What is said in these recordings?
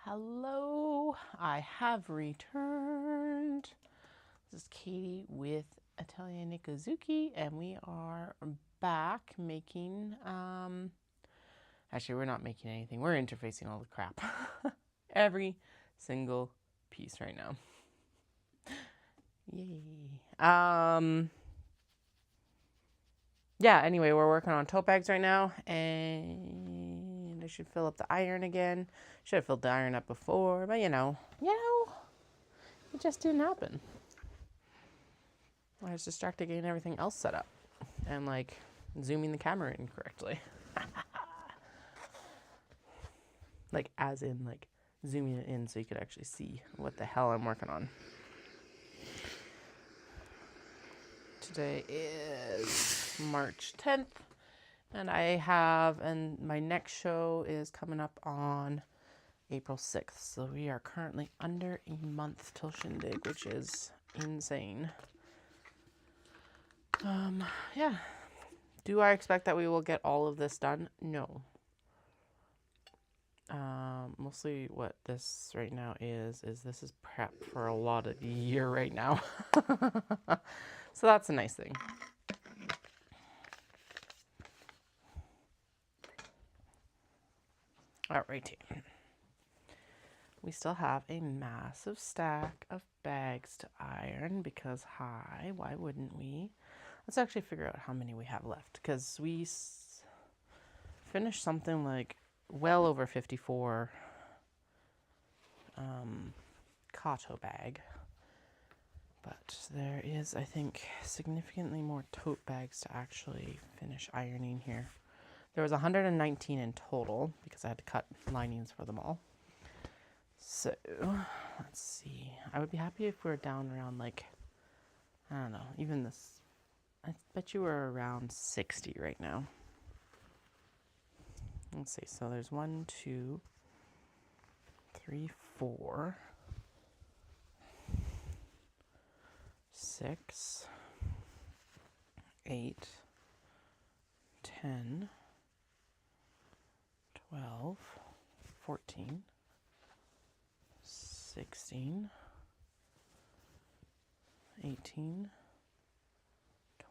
Hello, I have returned. This is Katie with Atelier Nikozuki, and we are back making, actually we're not making anything. We're interfacing all the crap. Every single piece right now. Yay. Yeah, anyway, we're working on tote bags right now, and I should fill up the iron again. Should have filled the iron up before, but you know, it just didn't happen. I was distracted getting everything else set up and like zooming the camera in correctly. Like as in like zooming it in so you could actually see what the hell I'm working on. Today is March 10th and my next show is coming up on April 6th. So we are currently under a month till Shindig, which is insane. Yeah. Do I expect that we will get all of this done? No. Mostly what this right now is this is prep for a lot of the year right now. So that's a nice thing. Alrighty. We still have a massive stack of bags to iron because why wouldn't we? Let's actually figure out how many we have left, because we finished something like well over 54 Kato bag. But there is, I think, significantly more tote bags to actually finish ironing here. There was 119 in total because I had to cut linings for them all. So, let's see. I would be happy if we were down around like, I don't know, even this. I bet you we're around 60 right now. Let's see. So there's 1, 2, 3, 4, 6, 8, 10, 12, 14, 16, 18,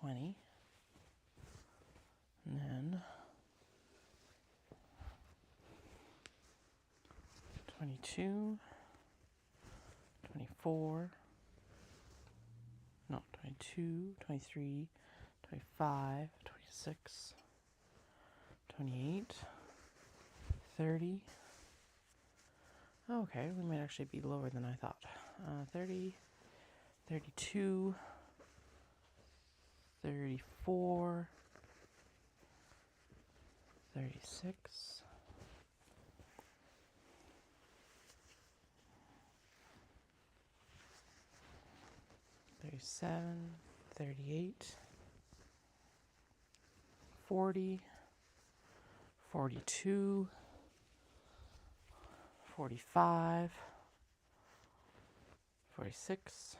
20, and then 22, 24, no, 22, 23, 25, 26, 28, 30. Okay, we might actually be lower than I thought. 30, 32, 34, 36, 37, 38, 40, 42, 45, 46,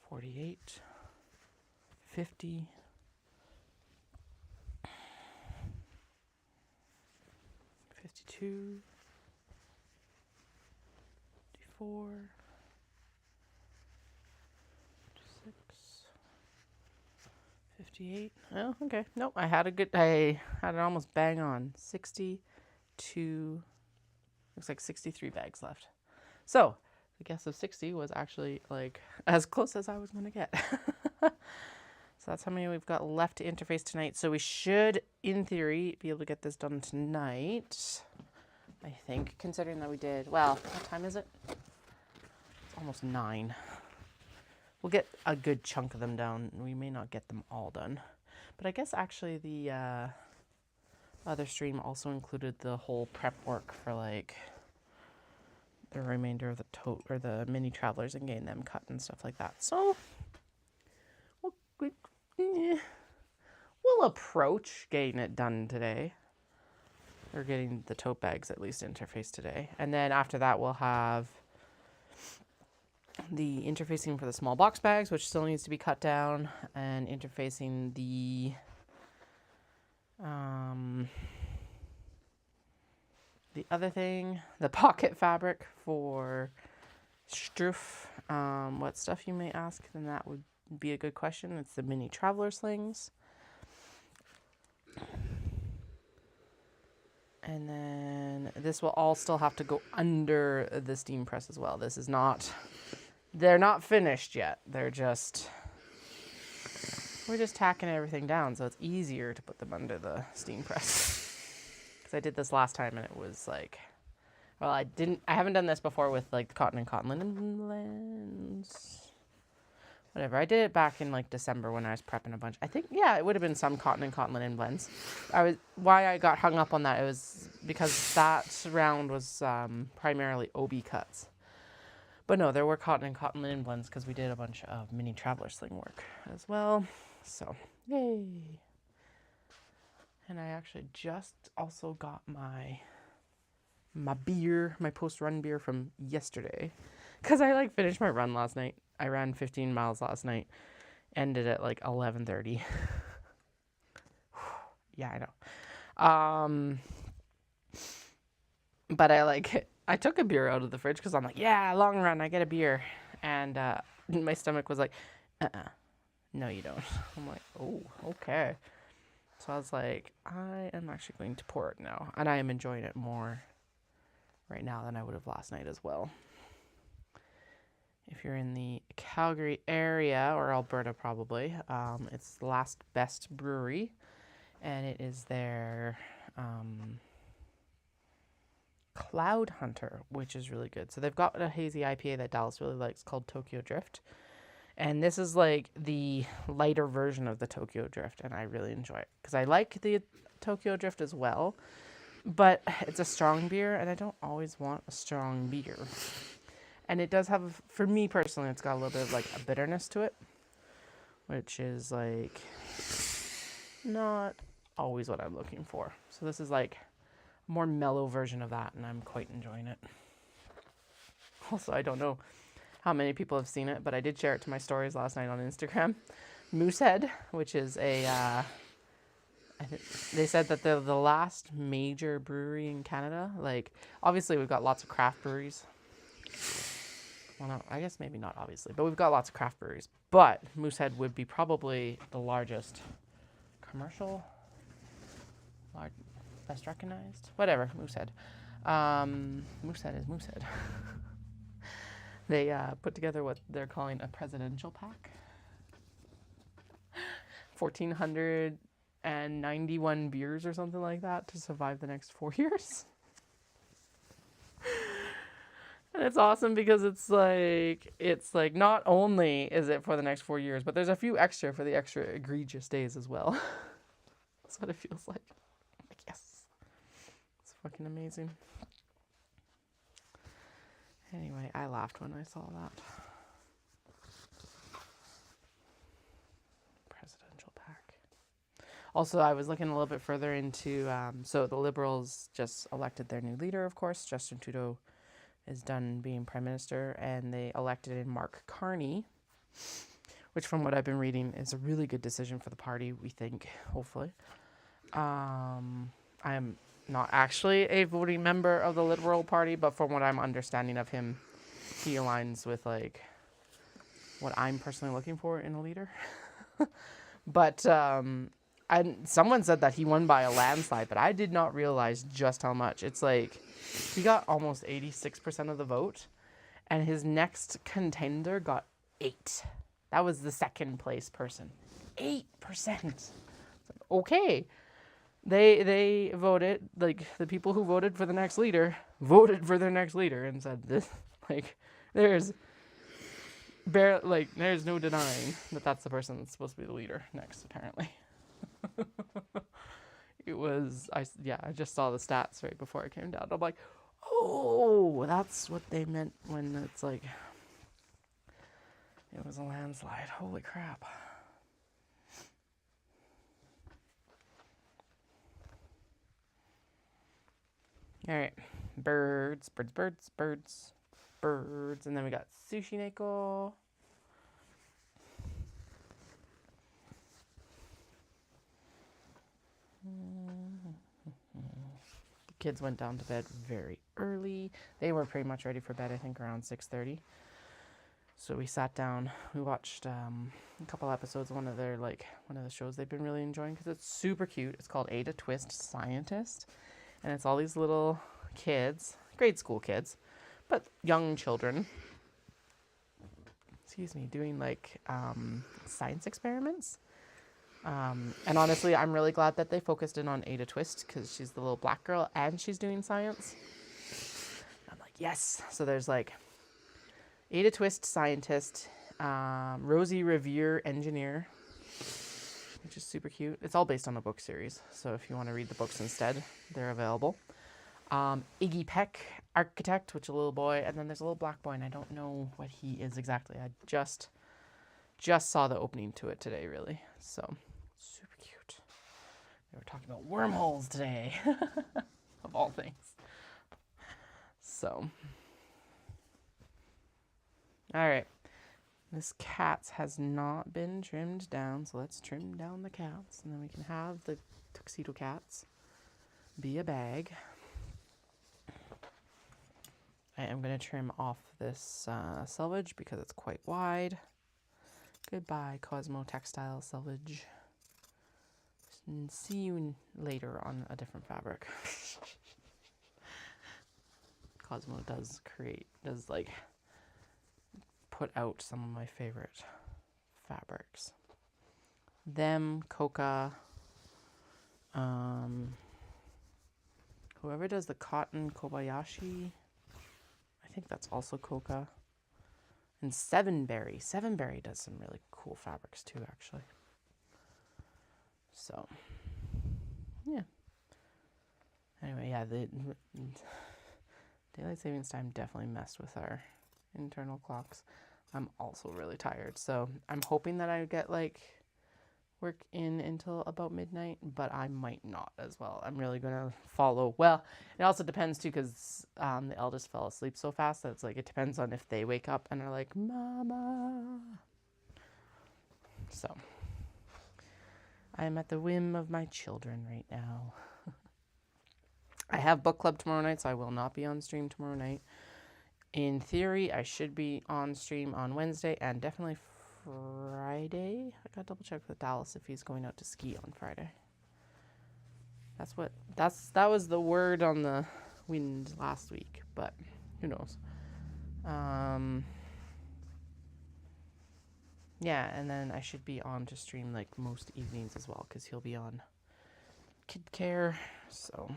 48, 50, 52, 54, 56, 58. Oh, okay. Nope, I had it almost bang on. 62, looks like 63 bags left. So, the guess of 60 was actually like as close as I was going to get. So that's how many we've got left to interface tonight. So we should, in theory, be able to get this done tonight. I think, considering that we did, well, what time is it? It's almost 9. We'll get a good chunk of them down. We may not get them all done. But I guess actually the other stream also included the whole prep work for like the remainder of the tote or the mini travelers and getting them cut and stuff like that. So we'll approach getting it done today. Or getting the tote bags at least interfaced today. And then after that we'll have the interfacing for the small box bags, which still needs to be cut down, and interfacing the The other thing, the pocket fabric for Struff. What stuff you may ask, then that would be a good question. It's the mini traveler slings. And then this will all still have to go under the steam press as well. This is not, they're not finished yet. We're just tacking everything down so it's easier to put them under the steam press. Because I did this last time and it was like, well, I haven't done this before with like the cotton and cotton linen blends. Whatever. I did it back in like December when I was prepping a bunch. I think, yeah, it would have been some cotton and cotton linen blends. Why I got hung up on that, it was because that round was primarily OB cuts. But no, there were cotton and cotton linen blends because we did a bunch of mini traveler sling work as well. So, yay. And I actually just also got my beer, my post-run beer from yesterday. Because I like finished my run last night. I ran 15 miles last night. Ended at like 11:30. Yeah, I know. But I took a beer out of the fridge because I'm like, yeah, long run, I get a beer. And my stomach was like, no, you don't. I'm like, oh, okay. So I was like, I am actually going to pour it now. And I am enjoying it more right now than I would have last night as well. If you're in the Calgary area, or Alberta probably, it's Last Best Brewery, and it is their Cloud Hunter, which is really good. So they've got a hazy IPA that Dallas really likes called Tokyo Drift, and this is like the lighter version of the Tokyo Drift, and I really enjoy it because I like the Tokyo Drift as well, but it's a strong beer, and I don't always want a strong beer. And it does have, for me personally, it's got a little bit of like a bitterness to it, which is like not always what I'm looking for. So this is like a more mellow version of that, and I'm quite enjoying it. Also, I don't know how many people have seen it, but I did share it to my stories last night on Instagram. Moosehead, which is I think they said that they're the last major brewery in Canada. Like, obviously we've got lots of craft breweries. Well, no, I guess maybe not obviously, but we've got lots of craft breweries. But Moosehead would be probably the largest commercial, best recognized, whatever, Moosehead. Moosehead is Moosehead. They put together what they're calling a presidential pack. 1,491 beers or something like that to survive the next 4 years. And it's awesome because it's like not only is it for the next 4 years, but there's a few extra for the extra egregious days as well. That's what it feels like. I'm like, yes. It's fucking amazing. Anyway, I laughed when I saw that. Presidential pack. Also, I was looking a little bit further into, so the Liberals just elected their new leader, of course. Justin Trudeau is done being Prime Minister, and they elected in Mark Carney, which from what I've been reading is a really good decision for the party, we think, hopefully. I am not actually a voting member of the Liberal Party, but from what I'm understanding of him, he aligns with like what I'm personally looking for in a leader. But someone said that he won by a landslide, but I did not realize just how much. It's like he got almost 86% of the vote, and his next contender got 8. That was the second place person. 8%. It's like, okay. They voted, like the people who voted for the next leader voted for their next leader and said this, like there's no denying that that's the person that's supposed to be the leader next, apparently. It was, I just saw the stats right before I came down. I'm like, oh, that's what they meant when it's like, it was a landslide. Holy crap. All right, birds. And then we got sushi neko. kids went down to bed very early. They were pretty much ready for bed, I think, around 6:30. So we sat down. We watched a couple episodes of one of the shows they've been really enjoying because it's super cute. It's called Ada Twist Scientist, and it's all these little kids, grade school kids, but young children. Excuse me, doing science experiments. And honestly, I'm really glad that they focused in on Ada Twist because she's the little black girl and she's doing science. I'm like, yes. So there's Ada Twist Scientist, Rosie Revere Engineer, which is super cute. It's all based on a book series, so if you want to read the books instead, they're available. Iggy Peck, Architect, which is a little boy, and then there's a little black boy, and I don't know what he is exactly. I just saw the opening to it today, really. So, super cute. We were talking about wormholes today, of all things. So... all right, this cat's has not been trimmed down, so let's trim down the cats, and then we can have the tuxedo cats be a bag. I am going to trim off this selvage because it's quite wide. Goodbye, Cosmo Textile Selvage. And see you later on a different fabric. Cosmo does put out some of my favorite fabrics. Them, Coca, whoever does the cotton Kobayashi, I think that's also Coca. And Sevenberry. Sevenberry does some really cool fabrics too, actually. So, yeah. Anyway, yeah, the daylight savings time definitely messed with our internal clocks. I'm also really tired, so I'm hoping that I get work in until about midnight, but I might not as well. I'm really gonna follow. Well, it also depends too, because the eldest fell asleep so fast that it's it depends on if they wake up and are like, "Mama." So I am at the whim of my children right now. I have book club tomorrow night, so I will not be on stream tomorrow night. In theory, I should be on stream on Wednesday and definitely Friday. I gotta double check with Dallas if he's going out to ski on Friday. That was the word on the wind last week, but who knows? Yeah, and then I should be on to stream most evenings as well because he'll be on kid care, so.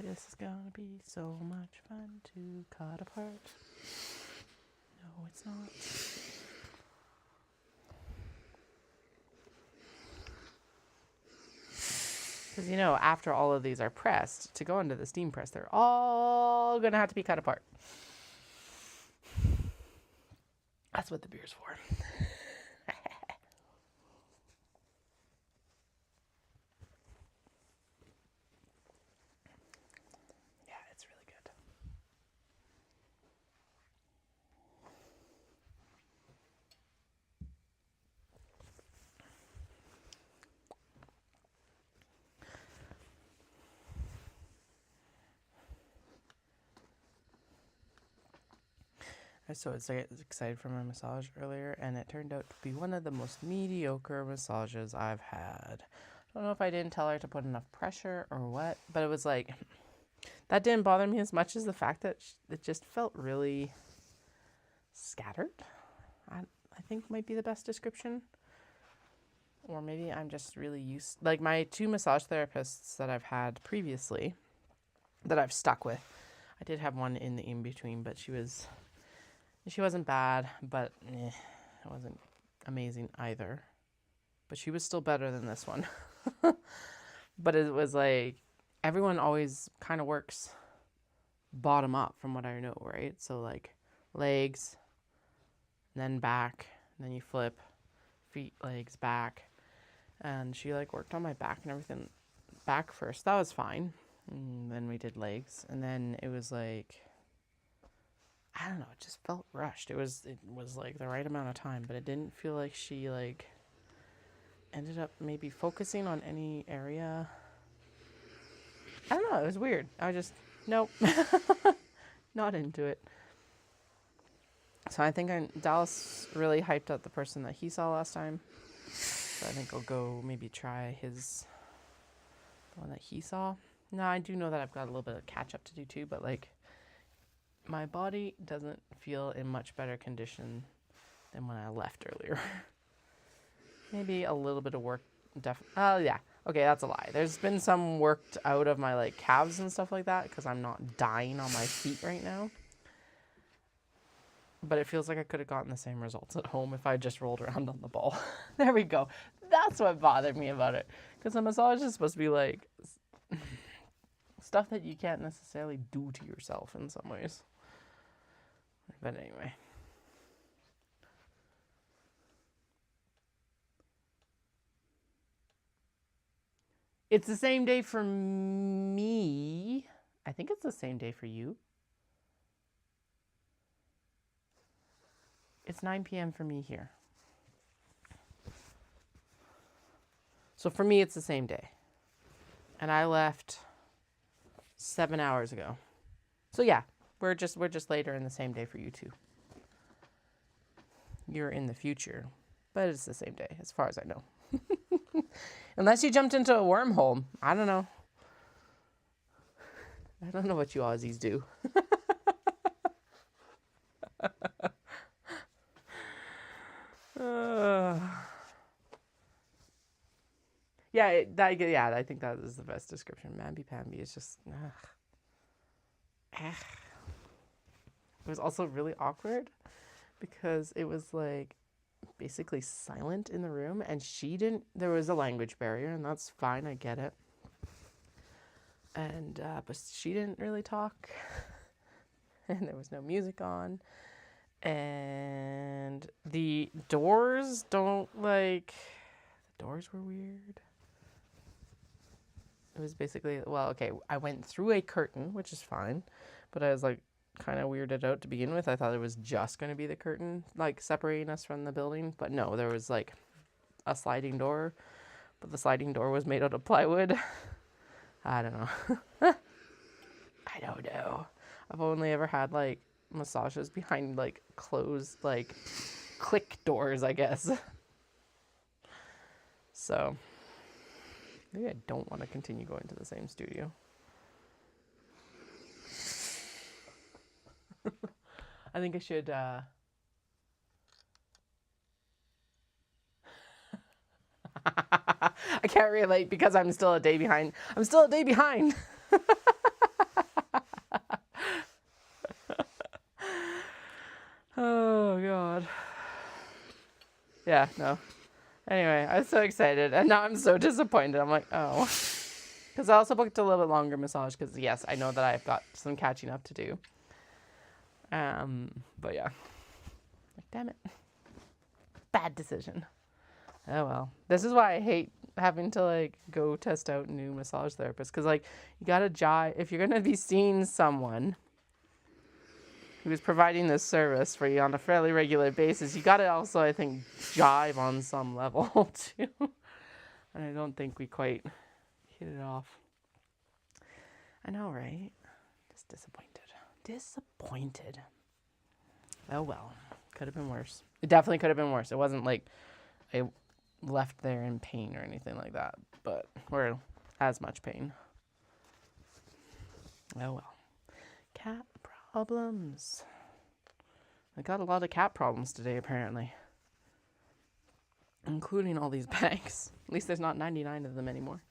This is gonna be so much fun to cut apart. No, it's not. Because, after all of these are pressed, to go into the steam press, they're all gonna have to be cut apart. That's what the beer's for. So I was excited for my massage earlier, and it turned out to be one of the most mediocre massages I've had. I don't know if I didn't tell her to put enough pressure or what, but it was that didn't bother me as much as the fact that it just felt really scattered. I think might be the best description. Or maybe I'm just really used, my two massage therapists that I've had previously that I've stuck with. I did have one in the in-between, but she wasn't bad, but it wasn't amazing either. But she was still better than this one. But it was everyone always kind of works bottom up from what I know, right? So like legs, and then back, and then you flip, feet, legs, back. And she like worked on my back and everything back first. That was fine. And then we did legs, and then it was like, I don't know, it just felt rushed. It was like the right amount of time, but it didn't feel like she like ended up maybe focusing on any area. I don't know, it was weird. I just, nope. Not into it. So I think Dallas really hyped up the person that he saw last time. So I think I'll go maybe try the one that he saw. Now I do know that I've got a little bit of catch up to do too, but like my body doesn't feel in much better condition than when I left earlier. Maybe a little bit of work. Oh yeah. Okay, that's a lie. There's been some worked out of my like calves and stuff like that because I'm not dying on my feet right now. But it feels like I could have gotten the same results at home if I just rolled around on the ball. There we go. That's what bothered me about it. Because a massage is supposed to be like stuff that you can't necessarily do to yourself in some ways. But anyway. It's the same day for me. I think it's the same day for you. It's 9 p.m. for me here. So for me, it's the same day. And I left 7 hours ago. So yeah, we're just later in the same day for you too. You're in the future, but it's the same day as far as I know. Unless you jumped into a wormhole. I don't know. I don't know what you Aussies do. Yeah, I think that is the best description. Mamby-pamby is just, It was also really awkward because it was like basically silent in the room, and there was a language barrier, and that's fine, I get it. And, but she didn't really talk, and there was no music on, and the doors the doors were weird. It was basically, I went through a curtain, which is fine, but I was like kind of weirded out to begin with. I thought it was just going to be the curtain, like separating us from the building, but no, there was like a sliding door, but the sliding door was made out of plywood. I don't know. I don't know. I've only ever had like massages behind like closed, like click doors, I guess. So maybe I don't want to continue going to the same studio. I think I should, I can't relate because I'm still a day behind. I'm still a day behind. Oh, God. Yeah, no. Anyway, I was so excited, and now I'm so disappointed. I'm like, oh. Because I also booked a little bit longer massage, because, yes, I know that I've got some catching up to do. But, yeah. Like, damn it. Bad decision. Oh, well. This is why I hate having to, like, go test out new massage therapists, because, like, you gotta jive. If you're going to be seeing someone who is providing this service for you on a fairly regular basis, you gotta also, I think, jive on some level, too. And I don't think we quite hit it off. I know, right? Just disappointed. Disappointed. Oh, well. Could have been worse. It definitely could have been worse. It wasn't like I left there in pain or anything like that, or as much pain. Oh, well. Cat problems. I got a lot of cat problems today, apparently. Including all these bags. At least there's not 99 of them anymore.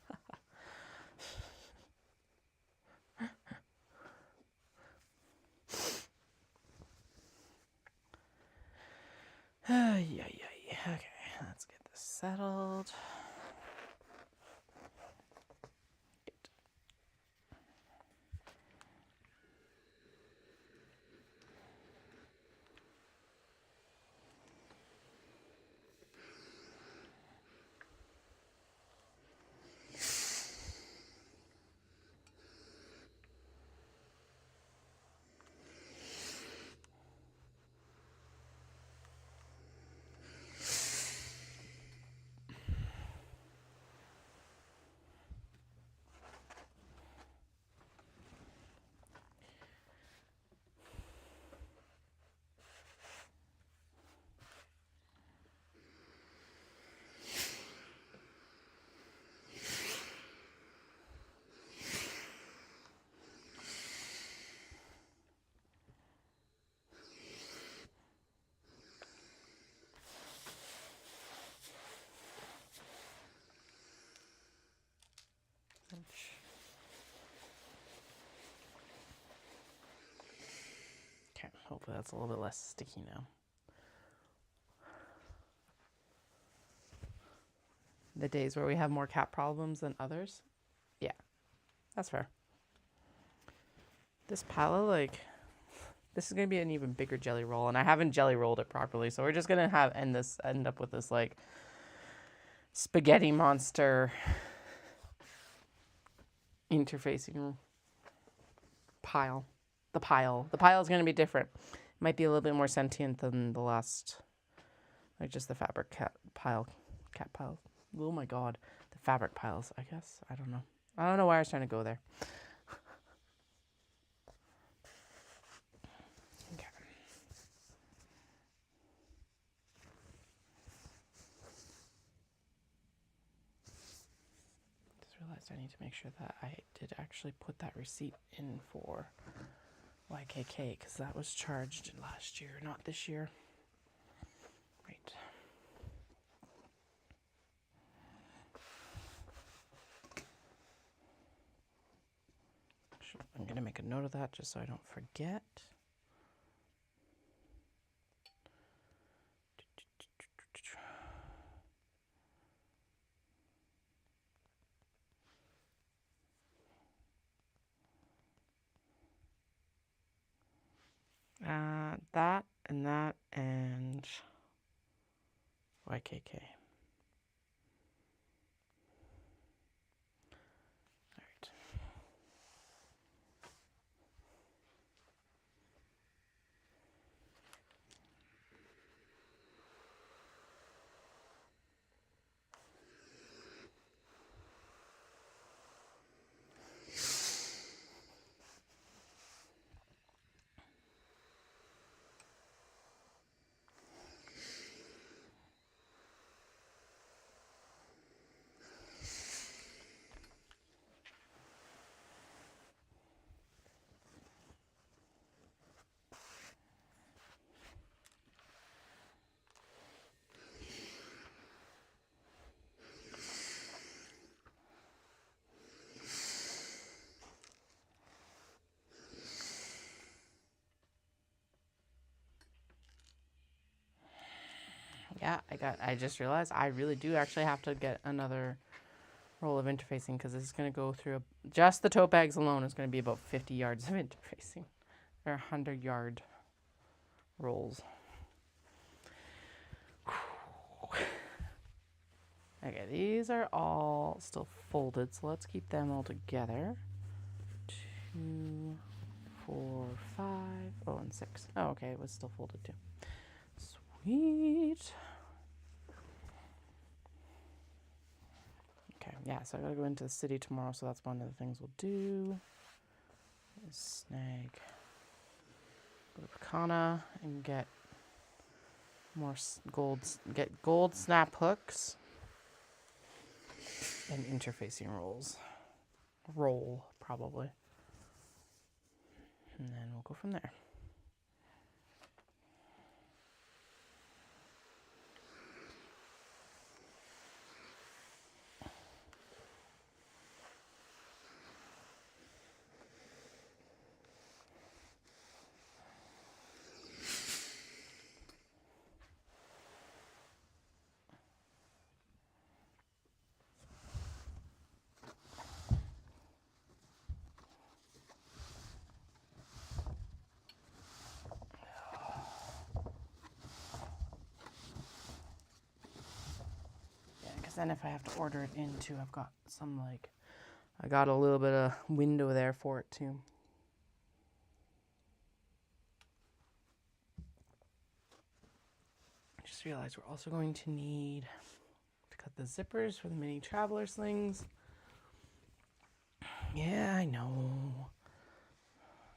Yeah. Okay, let's get this settled. Okay, hopefully that's a little bit less sticky now. The days where we have more cat problems than others. Yeah, that's fair. This pala, like, this is gonna be an even bigger jelly roll, and I haven't jelly rolled it properly, so we're just gonna end up with this like spaghetti monster interfacing pile. The pile is gonna be different. Might be a little bit more sentient than the last, like just the fabric cat pile. Oh my god, the fabric piles. I guess I don't know why I was trying to go there. Okay. Just realized I need to make sure that I did actually put that receipt in for YKK, because that was charged last year, not this year. Right. I'm going to make a note of that just so I don't forget. That and YKK. All right. Yeah, I just realized I really do actually have to get another roll of interfacing, because this is going to go through, just the tote bags alone is going to be about 50 yards of interfacing. They're 100-yard rolls. Okay, these are all still folded, so let's keep them all together. 2, 4, 5, oh, and 6. Oh, okay, it was still folded too. Sweet. Okay, yeah, so I gotta go into the city tomorrow, so that's one of the things we'll do. Is snag, go to Pecana and get more gold snap hooks and interfacing roll probably, and then we'll go from there. Then if I have to order it in too, I've got some, like, I got a little bit of window there for it too. I just realized we're also going to need to cut the zippers for the mini traveler slings. Yeah, I know.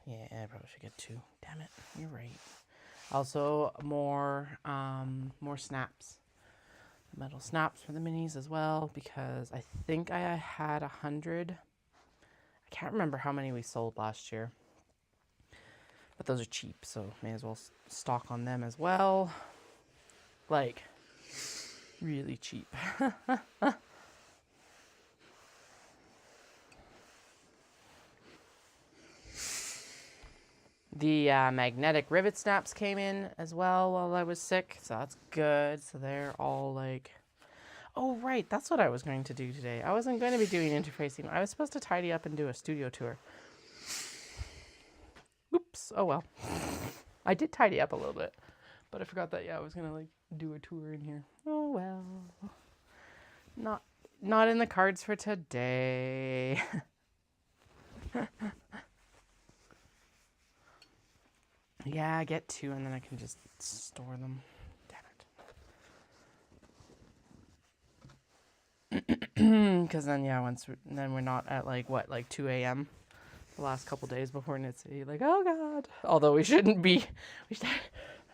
Yeah, I probably should get 2. Damn it, you're right. Also, more snaps. Metal snaps for the minis as well, because I think I had 100. I can't remember how many we sold last year, but those are cheap, so may as well stock on them as well. Like, really cheap. The magnetic rivet snaps came in as well while I was sick, so that's good. So they're all like, oh right, that's what I was going to do today. I wasn't going to be doing interfacing. I was supposed to tidy up and do a studio tour. Oops, oh well. I did tidy up a little bit, but I forgot that, yeah, I was going to like do a tour in here. Oh well. Not in the cards for today. Yeah, I get 2 and then I can just store them. Damn it. Because then, yeah, then we're not at like, what, like 2 a.m. the last couple days before Knit City. Like, oh God. Although we shouldn't be,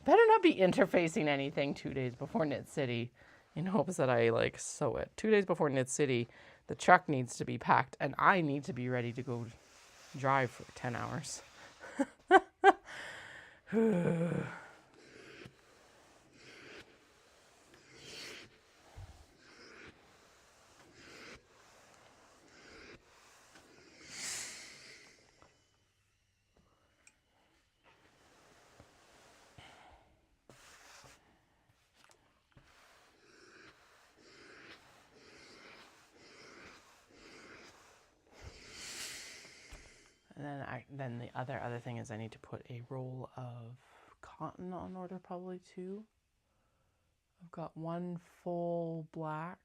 better not be interfacing anything 2 days before Knit City in hopes that I like sew it. 2 days before Knit City, the truck needs to be packed and I need to be ready to go drive for 10 hours. And then the other thing is I need to put a roll of cotton on order probably too. I've got 1 full black,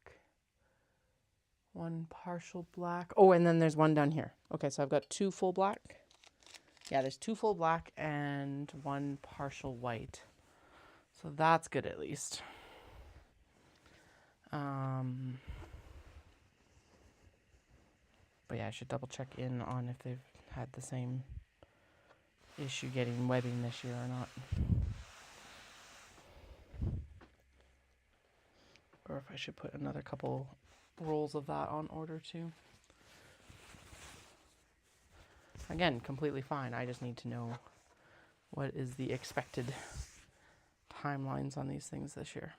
1 partial black. Oh, and then there's 1 down here. Okay, so I've got 2 full black. Yeah, there's 2 full black and 1 partial white. So that's good at least. But yeah, I should double check in on if they've had the same issue getting webbing this year or not. Or if I should put another couple rolls of that on order too. Again, completely fine. I just need to know what is the expected timelines on these things this year.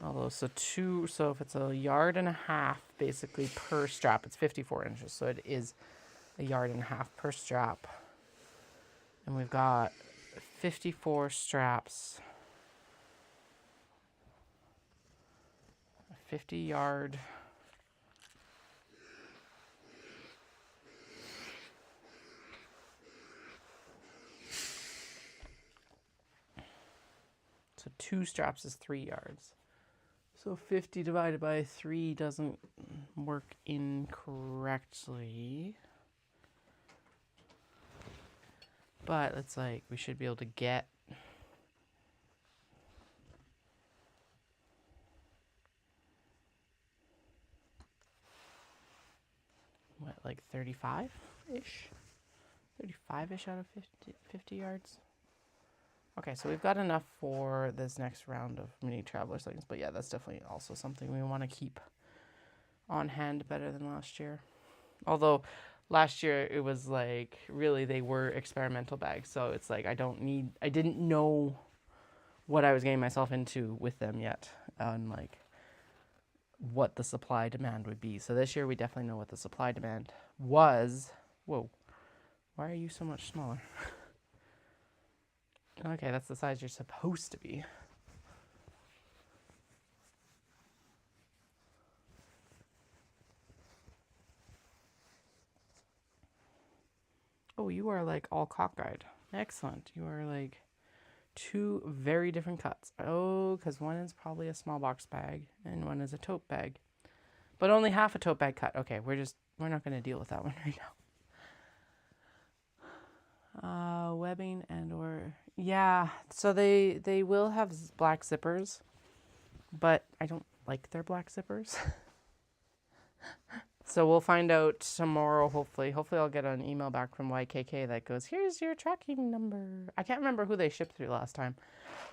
Although, so if it's 1.5 yards basically per strap, it's 54 inches. So it is 1.5 yards per strap. And we've got 54 straps. A 50-yard. So 2 straps is 3 yards. So 50 divided by 3 doesn't work incorrectly. But it's like we should be able to get what, like 35-ish? 35-ish out of 50 yards. Okay, so we've got enough for this next round of mini traveler leggings. But yeah, that's definitely also something we want to keep on hand better than last year. Although last year it was like, really, they were experimental bags. So it's like I didn't know what I was getting myself into with them yet. And like what the supply demand would be. So this year we definitely know what the supply demand was. Whoa, why are you so much smaller? Okay, that's the size you're supposed to be. Oh, you are like all cockeyed. Excellent. You are like 2 very different cuts. Oh, because one is probably a small box bag and one is a tote bag. But only half a tote bag cut. Okay, we're not going to deal with that one right now. Webbing yeah, so they will have black zippers, but I don't like their black zippers. So we'll find out tomorrow, hopefully. Hopefully I'll get an email back from YKK that goes, here's your tracking number. I can't remember who they shipped through last time.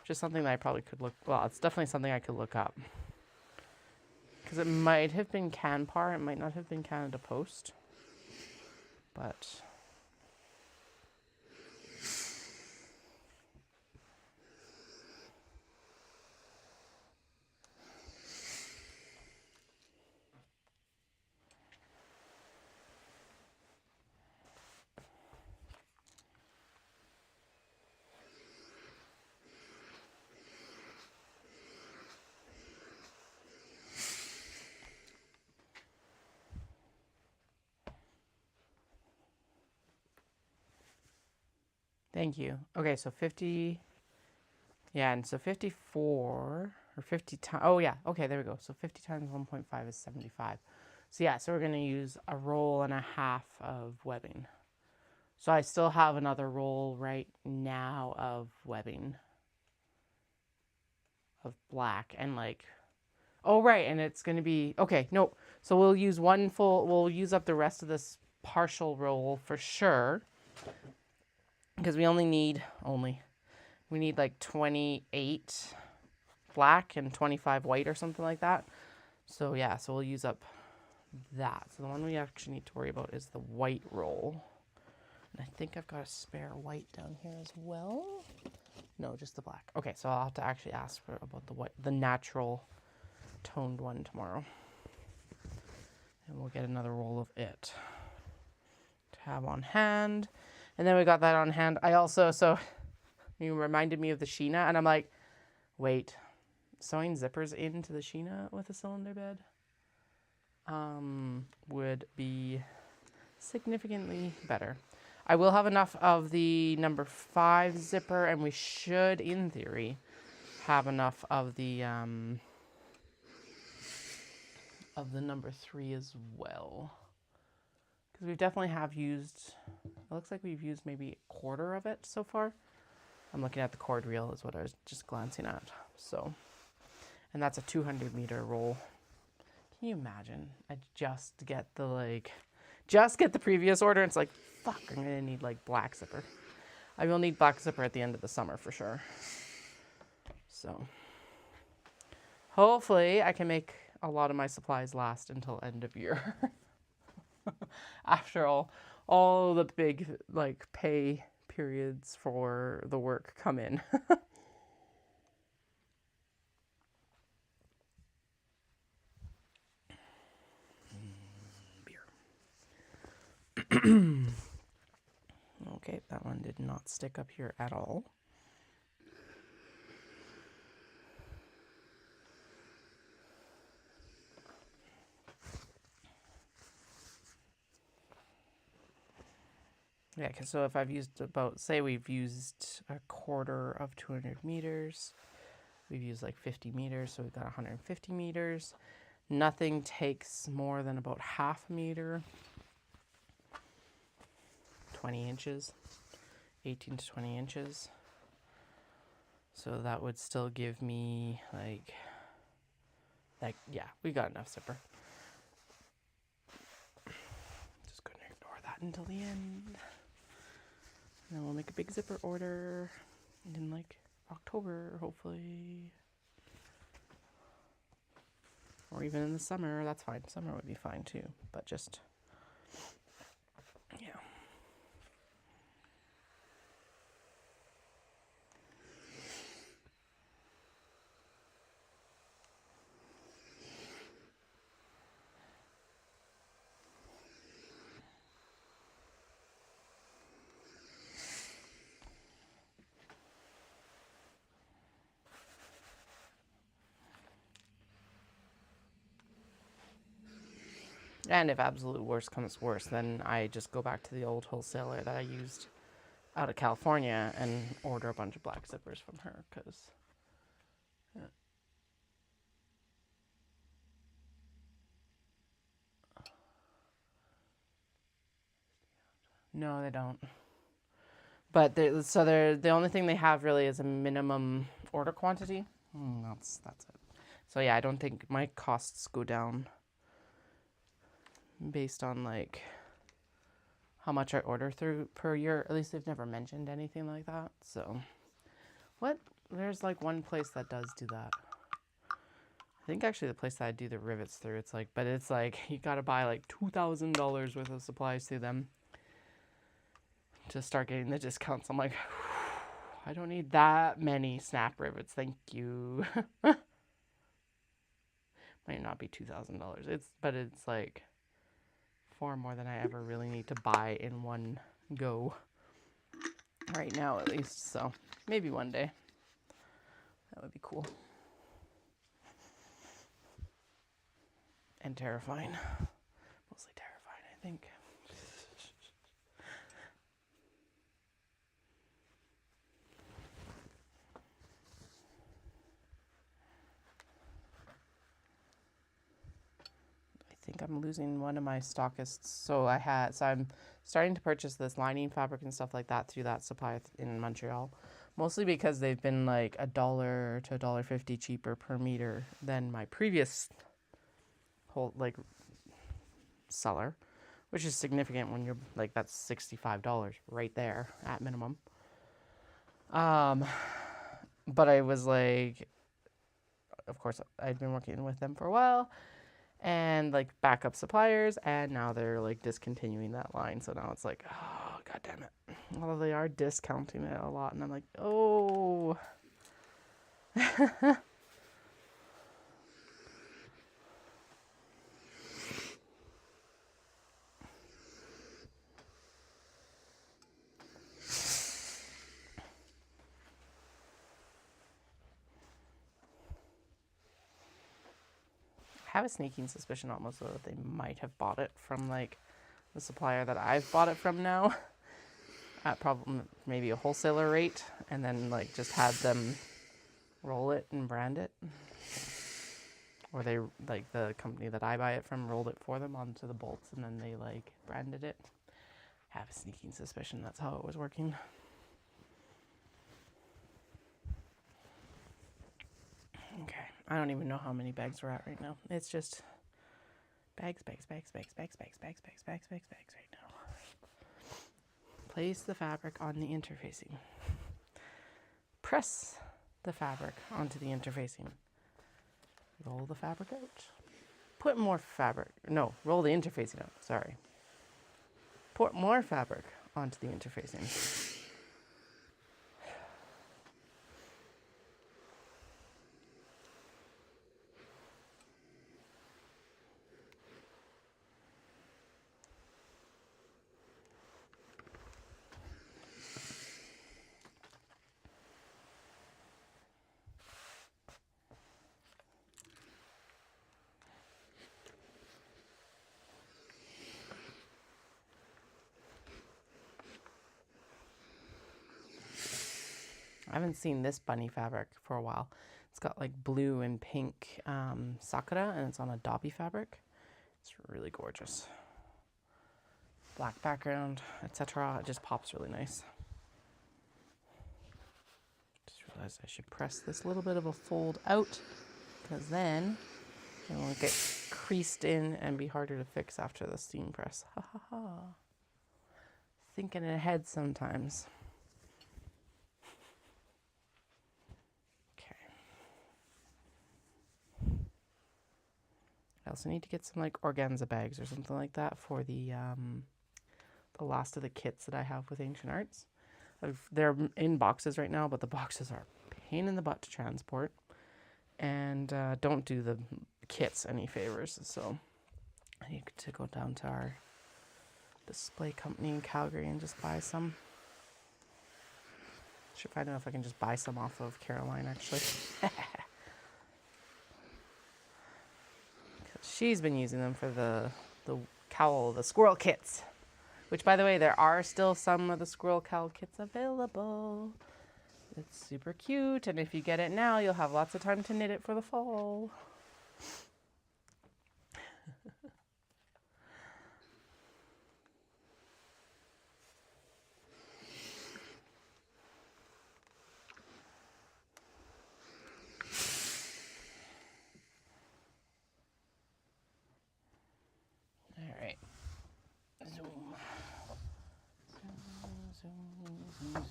Just something that I probably could it's definitely something I could look up. Because it might have been Canpar, it might not have been Canada Post. But Thank you. Okay, so 50. Yeah, and so 54 or 50 times. Oh, yeah. Okay, there we go. So 50 times 1.5 is 75. So yeah, so we're going to use a roll and a half of webbing. So I still have another roll right now of webbing of black and like, oh, right. And it's going to be, okay, nope. So we'll use we'll use up the rest of this partial roll for sure. Because we we need like 28 black and 25 white or something like that. So yeah, so we'll use up that. So the one we actually need to worry about is the white roll. And I think I've got a spare white down here as well. No, just the black. Okay, so I'll have to actually ask about the white, the natural toned one tomorrow. And we'll get another roll of it to have on hand. And then we got that on hand. I also, so you reminded me of the Sheena, and I'm like, wait, sewing zippers into the Sheena with a cylinder bed would be significantly better. I will have enough of the number 5 zipper, and we should, in theory, have enough of the number 3 as well. Because we definitely have used, it looks like we've used maybe a quarter of it so far. I'm looking at the cord reel is what I was just glancing at. So, and that's a 200 meter roll. Can you imagine? I just get the previous order. And it's like, fuck, I'm gonna need like black zipper. I will need black zipper at the end of the summer for sure. So hopefully I can make a lot of my supplies last until end of year. After all the big like pay periods for the work come in. Okay, that one did not stick up here at all. Yeah, because so if I've used about, say we've used a quarter of 200 meters, we've used like 50 meters, so we've got 150 meters. Nothing takes more than about half a meter, 20 inches, 18 to 20 inches. So that would still give me like, yeah, we got enough zipper. Just gonna ignore that until the end. And then we'll make a big zipper order in like October, hopefully. Or even in the summer, that's fine. Summer would be fine too, but just, yeah. And if absolute worst comes worst, then I just go back to the old wholesaler that I used out of California and order a bunch of black zippers from her, because no, they don't. But the only thing they have really is a minimum order quantity. That's it. So yeah, I don't think my costs go down based on like how much I order through per year. At least they've never mentioned anything like that. So what? There's like one place that does do that. I think actually the place that I do the rivets through, it's like, but it's like you gotta buy like $2,000 worth of supplies through them to start getting the discounts. I'm like, I don't need that many snap rivets, thank you. Might not be $2,000. But it's like far more than I ever really need to buy in one go. Right now, at least. So maybe one day. That would be cool. And terrifying. Mostly terrifying, I think. think I'm losing one of my stockists. So I'm starting to purchase this lining fabric and stuff like that through that supply in Montreal. Mostly because they've been like $1 to $1.50 cheaper per meter than my previous whole like seller, which is significant when you're like, that's $65 right there at minimum. But I was like, of course, I'd been working with them for a while and like backup suppliers, and now they're like discontinuing that line. So now it's like, oh, God damn it. Well, they are discounting it a lot, and I'm like, oh. I have a sneaking suspicion almost though that they might have bought it from like the supplier that I've bought it from now at probably maybe a wholesaler rate, and then like just had them roll it and brand it, or they like the company that I buy it from rolled it for them onto the bolts and then they like branded it. I have a sneaking suspicion that's how it was working. Okay, I don't even know how many bags we're at right now. It's just bags right now. Place the fabric on the interfacing. Press the fabric onto the interfacing. Roll the fabric out. Put more fabric. No, roll the interfacing out. Sorry. Put more fabric onto the interfacing. I haven't seen this bunny fabric for a while. It's got like blue and pink sakura, and it's on a doppy fabric. It's really gorgeous. Black background, etc. It just pops really nice. Just realized I should press this little bit of a fold out, because then it won't get creased in and be harder to fix after the steam press. Ha ha ha. Thinking ahead sometimes. I also need to get some like organza bags or something like that for the last of the kits that I have with Ancient Arts. They're in boxes right now, but the boxes are a pain in the butt to transport, and don't do the kits any favors. So I need to go down to our display company in Calgary and just buy some. Should find out if I can just buy some off of Caroline actually. She's been using them for the cowl, the squirrel kits. Which, by the way, there are still some of the squirrel cowl kits available. It's super cute, and if you get it now, you'll have lots of time to knit it for the fall.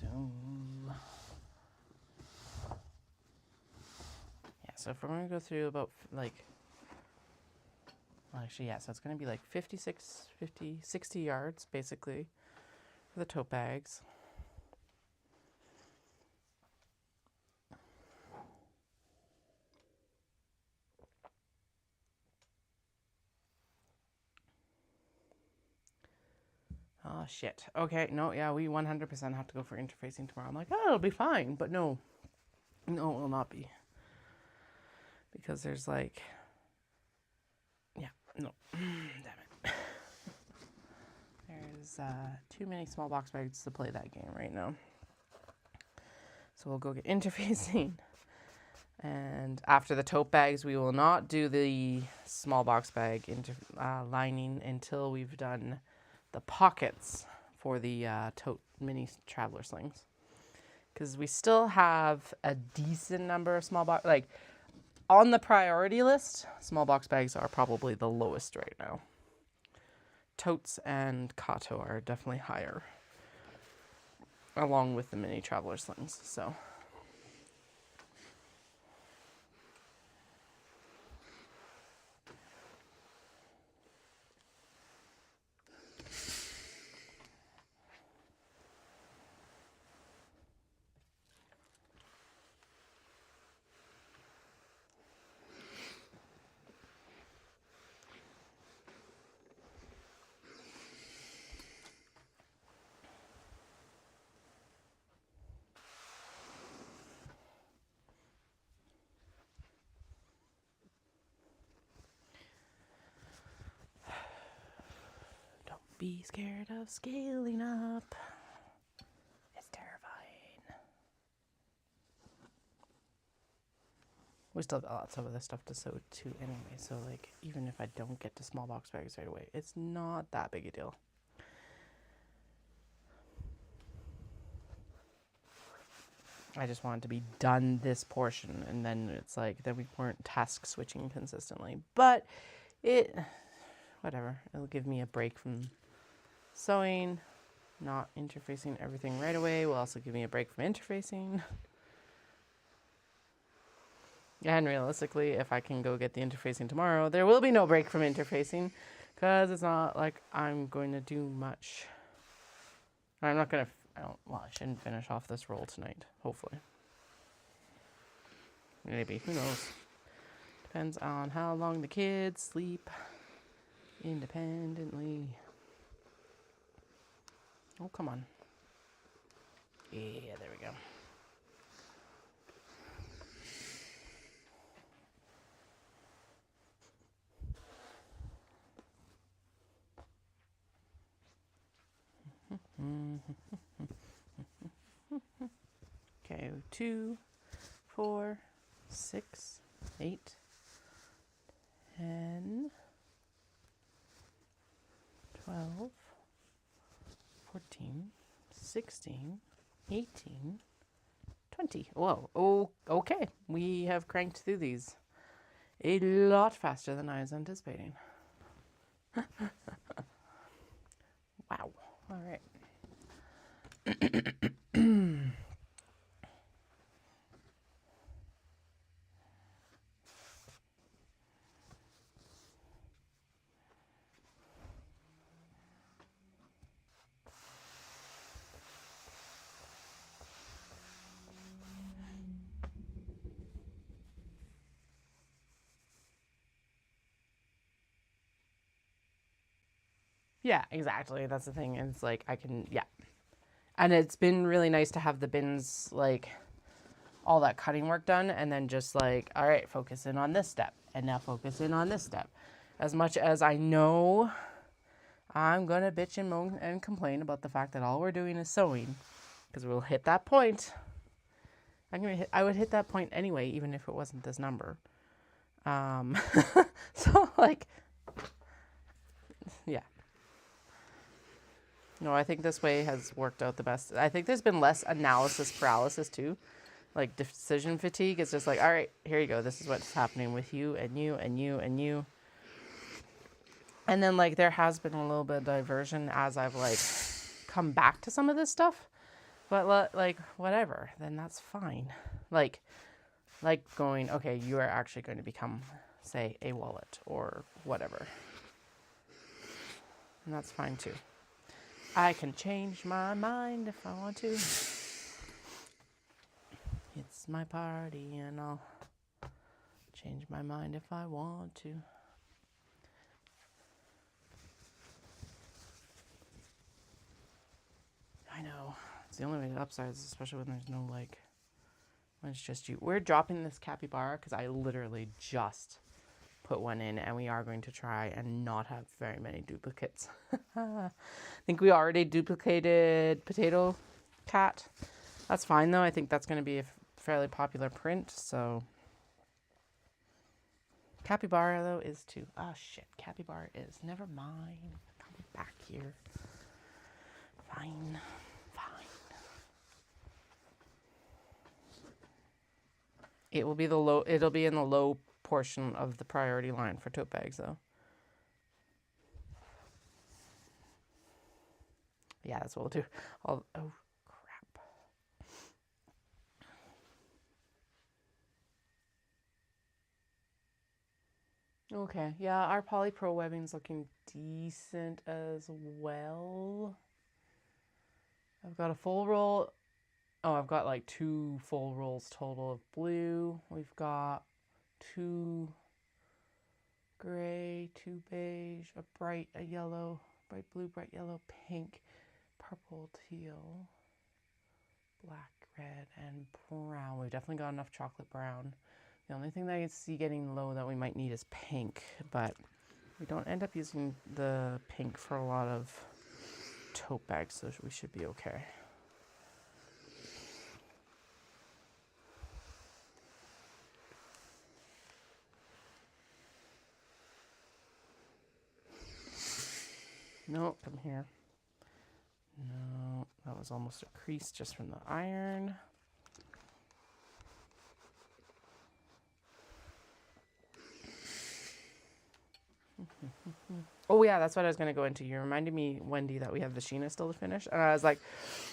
Zoom. Yeah, so if we're going to go through about like, well, actually, yeah, so it's going to be like 60 yards basically for the tote bags. Oh, shit. Okay, no, yeah, we 100% have to go for interfacing tomorrow. I'm like, oh, it'll be fine. But no, it will not be. Because there's like, yeah, no, damn it. There's too many small box bags to play that game right now. So we'll go get interfacing. And after the tote bags, we will not do the small box bag lining until we've done the pockets for the tote mini traveler slings. Because we still have a decent number of small box, like on the priority list, small box bags are probably the lowest right now. Totes and Kato are definitely higher, along with the mini traveler slings, so. Be scared of scaling up. It's terrifying. We still got lots of other stuff to sew too anyway, so like even if I don't get to small box bags right away, it's not that big a deal. I just wanted to be done this portion, and then it's like then we weren't task switching consistently. But whatever. It'll give me a break from sewing, not interfacing everything right away will also give me a break from interfacing. And realistically, if I can go get the interfacing tomorrow, there will be no break from interfacing because it's not like I'm going to do much. I'm not going to, I shouldn't finish off this roll tonight, hopefully. Maybe, who knows? Depends on how long the kids sleep independently. Oh, come on. Yeah, there we go. Okay, 2, 4, 6, 8, 10, 12, 14, 16, 18, 20. Whoa. Oh, okay. We have cranked through these a lot faster than I was anticipating. Wow. All right. Yeah, exactly. That's the thing. It's like I can, yeah. And it's been really nice to have the bins, like all that cutting work done, and then just like, all right, focus in on this step, and now focus in on this step. As much as I know I'm gonna bitch and moan and complain about the fact that all we're doing is sewing, because we'll hit that point. I would hit that point anyway, even if it wasn't this number. So like, yeah. No, I think this way has worked out the best. I think there's been less analysis paralysis too. Like decision fatigue. It's just like, all right, here you go. This is what's happening with you and you and you and you. And then like there has been a little bit of diversion as I've like come back to some of this stuff. But like whatever, then that's fine. Like going, okay, you are actually going to become, say, a wallet or whatever. And that's fine too. I can change my mind if I want to. It's my party and I'll change my mind if I want to. I know. It's the only way to upsize, especially when there's no like, when it's just you. We're dropping this capybara because I literally just put one in, and we are going to try and not have very many duplicates. I think we already duplicated Potato Cat. That's fine though. I think that's going to be a fairly popular print, so Capybara, though, is too. Oh, shit. Capybara is. Never mind. Come back here. Fine. It will be the low. It'll be in the low portion of the priority line for tote bags, though. Yeah, that's what we'll do. Oh, crap. Okay, yeah, our polypro webbing's looking decent as well. I've got a full roll. Oh, I've got like 2 full rolls total of blue. We've got 2 gray, 2 beige, a yellow, bright blue, bright yellow, pink, purple, teal, black, red, and brown. We've definitely got enough chocolate brown. The only thing that I see getting low that we might need is pink, but we don't end up using the pink for a lot of tote bags, so we should be okay. Nope, come here. No, that was almost a crease just from the iron. Oh yeah, that's what I was going to go into. You reminded me, Wendy, that we have the Sheena still to finish. And I was like,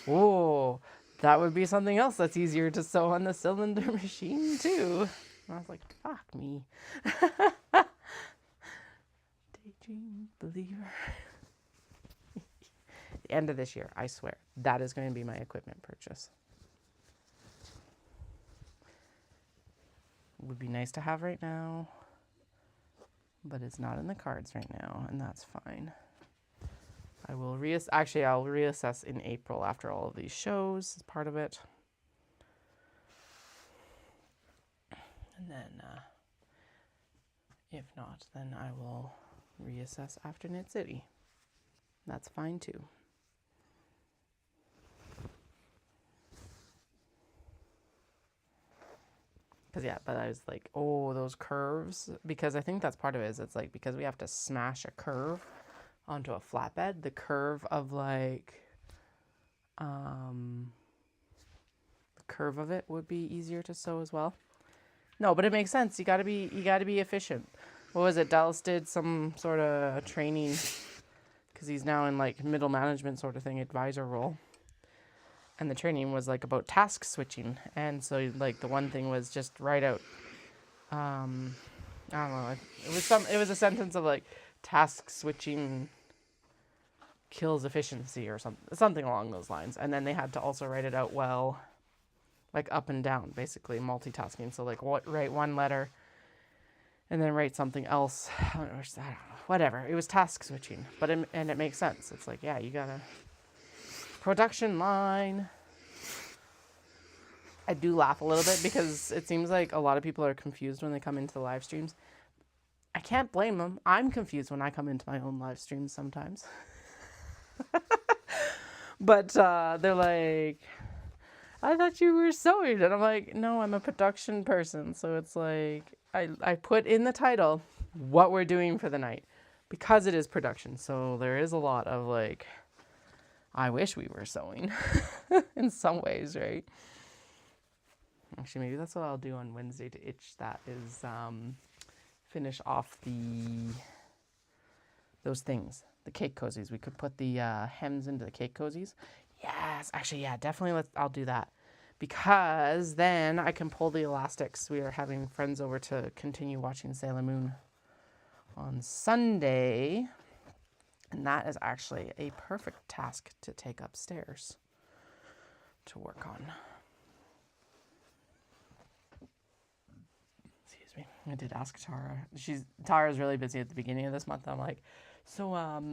oh, that would be something else that's easier to sew on the cylinder machine too. And I was like, fuck me. Daydream believer. The end of this year, I swear. That is going to be my equipment purchase. Would be nice to have right now. But it's not in the cards right now, and that's fine. I will I'll reassess in April after all of these shows as part of it. And then, if not, then I will reassess after Knit City. That's fine too. Because yeah, but I was like, oh, those curves, because I think that's part of it, is it's like, because we have to smash a curve onto a flatbed, the curve of like, the curve of it would be easier to sew as well. No, but it makes sense. You gotta be efficient. What was it? Dallas did some sort of training, because he's now in like middle management sort of thing, advisor role. And the training was like about task switching. And so like the one thing was just write out, I don't know. It was a sentence of like task switching kills efficiency or something along those lines. And then they had to also write it out well, like up and down, basically multitasking. So like write one letter and then write something else. I don't know, whatever. It was task switching, but it makes sense. It's like, yeah, you gotta. Production line. I do laugh a little bit because it seems like a lot of people are confused when they come into the live streams. I can't blame them. I'm confused when I come into my own live streams sometimes. But they're like, I thought you were sewing. And I'm like, no, I'm a production person. So it's like, I put in the title what we're doing for the night because it is production. So there is a lot of like, I wish we were sewing in some ways, right? Actually, maybe that's what I'll do on Wednesday to itch that is finish off those things, the cake cozies. We could put the hems into the cake cozies. Yes, actually, yeah, definitely. I'll do that because then I can pull the elastics. We are having friends over to continue watching Sailor Moon on Sunday. And that is actually a perfect task to take upstairs to work on. Excuse me. I did ask Tara. Tara's really busy at the beginning of this month. I'm like, so how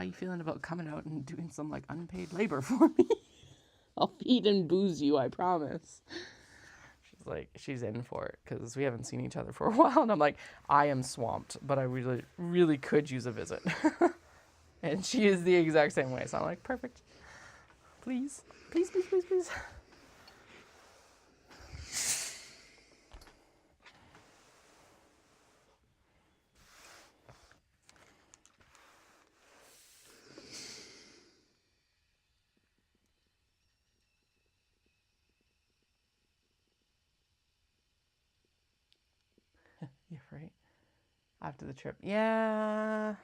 you feeling about coming out and doing some like unpaid labor for me? I'll feed and booze you, I promise. She's like, she's in for it because we haven't seen each other for a while. And I'm like, I am swamped, but I really, really could use a visit. And she is the exact same way. So I'm like, perfect. Please, please, please, please, please. after the trip. Yeah,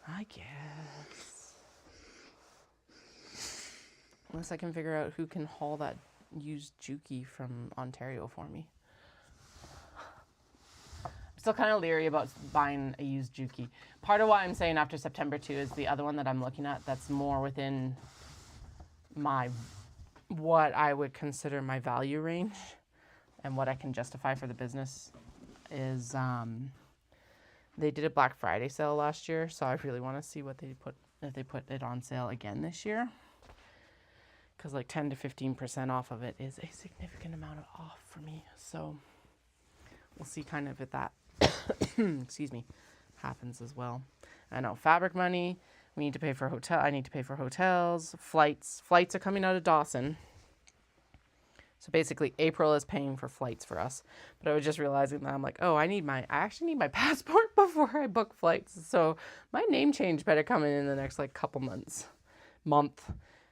I guess. Unless I can figure out who can haul that used Juki from Ontario for me. I'm still kind of leery about buying a used Juki. Part of why I'm saying after September 2 is the other one that I'm looking at that's more within what I would consider my value range and what I can justify for the business is they did a Black Friday sale last year, so I really want to see what if they put it on sale again this year. Because like 10 to 15% off of it is a significant amount of off for me. So we'll see kind of if that, excuse me, happens as well. I know fabric money, we need to pay for hotel. I need to pay for hotels, flights. Flights are coming out of Dawson. So basically April is paying for flights for us. But I was just realizing that I'm like, oh, I actually need my passport before I book flights. So my name change better come in the next like couple month.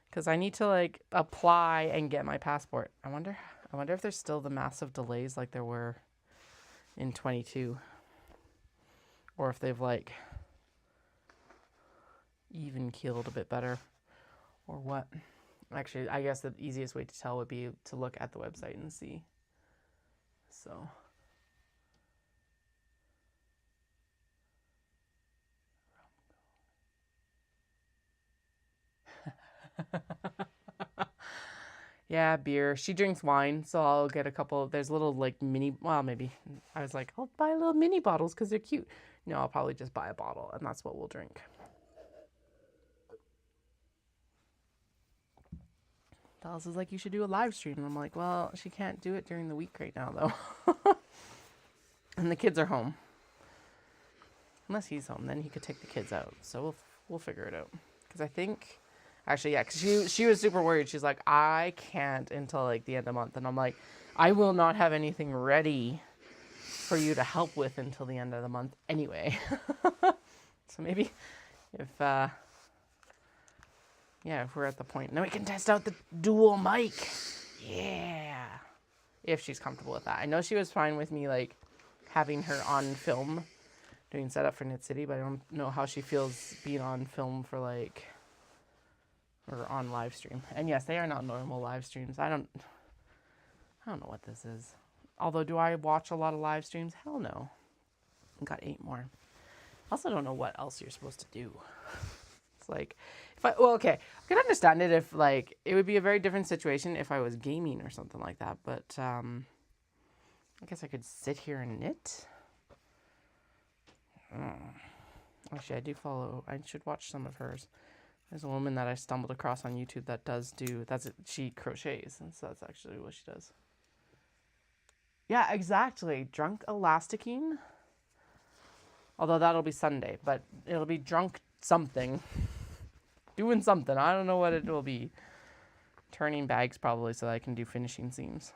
Because I need to like apply and get my passport. I wonder if there's still the massive delays like there were in 22. Or if they've like even keeled a bit better. Or what. Actually, I guess the easiest way to tell would be to look at the website and see. So. Yeah, beer. She drinks wine, so I'll get a couple. There's little like mini, well, maybe. I was like, I'll buy little mini bottles because they're cute. No, I'll probably just buy a bottle, and that's what we'll drink. Dallas is like, you should do a live stream. And I'm like, well, she can't do it during the week right now, though. And the kids are home. Unless he's home, then he could take the kids out. So we'll figure it out. Because I think... Actually, yeah, because she was super worried. She's like, I can't until like the end of the month. And I'm like, I will not have anything ready for you to help with until the end of the month anyway. So maybe if we're at the point, then we can test out the dual mic. Yeah. If she's comfortable with that. I know she was fine with me like having her on film doing setup for Knit City, but I don't know how she feels being on film for like... or on live stream. And yes, they are not normal live streams. I don't know what this is. Although, do I watch a lot of live streams? Hell no. I've got 8 more. I also don't know what else you're supposed to do. It's like, I can understand it if like, it would be a very different situation if I was gaming or something like that. But, I guess I could sit here and knit. Actually, I should watch some of hers. There's a woman that I stumbled across on YouTube that she crochets, and so that's actually what she does. Yeah, exactly. Drunk elasticine. Although that'll be Sunday, but it'll be drunk something. Doing something. I don't know what it will be. Turning bags probably so that I can do finishing seams.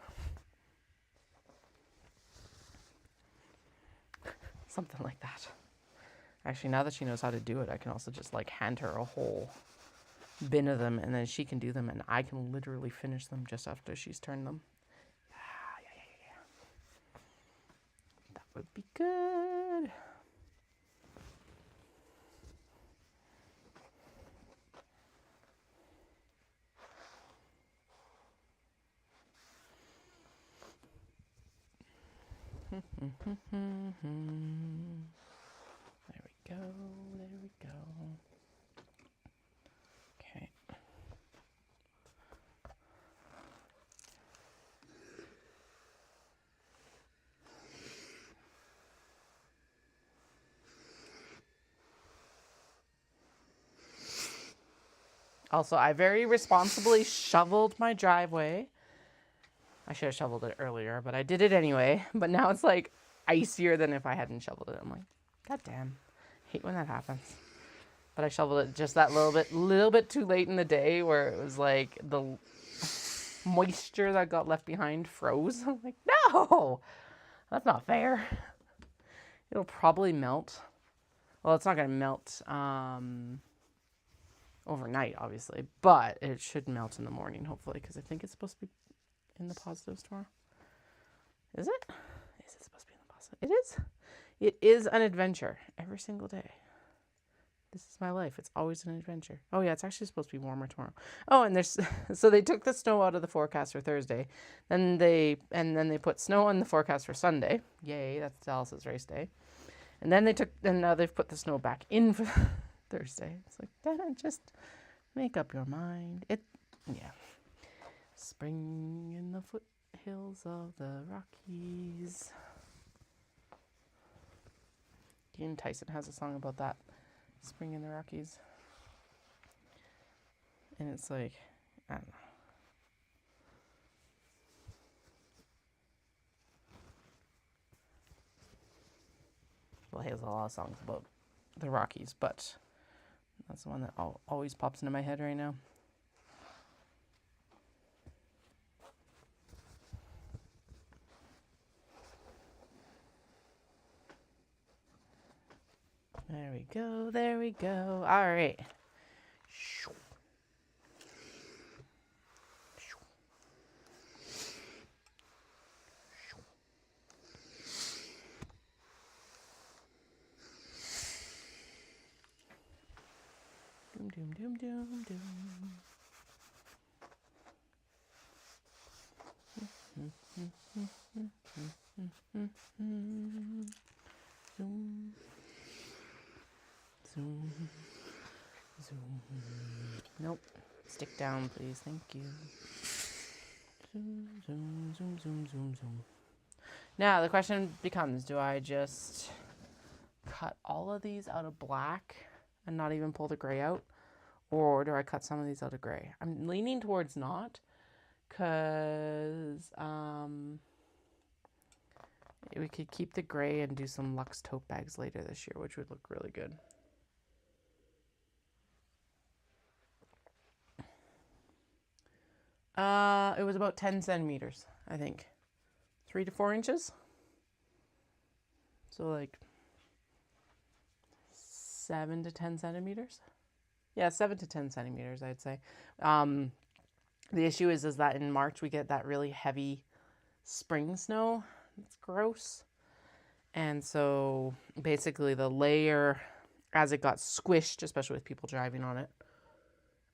Something like that. Actually, now that she knows how to do it, I can also just like hand her a whole bin of them, and then she can do them, and I can literally finish them just after she's turned them. Yeah. That would be good. There we go. Okay. Also, I very responsibly shoveled my driveway. I should have shoveled it earlier, but I did it anyway. But now it's like icier than if I hadn't shoveled it. I'm like, God damn. Hate when that happens. But I shoveled it just that little bit too late in the day where it was like the moisture that got left behind froze. I'm like, no, that's not fair. It'll probably melt. Well, it's not going to melt overnight, obviously, but it should melt in the morning, hopefully, because I think it's supposed to be in the positives tomorrow. Is it? Is it supposed to be in the It is an adventure every single day. This is my life. It's always an adventure. Oh yeah, it's actually supposed to be warmer tomorrow. Oh, and there's so they took the snow out of the forecast for Thursday. Then they put snow on the forecast for Sunday. Yay, that's Dallas's race day. And then now they've put the snow back in for Thursday. It's like, Dad, just make up your mind. Yeah. Spring in the foothills of the Rockies. Ian Tyson has a song about that. Spring in the Rockies. And it's like, I don't know. Well, he has a lot of songs about the Rockies, but that's the one that always pops into my head right now. There we go, there we go. All right. Doom, doom, doom, doom, doom. Zoom. Zoom. Zoom. Nope. Stick down, please. Thank you. Zoom, zoom, zoom, zoom, zoom, zoom. Now, the question becomes, do I just cut all of these out of black and not even pull the gray out? Or do I cut some of these out of gray? I'm leaning towards not, because we could keep the gray and do some Luxe tote bags later this year, which would look really good. It was about 10 centimeters, I think. 3 to 4 inches. So like 7 to 10 centimeters. Yeah, 7 to 10 centimeters, I'd say. The issue is that in March we get that really heavy spring snow. It's gross. And so basically the layer, as it got squished, especially with people driving on it,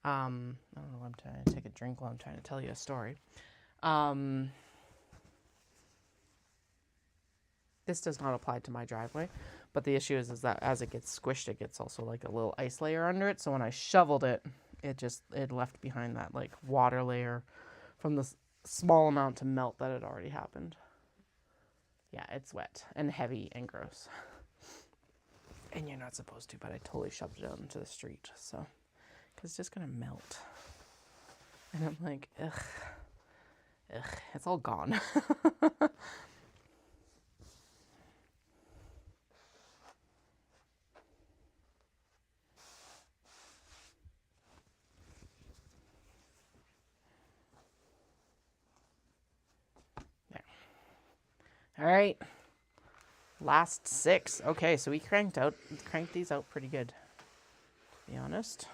I don't know, I'm trying to take a drink while I'm trying to tell you a story. This does not apply to my driveway, but the issue is that as it gets squished, it gets also like a little ice layer under it. So when I shoveled it, it left behind that like water layer from the small amount to melt that had already happened. Yeah, it's wet and heavy and gross. And you're not supposed to, but I totally shoved it out into the street. So, because it's just going to melt. And I'm like, ugh, it's all gone. All right, last 6. Okay, so we cranked these out pretty good, to be honest.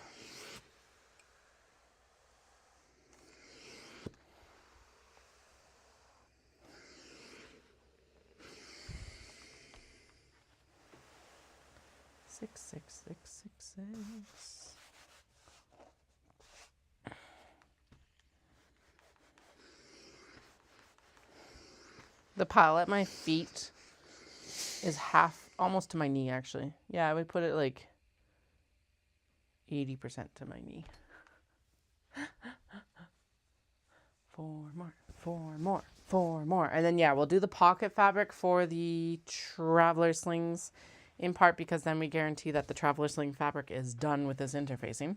Six. The pile at my feet is almost to my knee, actually. Yeah, I would put it like 80% to my knee. 4 more. And then, yeah, we'll do the pocket fabric for the traveler slings, in part because then we guarantee that the traveler sling fabric is done with this interfacing.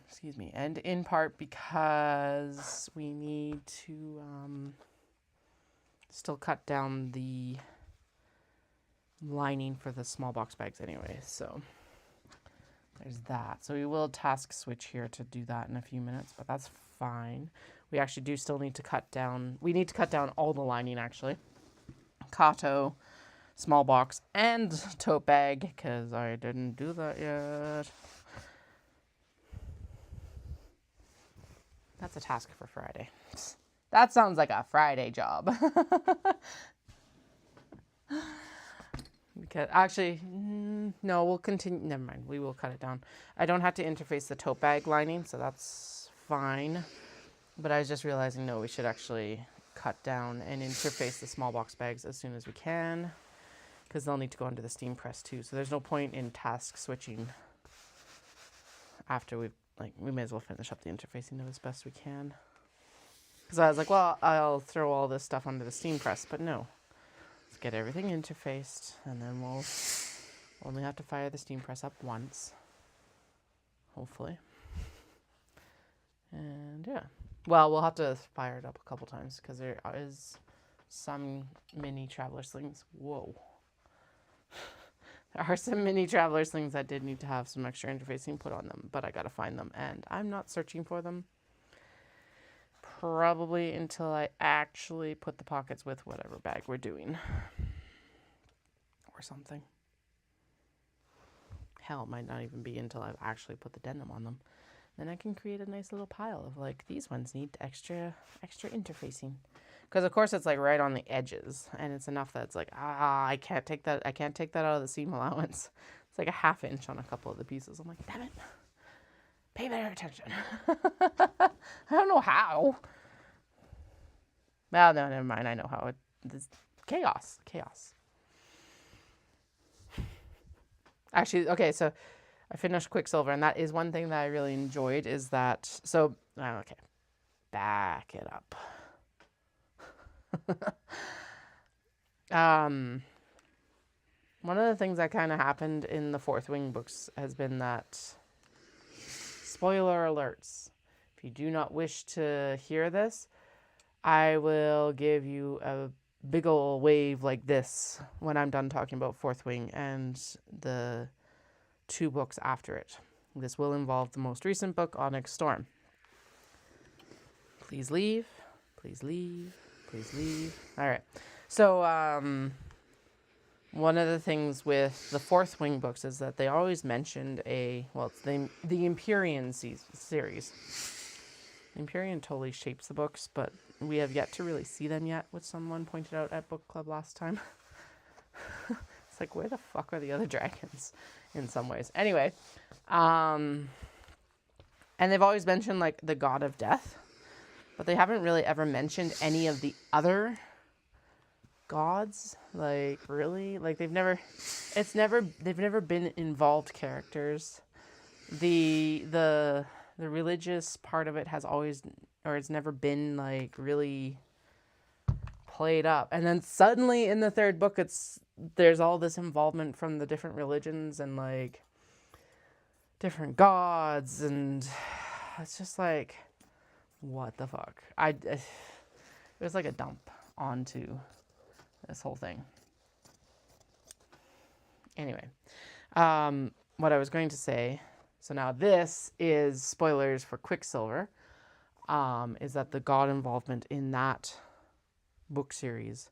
Excuse me. And in part because we need to still cut down the lining for the small box bags anyway. So there's that. So we will task switch here to do that in a few minutes, but that's fine. We actually do still need to cut down. We need to cut down all the lining, actually. Kato, small box, and tote bag, because I didn't do that yet. That's a task for Friday. That sounds like a Friday job. Because actually, no, we'll continue. Never mind. We will cut it down. I don't have to interface the tote bag lining, so that's fine. But I was just realizing, no, we should actually cut down and interface the small box bags as soon as we can, because they'll need to go into the steam press too. So there's no point in task switching after we may as well finish up the interfacing as best we can. Because I was like, well, I'll throw all this stuff onto the steam press, but no. Let's get everything interfaced, and then we'll only have to fire the steam press up once, hopefully. And yeah. Well, we'll have to fire it up a couple times because there is some mini traveler slings. Whoa. There are some mini traveler slings that did need to have some extra interfacing put on them, but I gotta find them, and I'm not searching for them. Probably until I actually put the pockets with whatever bag we're doing. Or something. Hell, it might not even be until I've actually put the denim on them. Then I can create a nice little pile of like, these ones need extra interfacing. Because of course it's like right on the edges, and it's enough that it's like, I can't take that out of the seam allowance. It's like a ½ inch on a couple of the pieces. I'm like, damn it. Pay better attention. I don't know how. Well, no, never mind. I know how. It's chaos. Actually, okay, so I finished Quicksilver, and that is one thing that I really enjoyed is that, so, okay, back it up. One of the things that kind of happened in the Fourth Wing books has been that, spoiler alerts, if you do not wish to hear this, I will give you a big ol' wave like this when I'm done talking about Fourth Wing and the 2 books after it. This will involve the most recent book, Onyx Storm. Please leave. Please leave. Please leave. All right. So, one of the things with the Fourth Wing books is that they always mentioned it's the Empyrean series. Empyrean totally shapes the books, but we have yet to really see them yet, which someone pointed out at book club last time. It's like, where the fuck are the other dragons in some ways? Anyway, and they've always mentioned like the god of death, but they haven't really ever mentioned any of the other gods. Like, really? Like, they've never been involved characters. The religious part of it has always, or it's never been like really played up. And then suddenly in the 3rd book, there's all this involvement from the different religions and like different gods, and it's just like, what the fuck? It was like a dump onto this whole thing. Anyway, what I was going to say, so now this is spoilers for Quicksilver, is that the god involvement in that book series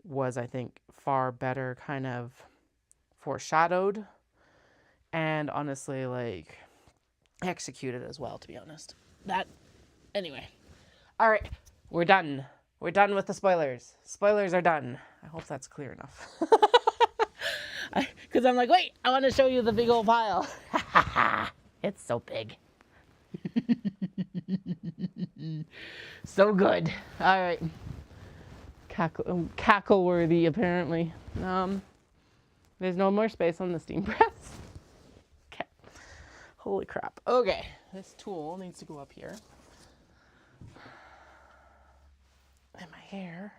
was, I think, far better kind of foreshadowed and honestly, like, executed as well, to be honest. Anyway. All right, we're done. We're done with the spoilers. Spoilers are done. I hope that's clear enough. Because I'm like, wait, I want to show you the big old pile. It's so big. So good. All right. Cackle worthy, apparently. There's no more space on the steam press. Okay. Holy crap. Okay. This tool needs to go up here. And my hair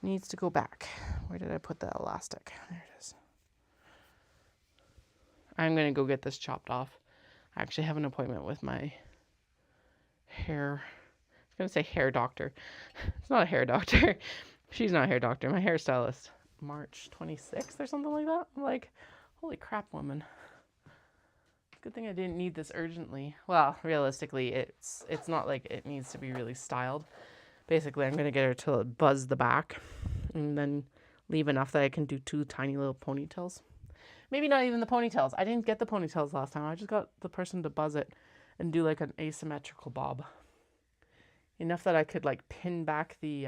needs to go back. Where did I put the elastic? There it is. I'm going to go get this chopped off. I actually have an appointment with my hair. I was going to say hair doctor. It's not a hair doctor. She's not a hair doctor. My hairstylist. March 26th or something like that. I'm like, holy crap, woman. Good thing I didn't need this urgently. Well, realistically, it's not like it needs to be really styled. Basically, I'm going to get her to buzz the back and then leave enough that I can do 2 tiny little ponytails. Maybe not even the ponytails. I didn't get the ponytails last time. I just got the person to buzz it and do like an asymmetrical bob. Enough that I could like pin back the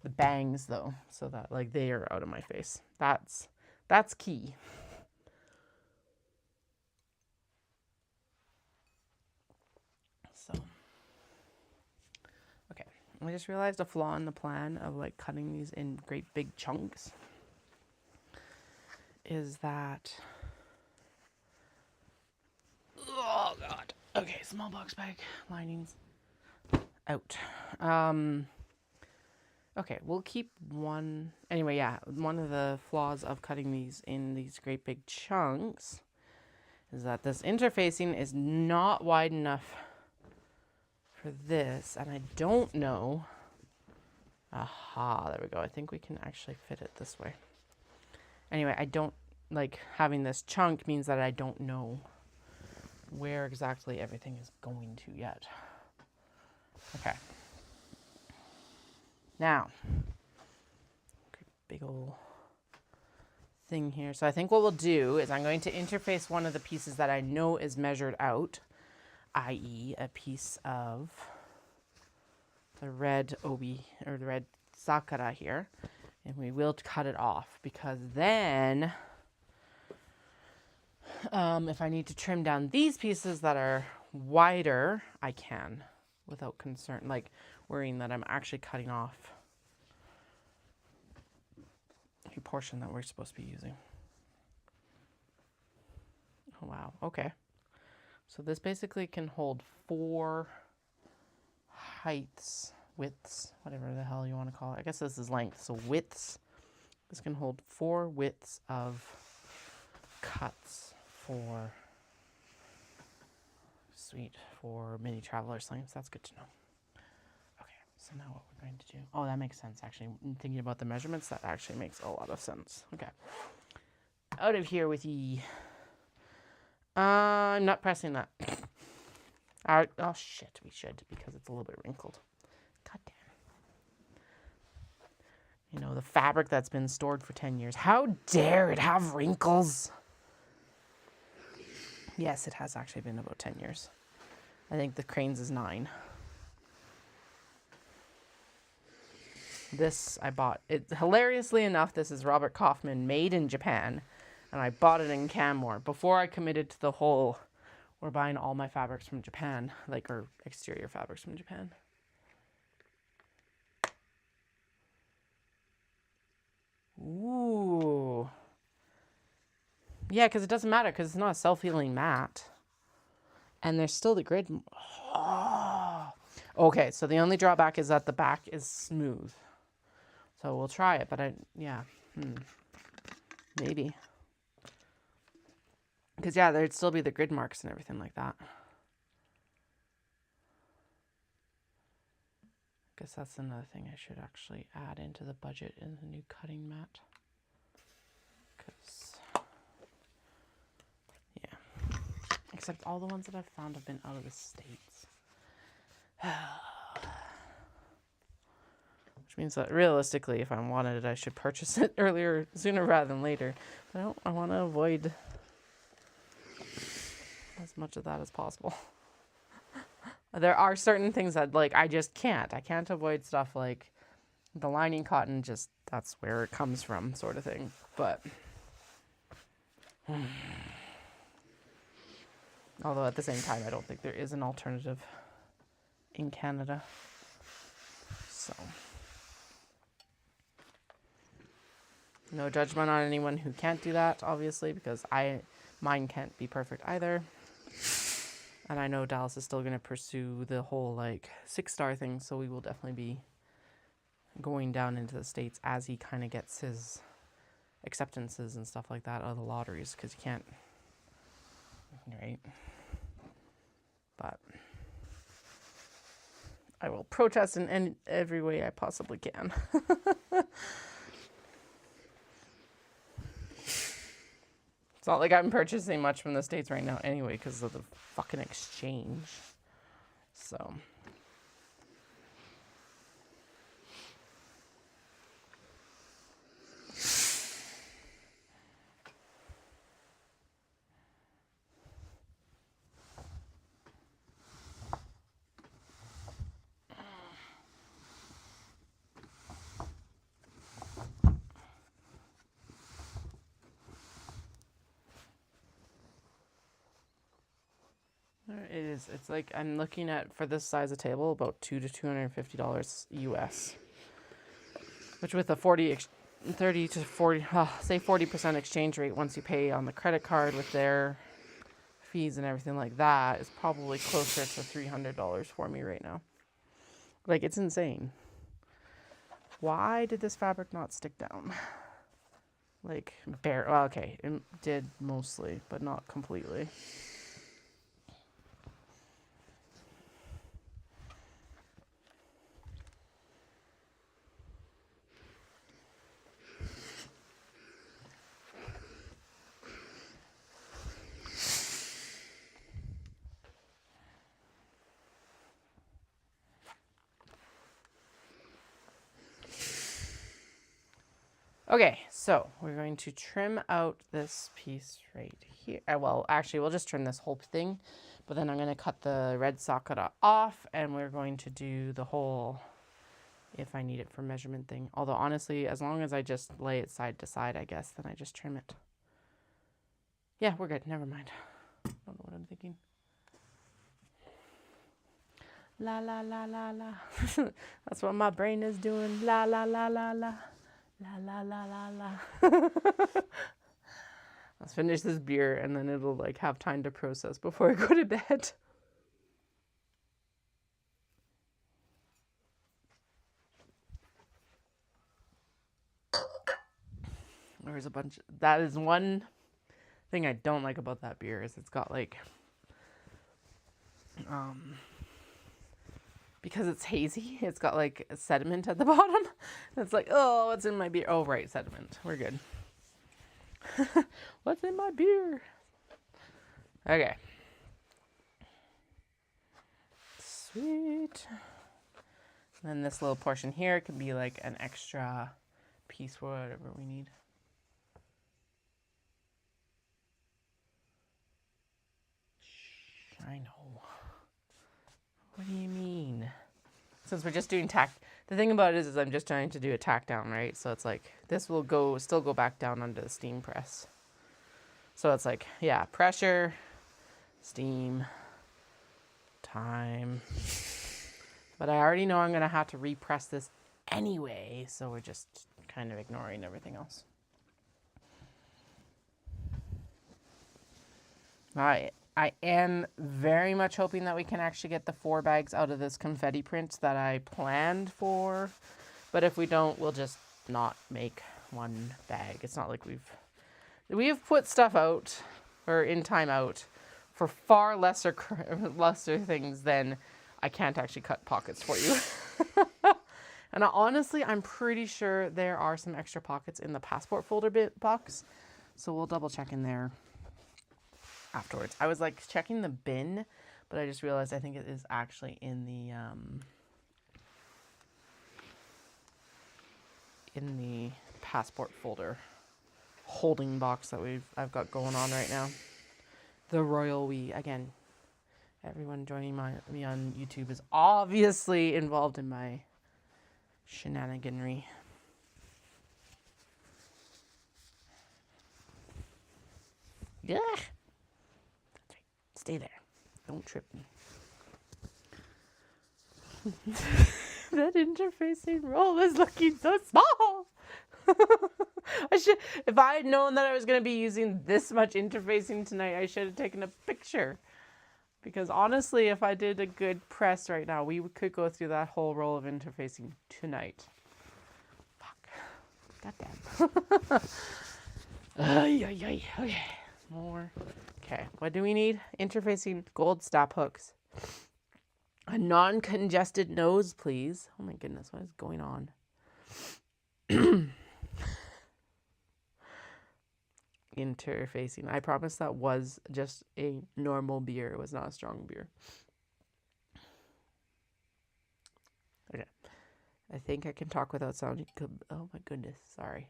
the bangs though, so that like they are out of my face. That's key. So, okay. I just realized a flaw in the plan of like cutting these in great big chunks is that, oh God. Okay, small box bag linings out. Okay, we'll keep one. Anyway, yeah, one of the flaws of cutting these in these great big chunks is that this interfacing is not wide enough for this, and I don't know. Aha, there we go. I think we can actually fit it this way. Anyway, I don't like having this chunk means that I don't know where exactly everything is going to yet. Okay. Now, big old thing here. So I think what we'll do is I'm going to interface one of the pieces that I know is measured out, i.e. a piece of the red obi or the red sakura here, and we will cut it off because then if I need to trim down these pieces that are wider, I can without concern, like worrying that I'm actually cutting off a portion that we're supposed to be using. Oh, wow. Okay. So this basically can hold 4 heights, widths, whatever the hell you want to call it. I guess this is length. So widths. This can hold 4 widths of cuts for mini traveler slings. That's good to know. So now what we're going to do, oh, that makes sense, actually. Thinking about the measurements, that actually makes a lot of sense. Okay. Out of here with ye. I'm not pressing that. Oh, shit, we should, because it's a little bit wrinkled. God damn. You know, the fabric that's been stored for 10 years. How dare it have wrinkles? Yes, it has actually been about 10 years. I think the crane's is 9. This I bought. Hilariously enough, this is Robert Kaufman, made in Japan, and I bought it in Canmore before I committed to the whole, we're buying all my fabrics from Japan, like, or exterior fabrics from Japan. Ooh. Yeah, because it doesn't matter, because it's not a self-healing mat. And there's still the grid. Oh. Okay, so the only drawback is that the back is smooth. So we'll try it, but maybe. Because, yeah, there'd still be the grid marks and everything like that. I guess that's another thing I should actually add into the budget in the new cutting mat. Because, yeah. Except all the ones that I've found have been out of the States. Which means that realistically, if I wanted it, I should purchase it sooner rather than later. But I want to avoid as much of that as possible. There are certain things that, like, I just can't. I can't avoid stuff like the lining cotton, just that's where it comes from, sort of thing. But although at the same time, I don't think there is an alternative in Canada. So no judgment on anyone who can't do that, obviously, because mine can't be perfect either. And I know Dallas is still going to pursue the whole, like, 6-star thing, so we will definitely be going down into the States as he kind of gets his acceptances and stuff like that out of the lotteries, because you can't, right? But I will protest in every way I possibly can. It's not like I'm purchasing much from the States right now anyway because of the fucking exchange. So. is. It's like I'm looking at, for this size of table, about $200 to $250 US. Which with a 30 to 40, say 40% exchange rate once you pay on the credit card with their fees and everything like that, is probably closer to $300 for me right now. Like, it's insane. Why did this fabric not stick down? Like, well, okay, it did mostly, but not completely. Okay, so we're going to trim out this piece right here. Well, actually, we'll just trim this whole thing, but then I'm going to cut the red socket off, and we're going to do the whole, if I need it for measurement thing. Although, honestly, as long as I just lay it side to side, I guess, then I just trim it. Yeah, we're good. Never mind. I don't know what I'm thinking. La, la, la, la, la. That's what my brain is doing. La, la, la, la, la. La, la, la, la, la. Let's finish this beer and then it'll like have time to process before I go to bed. There's a bunch. That is one thing I don't like about that beer is it's got like, because it's hazy, it's got like sediment at the bottom. It's like, oh, what's in my beer? Oh, right, sediment. We're good. What's in my beer? Okay. Sweet. And then this little portion here can be like an extra piece for whatever we need. I know. What do you mean? Since we're just doing tack, the thing about it is I'm just trying to do a tack down, right? So it's like, this will still go back down under the steam press. So it's like, yeah, pressure, steam, time. But I already know I'm going to have to repress this anyway, so we're just kind of ignoring everything else. I am very much hoping that we can actually get the 4 bags out of this confetti print that I planned for. But if we don't, we'll just not make 1 bag. It's not like we've put stuff out or in timeout for far lesser things than I can't actually cut pockets for you. And honestly, I'm pretty sure there are some extra pockets in the passport folder box. So we'll double check in there afterwards. I was like checking the bin, but I just realized I think it is actually in the passport folder holding box that I've got going on right now. The royal we, again, everyone joining me on YouTube is obviously involved in my shenaniganry. Yeah. Stay there. Don't trip me. That interfacing roll is looking so small. If I had known that I was going to be using this much interfacing tonight, I should have taken a picture. Because honestly, if I did a good press right now, we could go through that whole roll of interfacing tonight. Fuck. Goddamn. Okay. More. Okay, what do we need? Interfacing gold stop hooks. A non-congested nose, please. Oh my goodness, what is going on? Interfacing. I promise that was just a normal beer. It was not a strong beer. Okay. I think I can talk without sounding good. Oh my goodness, sorry.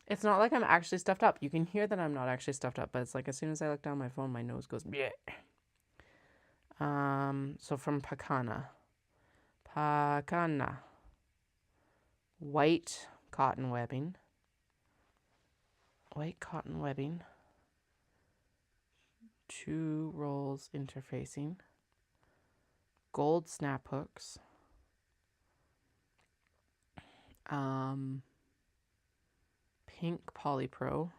It's not like I'm actually stuffed up. You can hear that I'm not actually stuffed up, but it's like as soon as I look down my phone, my nose goes, bleh. So from Pakana. White cotton webbing. 2 rolls interfacing, gold snap hooks, pink polypro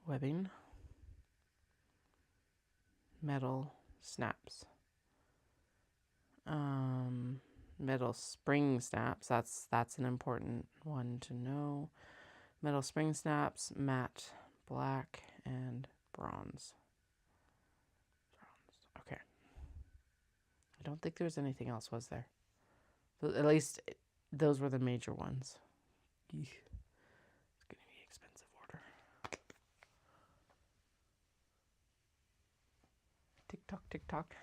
webbing, metal snaps, metal spring snaps. That's an important one to know. Metal spring snaps, matte black and bronze. Okay. I don't think there was anything else, was there? At least those were the major ones. Eesh. It's going to be expensive order. Tick-tock, tick-tock.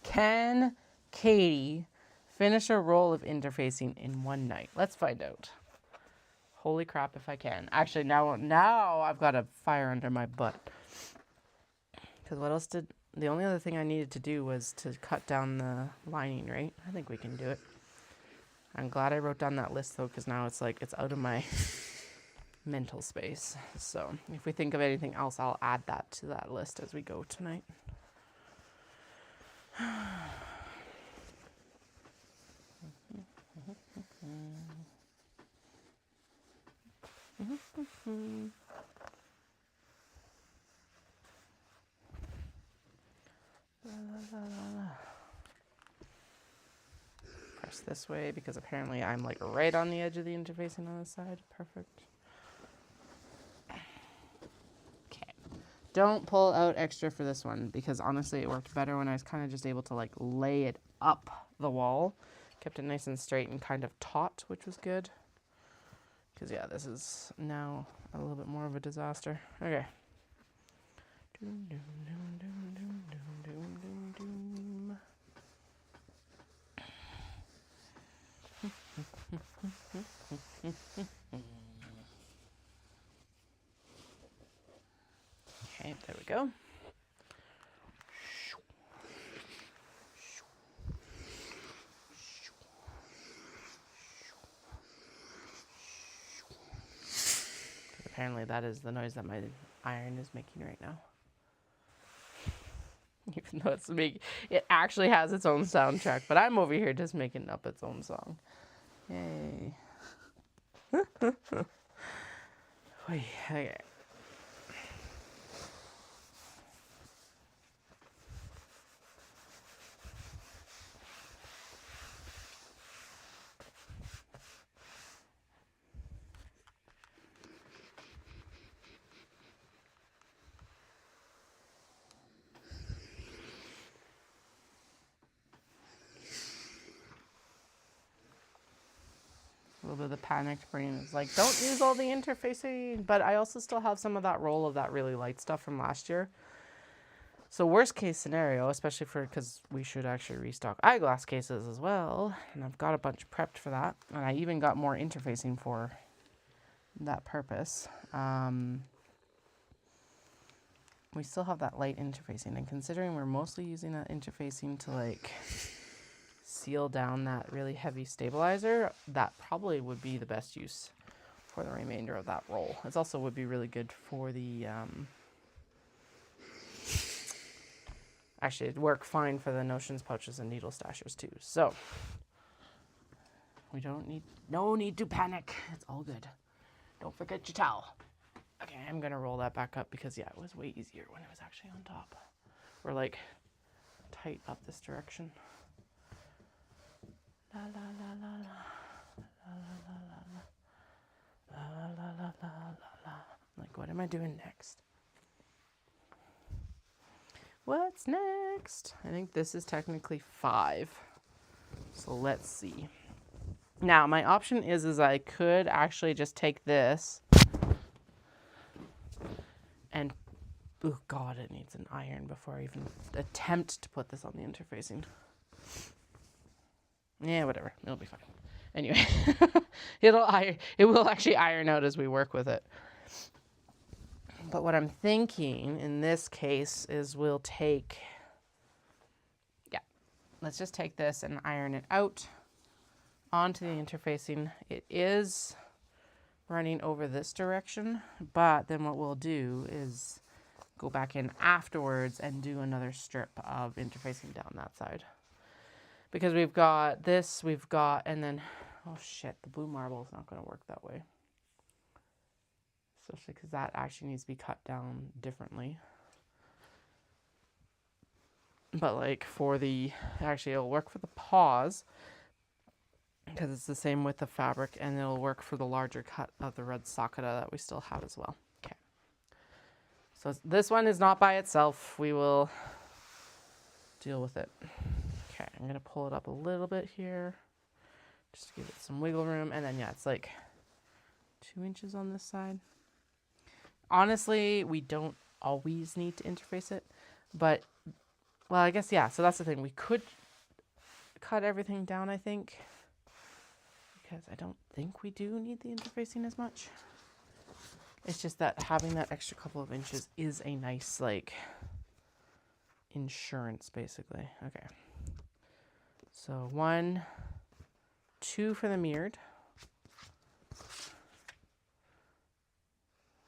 Can Katie finish a roll of interfacing in one night? Let's find out. Holy crap if I can. Actually, now I've got a fire under my butt. Because what else did... The only other thing I needed to do was to cut down the lining, right? I think we can do it. I'm glad I wrote down that list, though, because now it's like it's out of my mental space. So if we think of anything else, I'll add that to that list as we go tonight. Press this way because apparently I'm like right on the edge of the interfacing on this side. Perfect. Okay. Don't pull out extra for this one because honestly it worked better when I was kind of just able to like lay it up the wall. Kept it nice and straight and kind of taut, which was good. Because yeah, this is now a little bit more of a disaster. Okay. Okay, there we go. Apparently that is the noise that my iron is making right now. Even though it actually has its own soundtrack, but I'm over here just making up its own song. Yay. Okay. A little bit of the panicked brain is like, don't use all the interfacing. But I also still have some of that roll of that really light stuff from last year. So worst case scenario, especially because we should actually restock eyeglass cases as well. And I've got a bunch prepped for that. And I even got more interfacing for that purpose. We still have that light interfacing. And considering we're mostly using that interfacing to like seal down that really heavy stabilizer, that probably would be the best use for the remainder of that roll. It also would be really good for the actually it'd work fine for the notions pouches and needle stashers too. So we no need to panic. It's all good. Don't forget your towel. Okay, I'm gonna roll that back up because yeah, it was way easier when it was actually on top. We're like tight up this direction. La la la la la la la la la la la la la. Like, what am I doing next? What's next? I think this is technically 5. So let's see. Now, my option is I could actually just take this and, oh God, it needs an iron before I even attempt to put this on the interfacing. Yeah, whatever. It'll be fine. Anyway, it will actually iron out as we work with it. But what I'm thinking in this case is we'll take, let's just take this and iron it out onto the interfacing. It is running over this direction, but then what we'll do is go back in afterwards and do another strip of interfacing down that side. Because we've got this, and then, oh shit, the blue marble is not going to work that way. Especially because that actually needs to be cut down differently. But like for the, actually it'll work for the paws, because it's the same with the fabric, and it'll work for the larger cut of the red socketa that we still have as well. Okay. So this one is not by itself. We will deal with it. Okay, I'm going to pull it up a little bit here, just to give it some wiggle room. And then, yeah, it's like 2 inches on this side. Honestly, we don't always need to interface it, but, well, I guess, yeah, so that's the thing. We could cut everything down, I think, because I don't think we do need the interfacing as much. It's just that having that extra couple of inches is a nice, like, insurance, basically. Okay. So 1, 2 for the mirrored.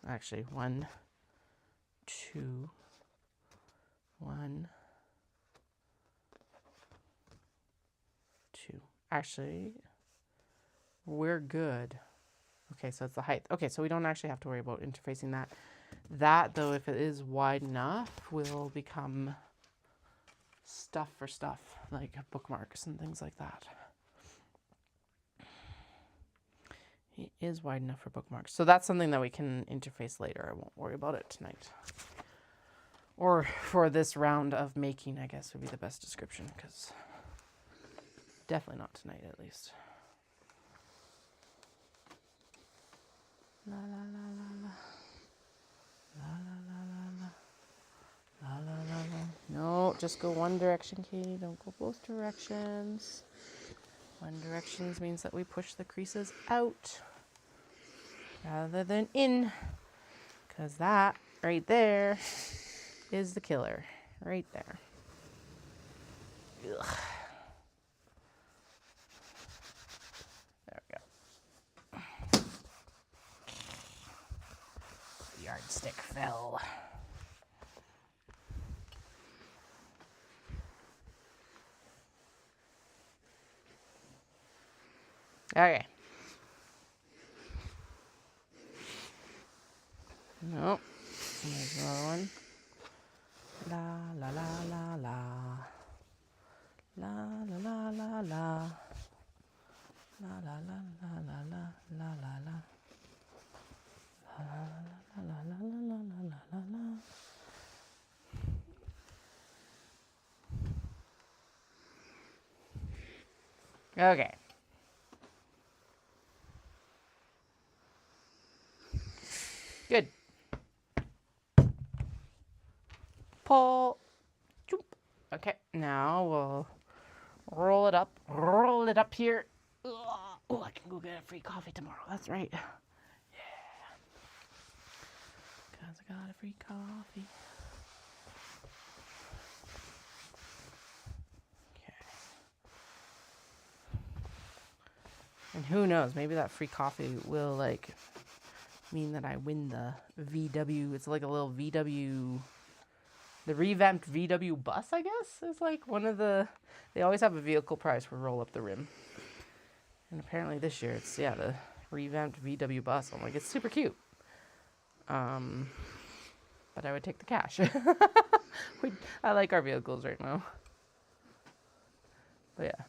Actually, 1, 2, 1, 2. Actually, we're good. Okay, so it's the height. Okay, so we don't actually have to worry about interfacing that. That, though, if it is wide enough, will become stuff for stuff, like bookmarks and things like that. It is wide enough for bookmarks. So that's something that we can interface later. I won't worry about it tonight. Or for this round of making, I guess would be the best description, because definitely not tonight, at least. La la la la la. La la la la la. La la la la. No, just go one direction, Katie. Don't go both directions. One direction means that we push the creases out rather than in, because that right there is the killer. Right there. Ugh. There we go. The yardstick fell. Okay. Nope. There's another one. La la la la la. La la la la la. La la la la la la la la la. La la la la la la la la. Okay. Good. Pull. Okay, now we'll roll it up here. Oh, I can go get a free coffee tomorrow. That's right. Yeah. Because I got a free coffee. Okay. And who knows, maybe that free coffee will, like, mean that I win the VW. It's like a little VW, the revamped VW bus, I guess, is like one of the, they always have a vehicle prize for roll up the rim. And apparently this year it's, yeah, the revamped VW bus. I'm like, it's super cute. But I would take the cash. I like our vehicles right now. But yeah.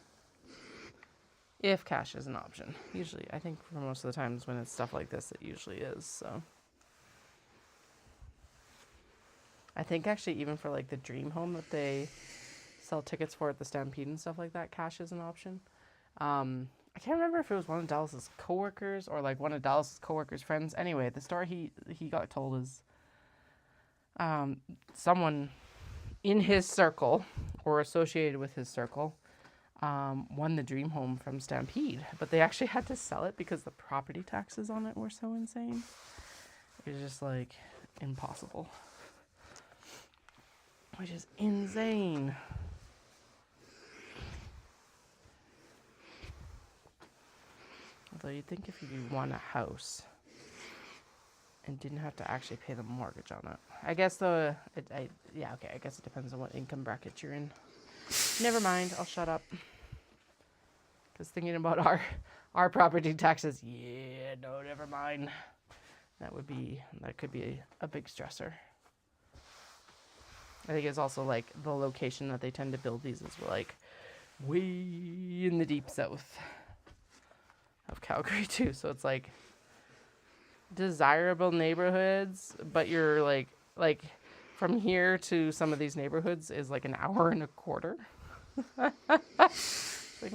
If cash is an option. Usually, I think for most of the times when it's stuff like this, it usually is, so. I think actually even for like the dream home that they sell tickets for at the Stampede and stuff like that, cash is an option. I can't remember if it was one of Dallas's coworkers or like one of Dallas's coworkers' friends. Anyway, the story he got told is someone in his circle or associated with his circle won the dream home from Stampede, but they actually had to sell it because the property taxes on it were so insane. It was just like impossible, which is insane. Although you'd think if you won a house, and didn't have to actually pay the mortgage on it. I guess though, yeah, okay, I guess it depends on what income bracket you're in. Never mind, I'll shut up. Because thinking about our property taxes, yeah, no, never mind. That could be a big stressor. I think it's also like the location that they tend to build these is like way in the deep south of Calgary too. So it's like desirable neighborhoods, but you're like from here to some of these neighborhoods is like an hour and a quarter. It's like,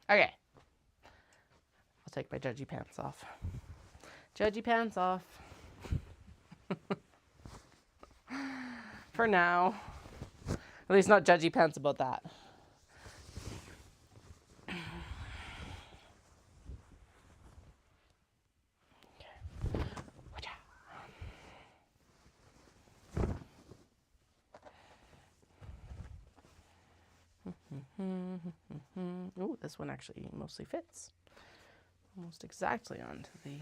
Okay. I'll take my judgy pants off. Judgy pants off. For now. At least not judgy pants about that. Oh, this one actually mostly fits. Almost exactly onto the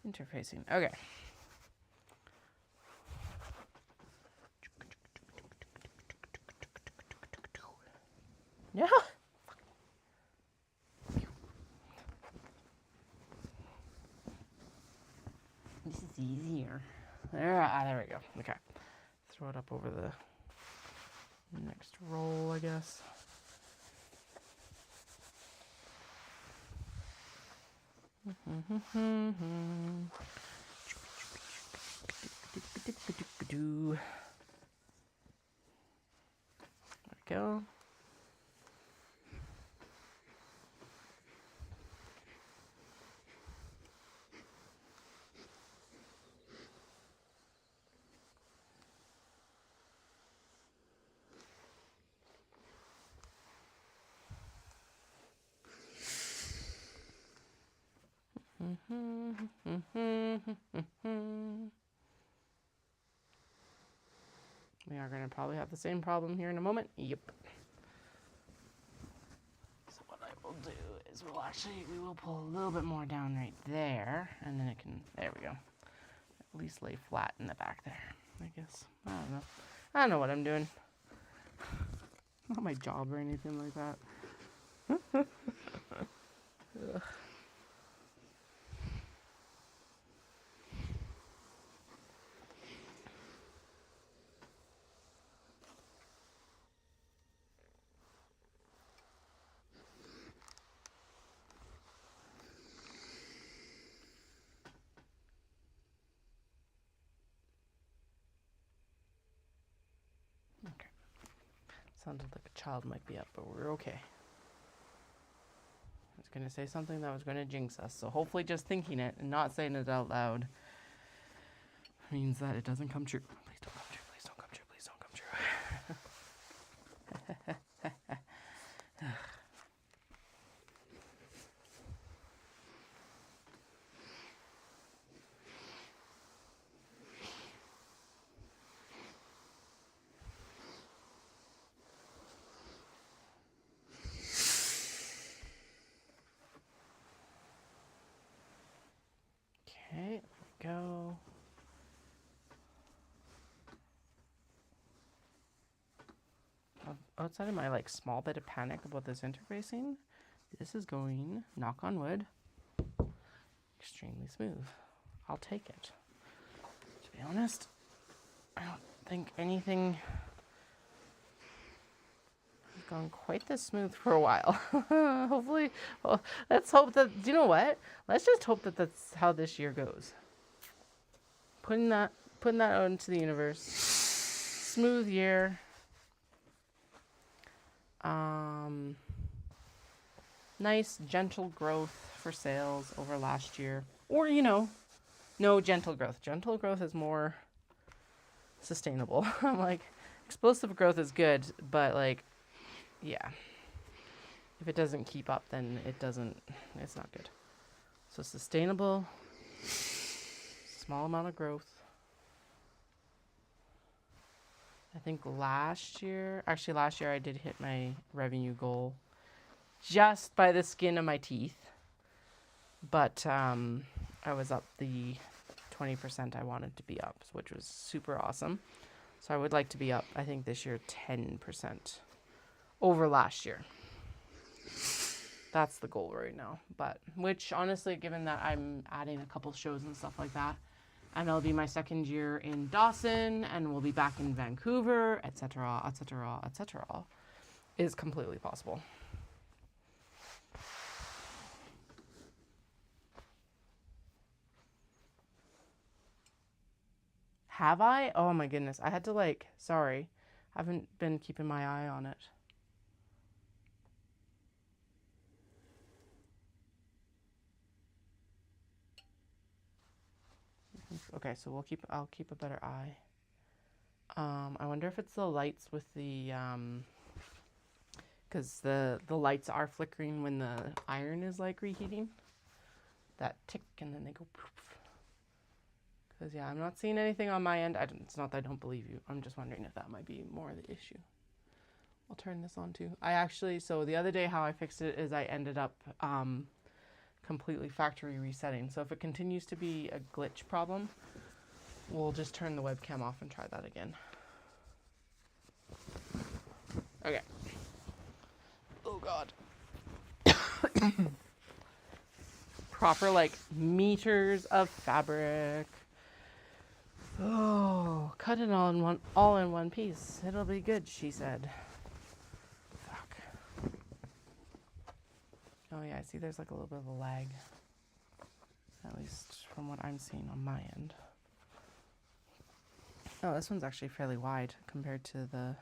interfacing. Okay. Yeah. This is easier. There we go. Okay. Throw it up over the next roll, I guess. There we go. We are going to probably have the same problem here in a moment. Yep. So what I will do is we will pull a little bit more down right there, and then it can, there we go. At least lay flat in the back there, I guess. I don't know. I don't know what I'm doing. Not my job or anything like that. Ugh. Okay. Sounded like a child might be up, but we're okay. I was going to say something that was going to jinx us, so hopefully just thinking it and not saying it out loud means that it doesn't come true. Please don't come true, please don't come true, please don't come true. Okay, there we go. Outside of my like small bit of panic about this interfacing, this is going, knock on wood, extremely smooth. I'll take it. To be honest, I don't think anything has gone quite this smooth for a while. Hopefully, well, let's hope that, do you know what? Let's just hope that that's how this year goes. Putting that out into the universe. Smooth year. Nice gentle growth for sales over last year, or no gentle growth. Gentle growth is more sustainable. I'm like, explosive growth is good, but like, yeah, if it doesn't keep up, then it's not good. So sustainable, small amount of growth. I think last year I did hit my revenue goal just by the skin of my teeth. But I was up the 20% I wanted to be up, which was super awesome. So I would like to be up, I think this year, 10% over last year. That's the goal right now. But, which honestly, given that I'm adding a couple shows and stuff like that, and it'll be my second year in Dawson, and we'll be back in Vancouver, etc., etc., etc., is completely possible. Have I? Oh my goodness. I had to sorry. I haven't been keeping my eye on it. Okay, so I'll keep a better eye. I wonder if it's the lights with the, because the lights are flickering when the iron is reheating. That tick and then they go poof. Because yeah, I'm not seeing anything on my end. It's not that I don't believe you. I'm just wondering if that might be more of the issue. I'll turn this on too. So the other day how I fixed it is I ended up completely factory resetting. So if it continues to be a glitch problem, we'll just turn the webcam off and try that again. Okay. Oh God. Proper meters of fabric. Oh, cut it all in one piece. It'll be good, she said. Fuck. Oh yeah, I see there's a little bit of a lag. At least from what I'm seeing on my end. Oh, this one's actually fairly wide compared to the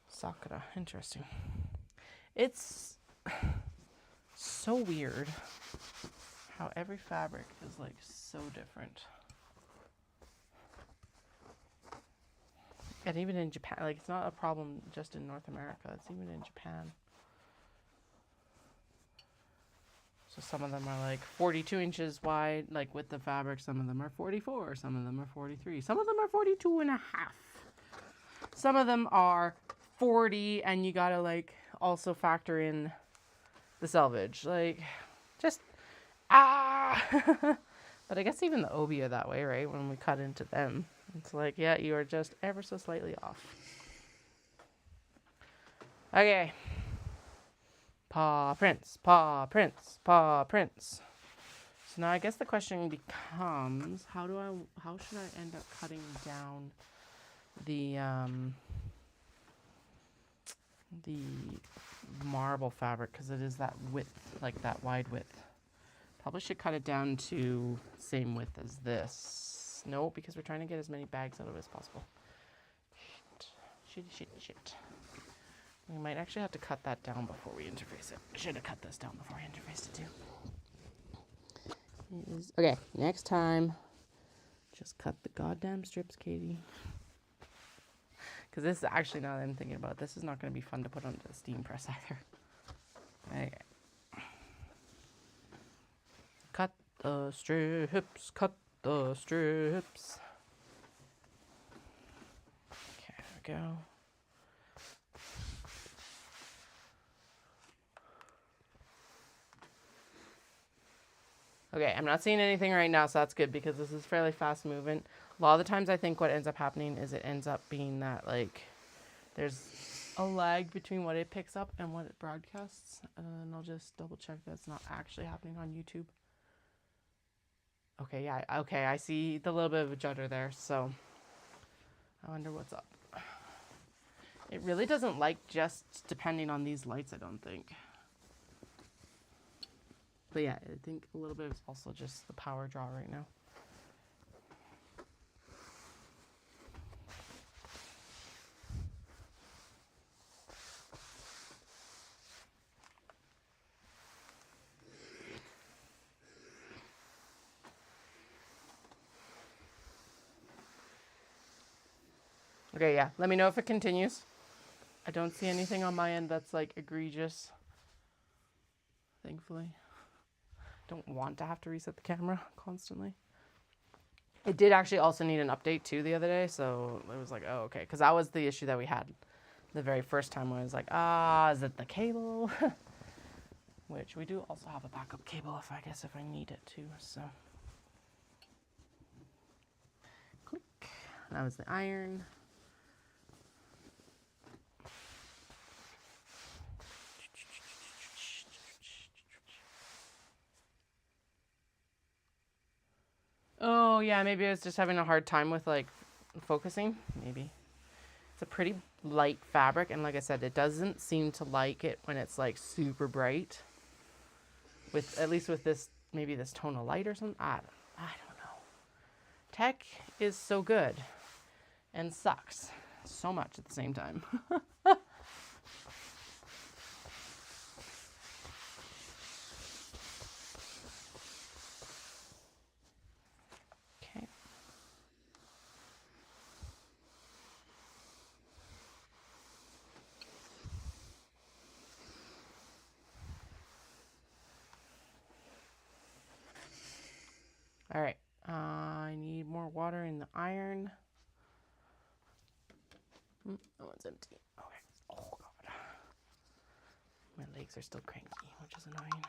Sakura. Interesting. It's so weird how every fabric is so different. And even in Japan, it's not a problem just in North America, it's even in Japan. So some of them are 42 inches wide, with the fabric. Some of them are 44, some of them are 43, some of them are 42 and a half. Some of them are 40, and you gotta also factor in the selvage. Just, But I guess even the obi are that way, right? When we cut into them. It's yeah, you are just ever so slightly off. Okay. Paw prints, paw prints, paw prints. So now I guess the question becomes, how should I end up cutting down the marble fabric, because it is that width, that wide width. Probably should cut it down to same width as this. No, because we're trying to get as many bags out of it as possible. Shit. We might actually have to cut that down before we interface it. I should have cut this down before I interfaced it too. Okay, next time, just cut the goddamn strips, Katie. Because this is actually, now that I'm thinking about it, this is not going to be fun to put onto the steam press either. Okay. Cut the strips, cut the strips. Okay, there we go. Okay, I'm not seeing anything right now, so that's good because this is fairly fast moving. A lot of the times I think what ends up happening is it ends up being that there's a lag between what it picks up and what it broadcasts. And I'll just double check that it's not actually happening on YouTube. Okay, yeah, okay, I see the little bit of a judder there, so I wonder what's up. It really doesn't just depending on these lights, I don't think. But yeah, I think a little bit is also just the power draw right now. Okay, yeah, let me know if it continues. I don't see anything on my end that's egregious. Thankfully. Don't want to have to reset the camera constantly. It did actually also need an update too the other day, so it was oh, okay, because that was the issue that we had the very first time when I was is it the cable? which we do also have a backup cable if I need it too. So click. That was the iron. Oh yeah, maybe I was just having a hard time with like focusing. Maybe. It's a pretty light fabric, and like I said, it doesn't seem to like it when it's like super bright. With at least with this, maybe this tone of light or something. I don't know. Tech is so good and sucks so much at the same time. Okay. All right. I need more water in the iron. Oh, it's empty. Okay. Oh, God. My legs are still cranky, which is annoying.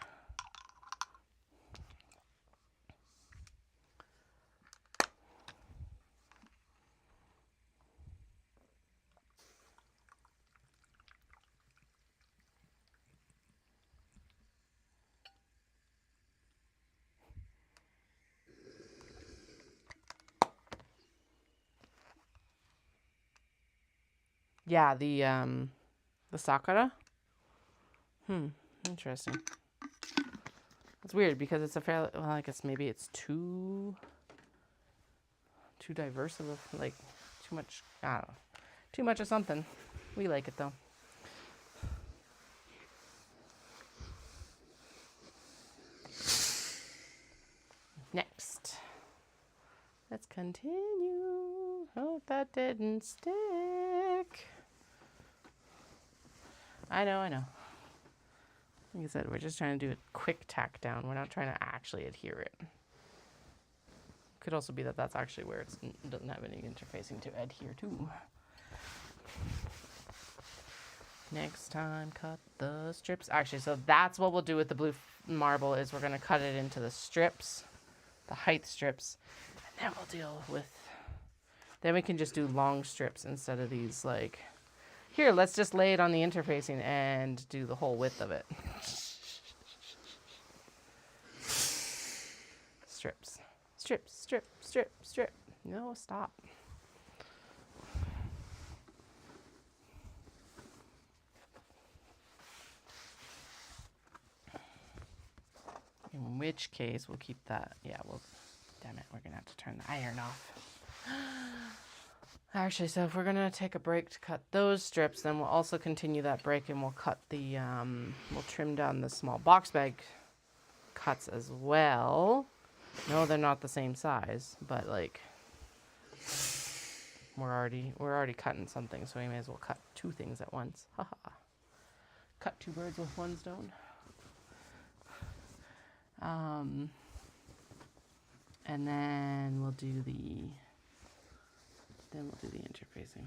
Yeah, the Sakura. Interesting. It's weird because it's a fairly, well, I guess maybe it's too diverse of a, like, too much, I don't know. Too much of something. We like it though. Next. Let's continue. Hope that didn't stick. I know. Like I said, we're just trying to do a quick tack down. We're not trying to actually adhere it. Could also be that that's actually where it doesn't have any interfacing to adhere to. Next time, cut the strips. Actually, so that's what we'll do with the blue marble is we're going to cut it into the strips, the height strips, and then we'll deal with, then we can just do long strips instead of these like, here, let's just lay it on the interfacing and do the whole width of it. Strips. Strip, strip, strip, strip. No, stop. In which case, we'll keep that. Yeah, well, damn it, we're going to have to turn the iron off. Actually, so if we're going to take a break to cut those strips, then we'll also continue that break and we'll cut the, we'll trim down the small box bag cuts as well. No, they're not the same size, but like, we're already cutting something, so we may as well cut two things at once. Haha. Cut two birds with one stone. And then we'll do the interfacing.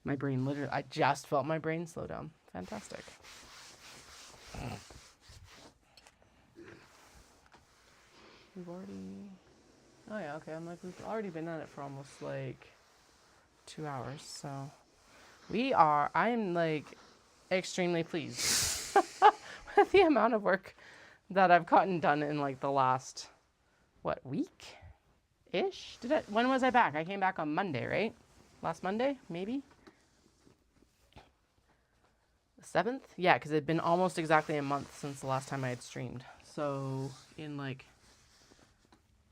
My brain literally, I just felt my brain slow down. Fantastic. We've already, oh yeah, okay, I'm like, we've already been at it for almost like 2 hours, so I am like extremely pleased with the amount of work that I've gotten done in like the last, what, week-ish? When was I back? I came back on Monday, right? Last Monday, maybe? The 7th? Yeah, because it had been almost exactly a month since the last time I had streamed. So, in like,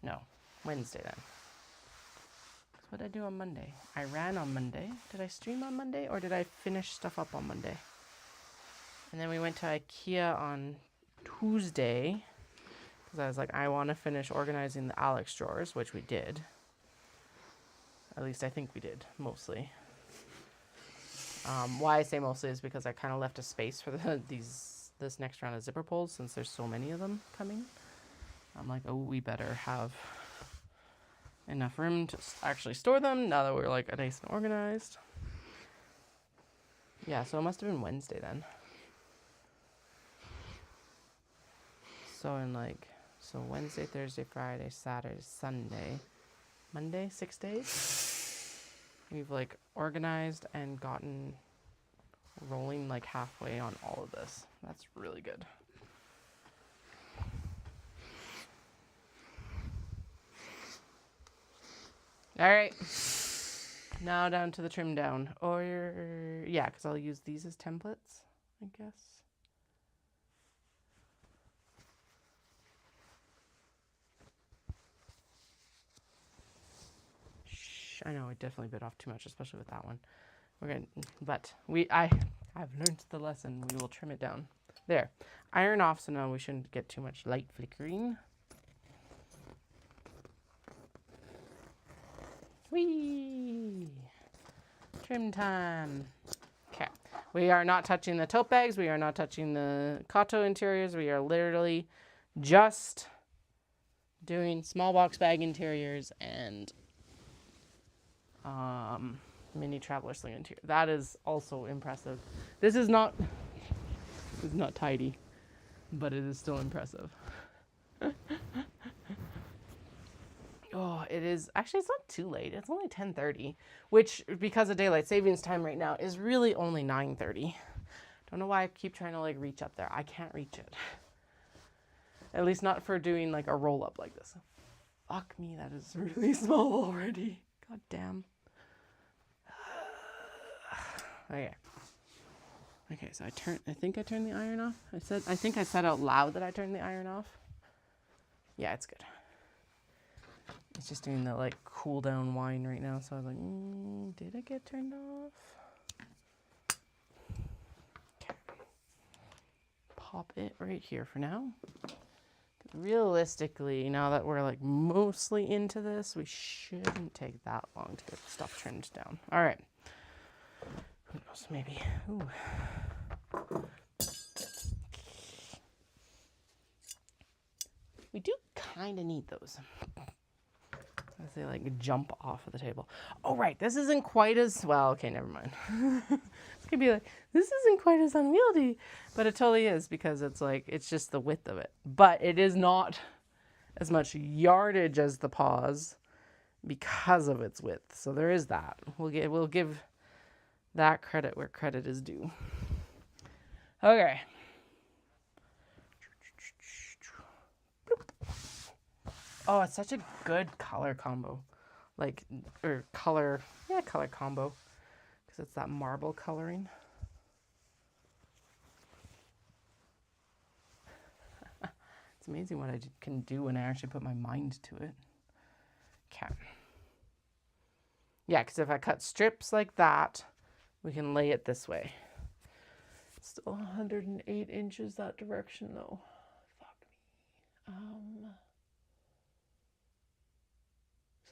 no, Wednesday then. What did I do on Monday? I ran on Monday. Did I stream on Monday or did I finish stuff up on Monday? And then we went to IKEA on Tuesday because I was like, I want to finish organizing the Alex drawers, which we did. At least I think we did, mostly. Why I say mostly is because I kind of left a space for this next round of zipper pulls since there's so many of them coming. I'm like, oh, we better have enough room to actually store them now that we're like nice and organized. Yeah, so it must have been Wednesday then. So so Wednesday, Thursday, Friday, Saturday, Sunday, Monday, 6 days. We've like organized and gotten rolling like halfway on all of this. That's really good. All right. Now down to the trim down. Or, yeah, because I'll use these as templates, I guess. I know I definitely bit off too much, especially with that one. But I've learned the lesson. We will trim it down. There. Iron off, so now we shouldn't get too much light flickering. Whee! Trim time. Okay. We are not touching the tote bags. We are not touching the Kato interiors. We are literally just doing small box bag interiors and mini traveler sling interior. That is also impressive. This is not tidy, but it is still impressive. Oh, it is. Actually, it's not too late. It's only 10:30, which, because of daylight savings time right now, is really only 9:30. Don't know why I keep trying to like reach up there. I can't reach it. At least not for doing like a roll up like this. Fuck me, that is really small already. God damn. Okay. Okay, so I think I turned the iron off. I think I said out loud that I turned the iron off. Yeah, it's good. It's just doing the like cool down whine right now, so I was like, did it get turned off? Okay. Pop it right here for now. Realistically, now that we're like mostly into this, we shouldn't take that long to get stuff trimmed down. All right. Who knows, maybe. Ooh. We do kind of need those. As they like jump off of the table. Oh, right. This isn't quite as, well, okay, never mind. It's going to be like, this isn't quite as unwieldy. But it totally is, because it's like, it's just the width of it. But it is not as much yardage as the paws because of its width. So there is that. We'll give that credit where credit is due. Okay. Oh, it's such a good color combo. Color combo. Because it's that marble coloring. It's amazing what I can do when I actually put my mind to it. Okay. Yeah, because if I cut strips like that, we can lay it this way. Still 108 inches that direction though. Fuck me.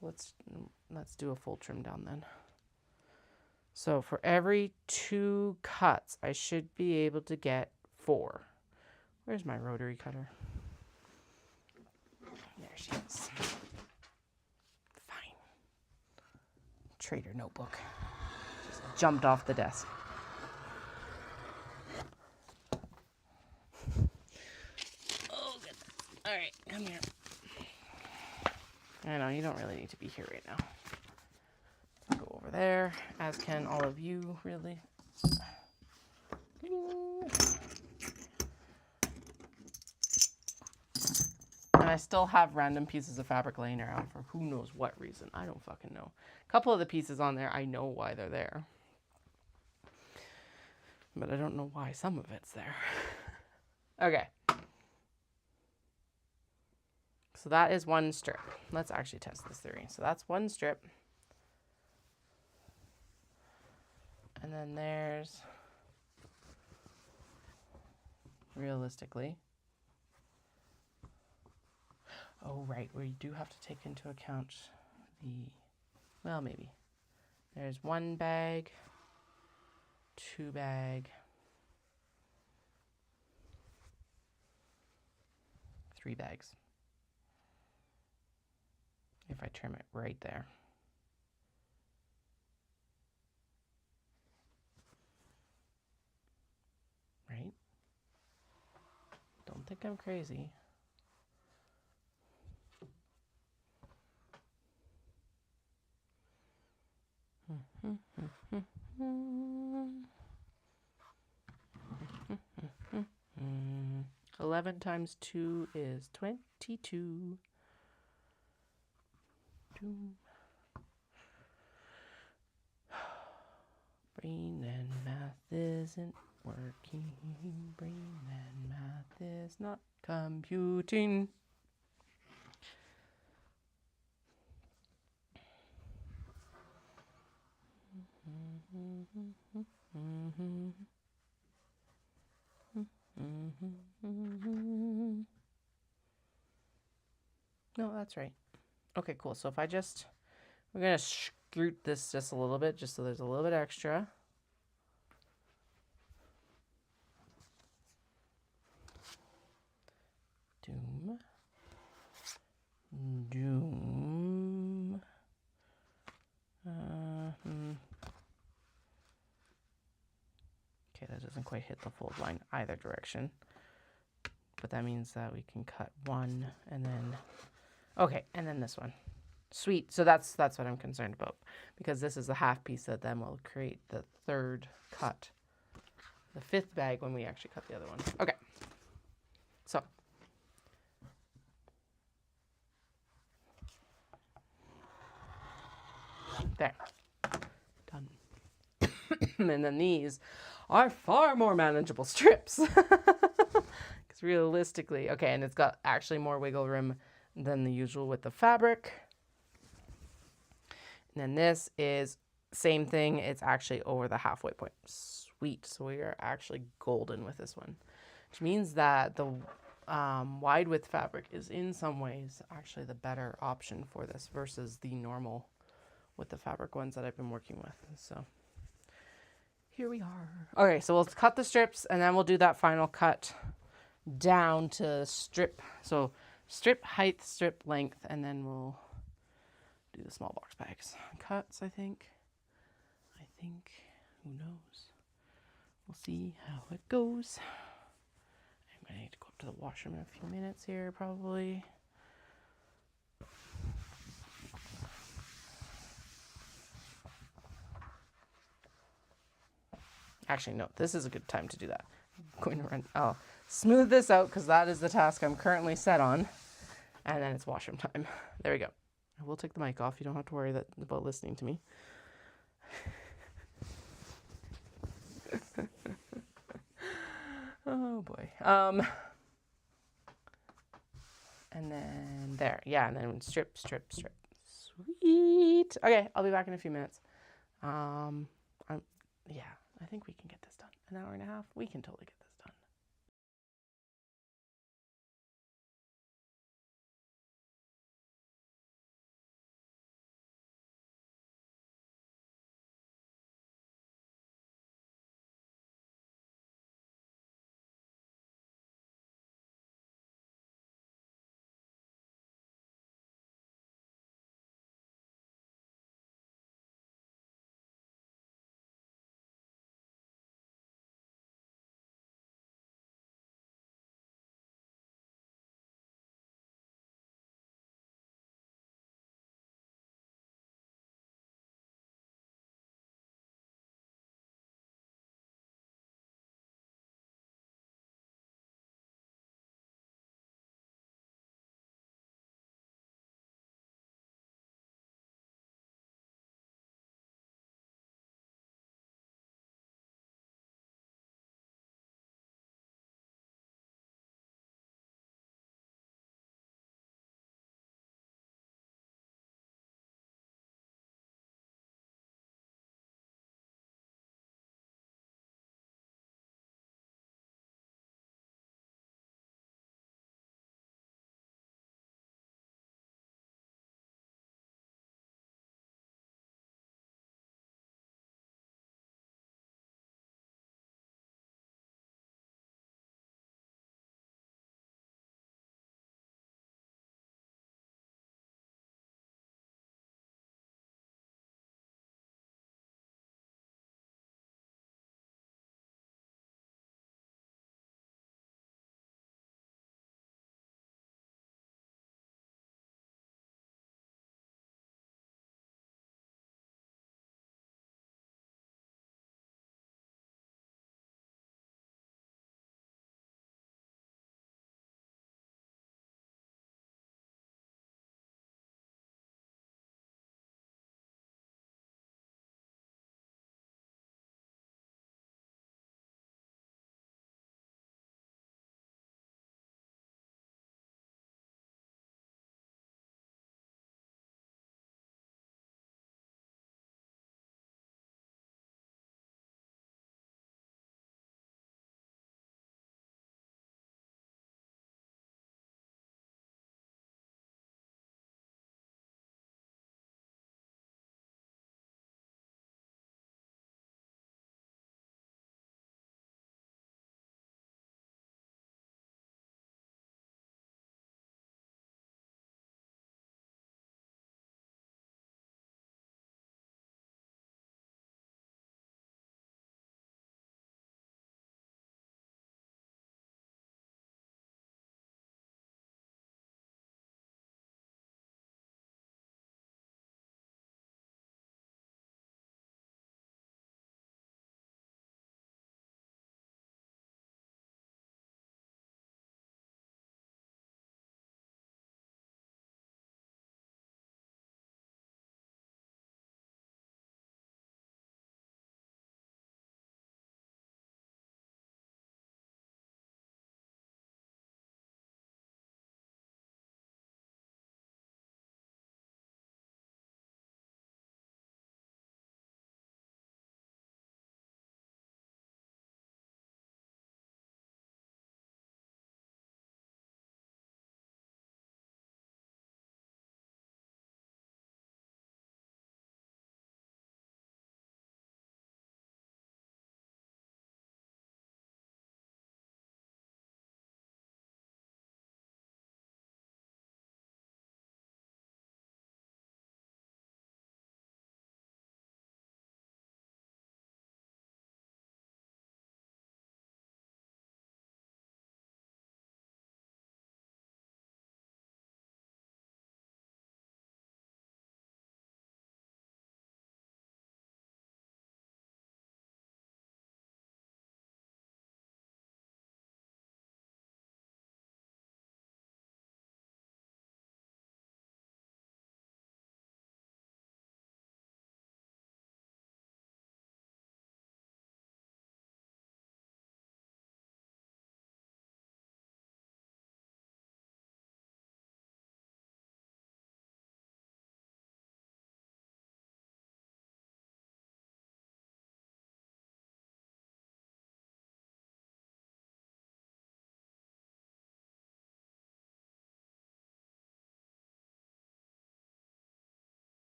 So let's do a full trim down then. So for every 2 cuts, I should be able to get 4. Where's my rotary cutter? There she is. Fine. Trader notebook. Just jumped off the desk. Oh, good. All right, come here. I know, you don't really need to be here right now. I'll go over there, as can all of you, really. And I still have random pieces of fabric laying around for who knows what reason. I don't fucking know. A couple of the pieces on there, I know why they're there. But I don't know why some of it's there. Okay. So that is 1 strip. Let's actually test this theory. So that's 1 strip. And then there's, realistically, oh, right, we do have to take into account well, maybe. There's 1 bag, 2 bag, 3 bags. If I trim it right there. Right? Don't think I'm crazy. Mm. 11 times 2 is 22. Brain and math isn't working. Brain and math is not computing. No, that's right. Okay, cool. So if I just, we're going to scoot this just a little bit, just so there's a little bit extra. Doom. Doom. Okay, that doesn't quite hit the fold line either direction. But that means that we can cut one and then, okay, and then this one. Sweet. So that's what I'm concerned about, because this is the half piece that then will create the third cut, the fifth bag when we actually cut the other one. Okay. So there. Done. And then these are far more manageable strips. Because realistically, okay, and it's got actually more wiggle room than the usual with the fabric. And then this is same thing. It's actually over the halfway point. Sweet. So we are actually golden with this one, which means that the wide width fabric is in some ways actually the better option for this versus the normal with the fabric ones that I've been working with. So here we are. Okay, so we'll cut the strips and then we'll do that final cut down to strip. So strip height, strip length, and then we'll do the small box bags. Cuts, I think. Who knows? We'll see how it goes. I'm going to need to go up to the washroom in a few minutes here, probably. Actually, no, this is a good time to do that. I'm going to run. I'll smooth this out because that is the task I'm currently set on. And then it's washroom time. There we go. I will take the mic off. You don't have to worry about listening to me. Oh boy. And then there. Yeah, and then strip, strip, strip. Sweet. Okay, I'll be back in a few minutes. Yeah, I think we can get this done. An hour and a half. We can totally get this.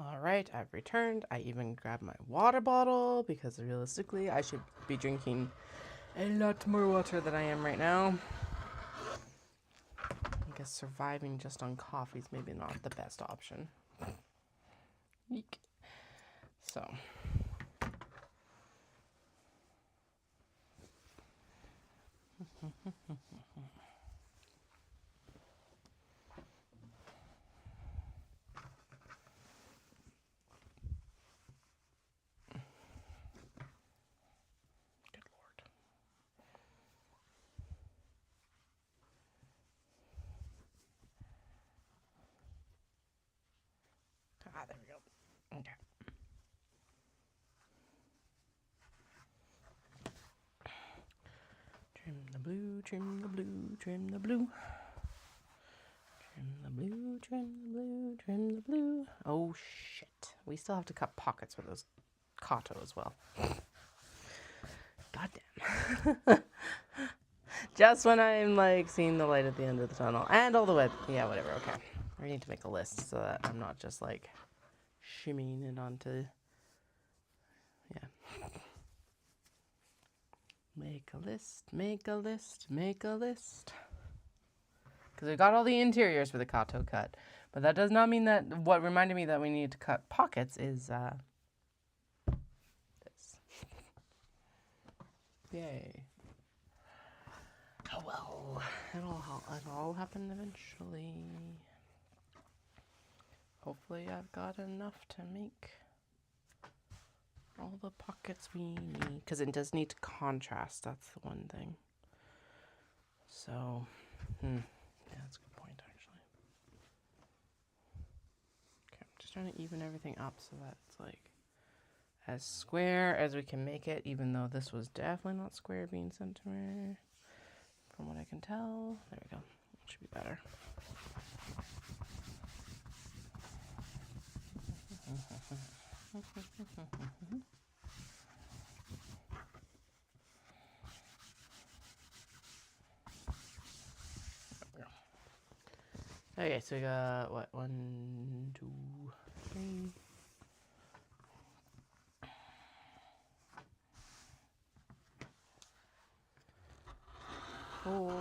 All right, I've returned. I even grabbed my water bottle because realistically I should be drinking a lot more water than I am right now. I guess surviving just on coffee is maybe not the best option. Eek. So. Good Lord. Ah, there we go. Okay. Trim the blue, trim the blue, trim the blue. Trim the blue, trim the blue, trim the blue. Oh shit. We still have to cut pockets for those Kato as well. Goddamn. Just when I'm like seeing the light at the end of the tunnel. And all the way. Yeah, whatever. Okay. We need to make a list so that I'm not just like shimmying it onto. Yeah. Make a list, make a list, make a list. Because we got all the interiors for the Kato cut. But that does not mean that what reminded me that we need to cut pockets is this. Yay. Oh well, it'll all happen eventually. Hopefully I've got enough to make all the pockets we need. Because it does need to contrast, that's the one thing. So, yeah, that's a good point actually. Okay, I'm just trying to even everything up so that it's like as square as we can make it, even though this was definitely not square being sent to me. From what I can tell. There we go. It should be better. Okay, so we got what? 1, 2, 3. 4.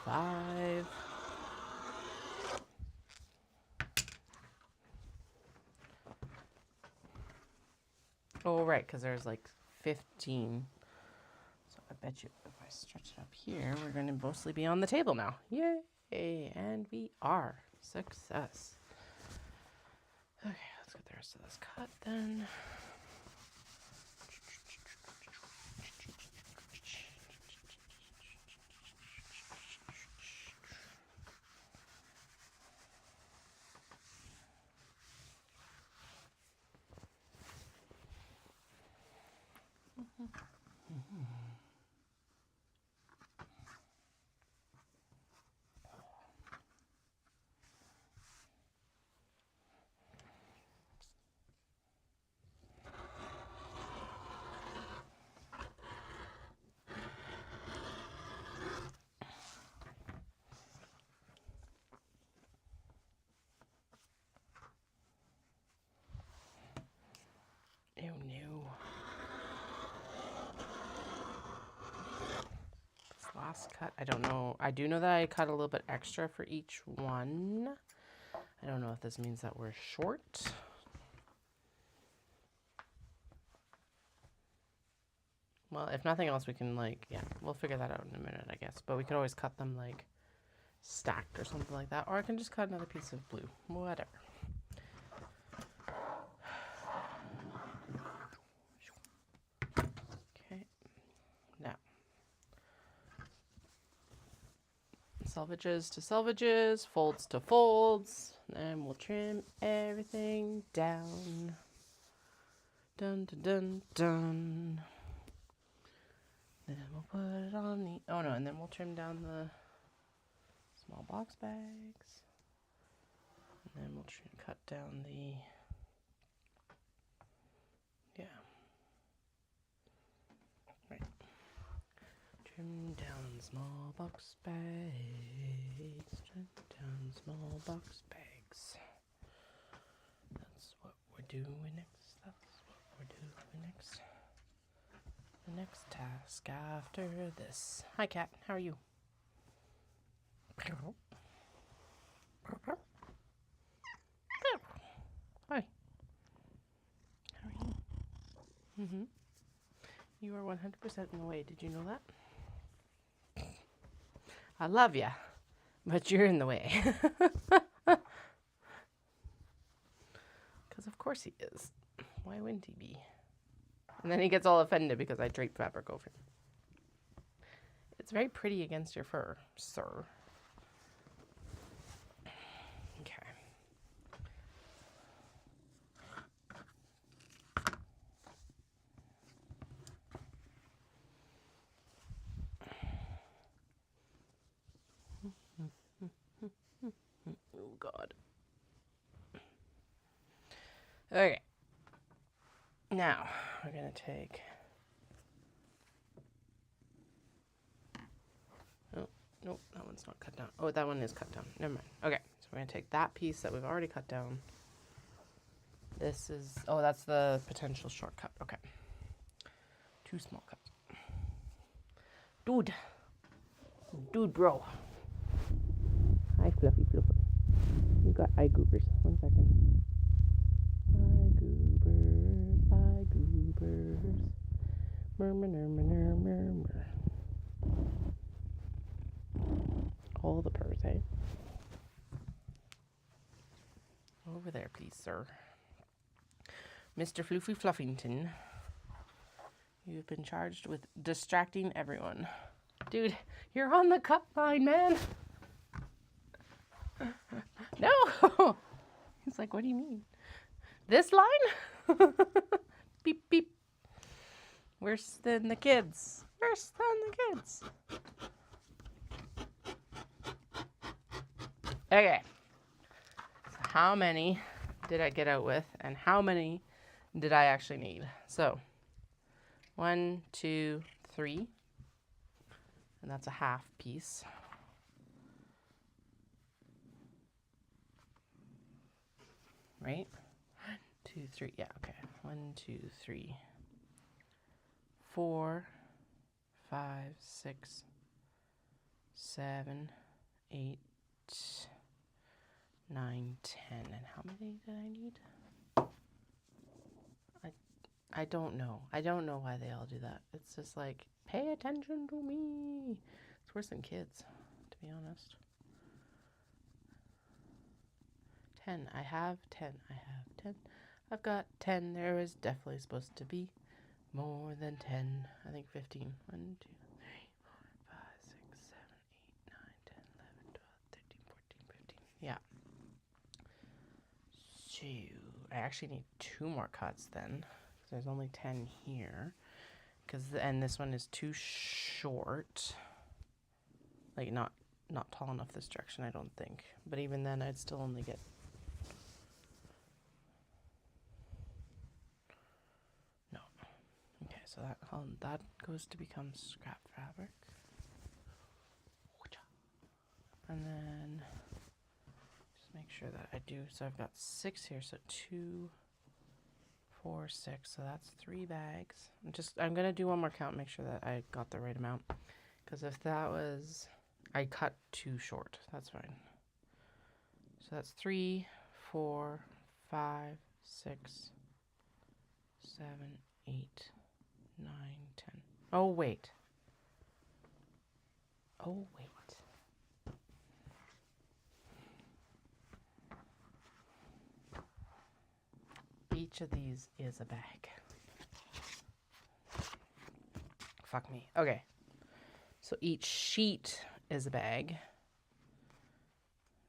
5. Oh, right, because there's like 15. So I bet you if I stretch it up here, we're going to mostly be on the table now. Yay! And we are. Success. Okay, let's get the rest of this cut then. Oh no. This last cut, I don't know. I do know that I cut a little bit extra for each one. I don't know if this means that we're short. Well, if nothing else, we can like, yeah, we'll figure that out in a minute, I guess. But we could always cut them like stacked or something like that. Or I can just cut another piece of blue. Whatever. Okay. Now. Selvages to selvages, folds to folds. And we'll trim everything down. Dun dun dun dun. Then we'll put it on the, oh no, and then we'll trim down the small box bags. And then we'll cut down the, yeah. Trim down small box bags. Trim down small box bags. That's what we're doing next. That's what we're doing next. The next task after this. Hi, cat. How are you? Hi. How are you? Mm-hmm. You are 100% in the way. Did you know that? I love ya, but you're in the way. Because of course he is. Why wouldn't he be? And then he gets all offended because I drape fabric over him. It's very pretty against your fur, sir. Okay. Oh, God. Okay. Now, we're going to take... Oh, nope, that one's not cut down. Oh, that one is cut down. Never mind. Okay, so we're going to take that piece that we've already cut down. This is... Oh, that's the potential shortcut. Okay. 2 small cuts. Dude. Dude, bro. Hi, Fluffy Fluffy. You got eye goobers. 1 second. Eye goobers, eye goobers. Murmur, murmur, murmur, murmur. All the purrs, eh? Over there, please, sir. Mr. Floofy Fluffington. You've been charged with distracting everyone. Dude, you're on the cut line, man. No! He's like, what do you mean? This line? Beep, beep. Worse than the kids. Worse than the kids. Okay. So how many did I get out with? And how many did I actually need? So, 1, 2, 3. And that's a half piece. Right? 1, 2, 3. Yeah, okay. 1, 2, 3, 4, 5, 6, 7, 8, 9, 10. And how many did I need? I don't know. I don't know why they all do that. It's just like, pay attention to me. It's worse than kids, to be honest. 10. I have 10. I have 10. I've got 10. There is definitely supposed to be more than 10. I think 15. 1, 2, 3, 4, 5, 6, 7, 8, 9, 10, 11, 12, 13, 14, 15. Yeah. So I actually need 2 more cuts then. There's only 10 here. And this one is too short. Like not tall enough this direction, I don't think. But even then I'd still only get no. Okay, so that goes to become scrap fabric. And then just make sure that I do. So I've got 6 here, so 2, 4, 6. So that's 3 bags. I'm gonna do one more count, make sure that I got the right amount. Because if that was, I cut too short. That's fine. So that's 3, 4, 5, 6, 7, 8, 9, 10. Oh wait. Oh wait. Each of these is a bag. Fuck me. Okay. So each sheet is a bag,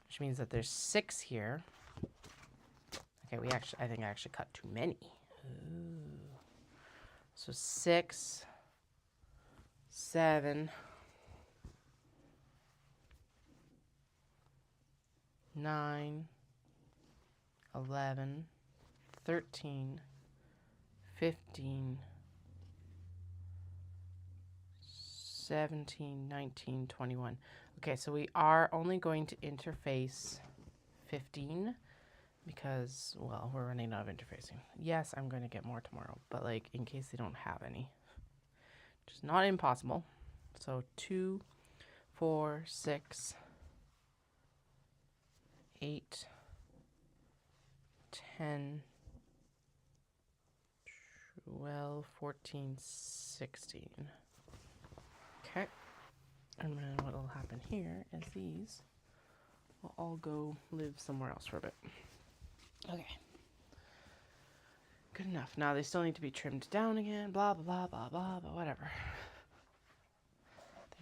which means that there's 6 here. Okay, I think I actually cut too many. Ooh. So 6, 7, 9, 11, 13, 15, 17, 19, 21. Okay, so we are only going to interface 15 because, well, we're running out of interfacing. Yes, I'm going to get more tomorrow, but like in case they don't have any. Which is not impossible. So 2, 4, 6, 8, 10, 12, 14, 16. Okay. And then what will happen here is these will all go live somewhere else for a bit. Okay. Good enough. Now they still need to be trimmed down again. Blah, blah, blah, blah, blah, but whatever.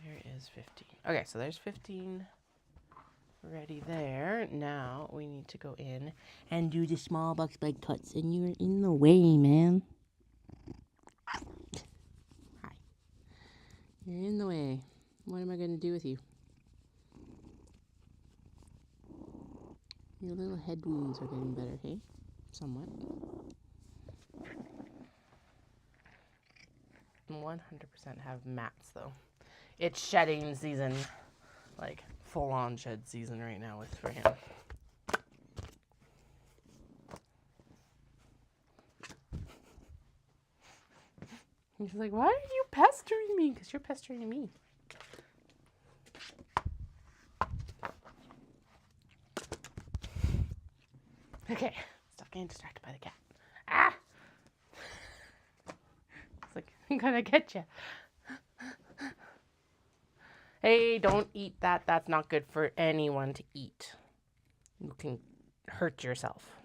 There is 15. Okay, so there's 15 ready there. Now we need to go in and do the small box bed cuts. And you're in the way, man. Hi. You're in the way. What am I going to do with you? Your little head wounds are getting better, hey? Somewhat. 100% have mats, though. It's shedding season. Like, full-on shed season right now for him. He's like, why are you pestering me? Because you're pestering me. Okay, stop getting distracted by the cat. Ah! It's like, I'm gonna get you. Hey, don't eat that. That's not good for anyone to eat. You can hurt yourself.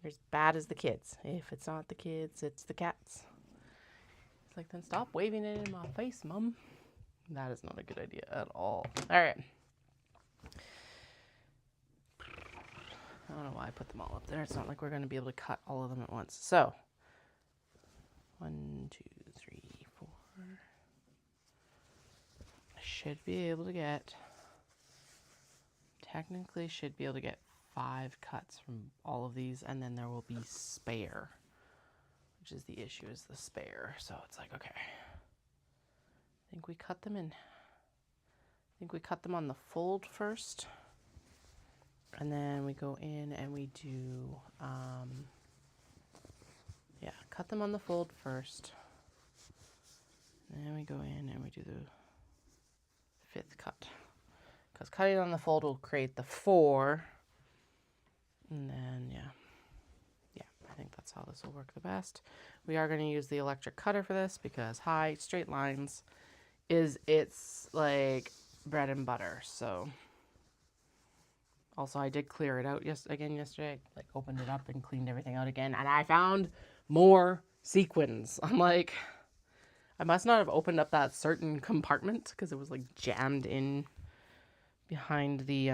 You're as bad as the kids. If it's not the kids, it's the cats. It's like, then stop waving it in my face, Mom. That is not a good idea at all. All right. I don't know why I put them all up there. It's not like we're going to be able to cut all of them at once. So, 1, 2, 3, 4. I should be able to get, technically should be able to get 5 cuts from all of these, and then there will be spare, which is the issue, is the spare. So it's like, okay. I think we cut them on the fold first. And then we go in and we do, cut them on the fold first. And then we go in and we do the 5th cut. Because cutting on the fold will create the 4. And then, yeah, I think that's how this will work the best. We are going to use the electric cutter for this because straight lines is its, like, bread and butter, so... Also, I did clear it out yesterday. I, like, opened it up and cleaned everything out again. And I found more sequins. I'm like, I must not have opened up that certain compartment because it was, like, jammed in behind the,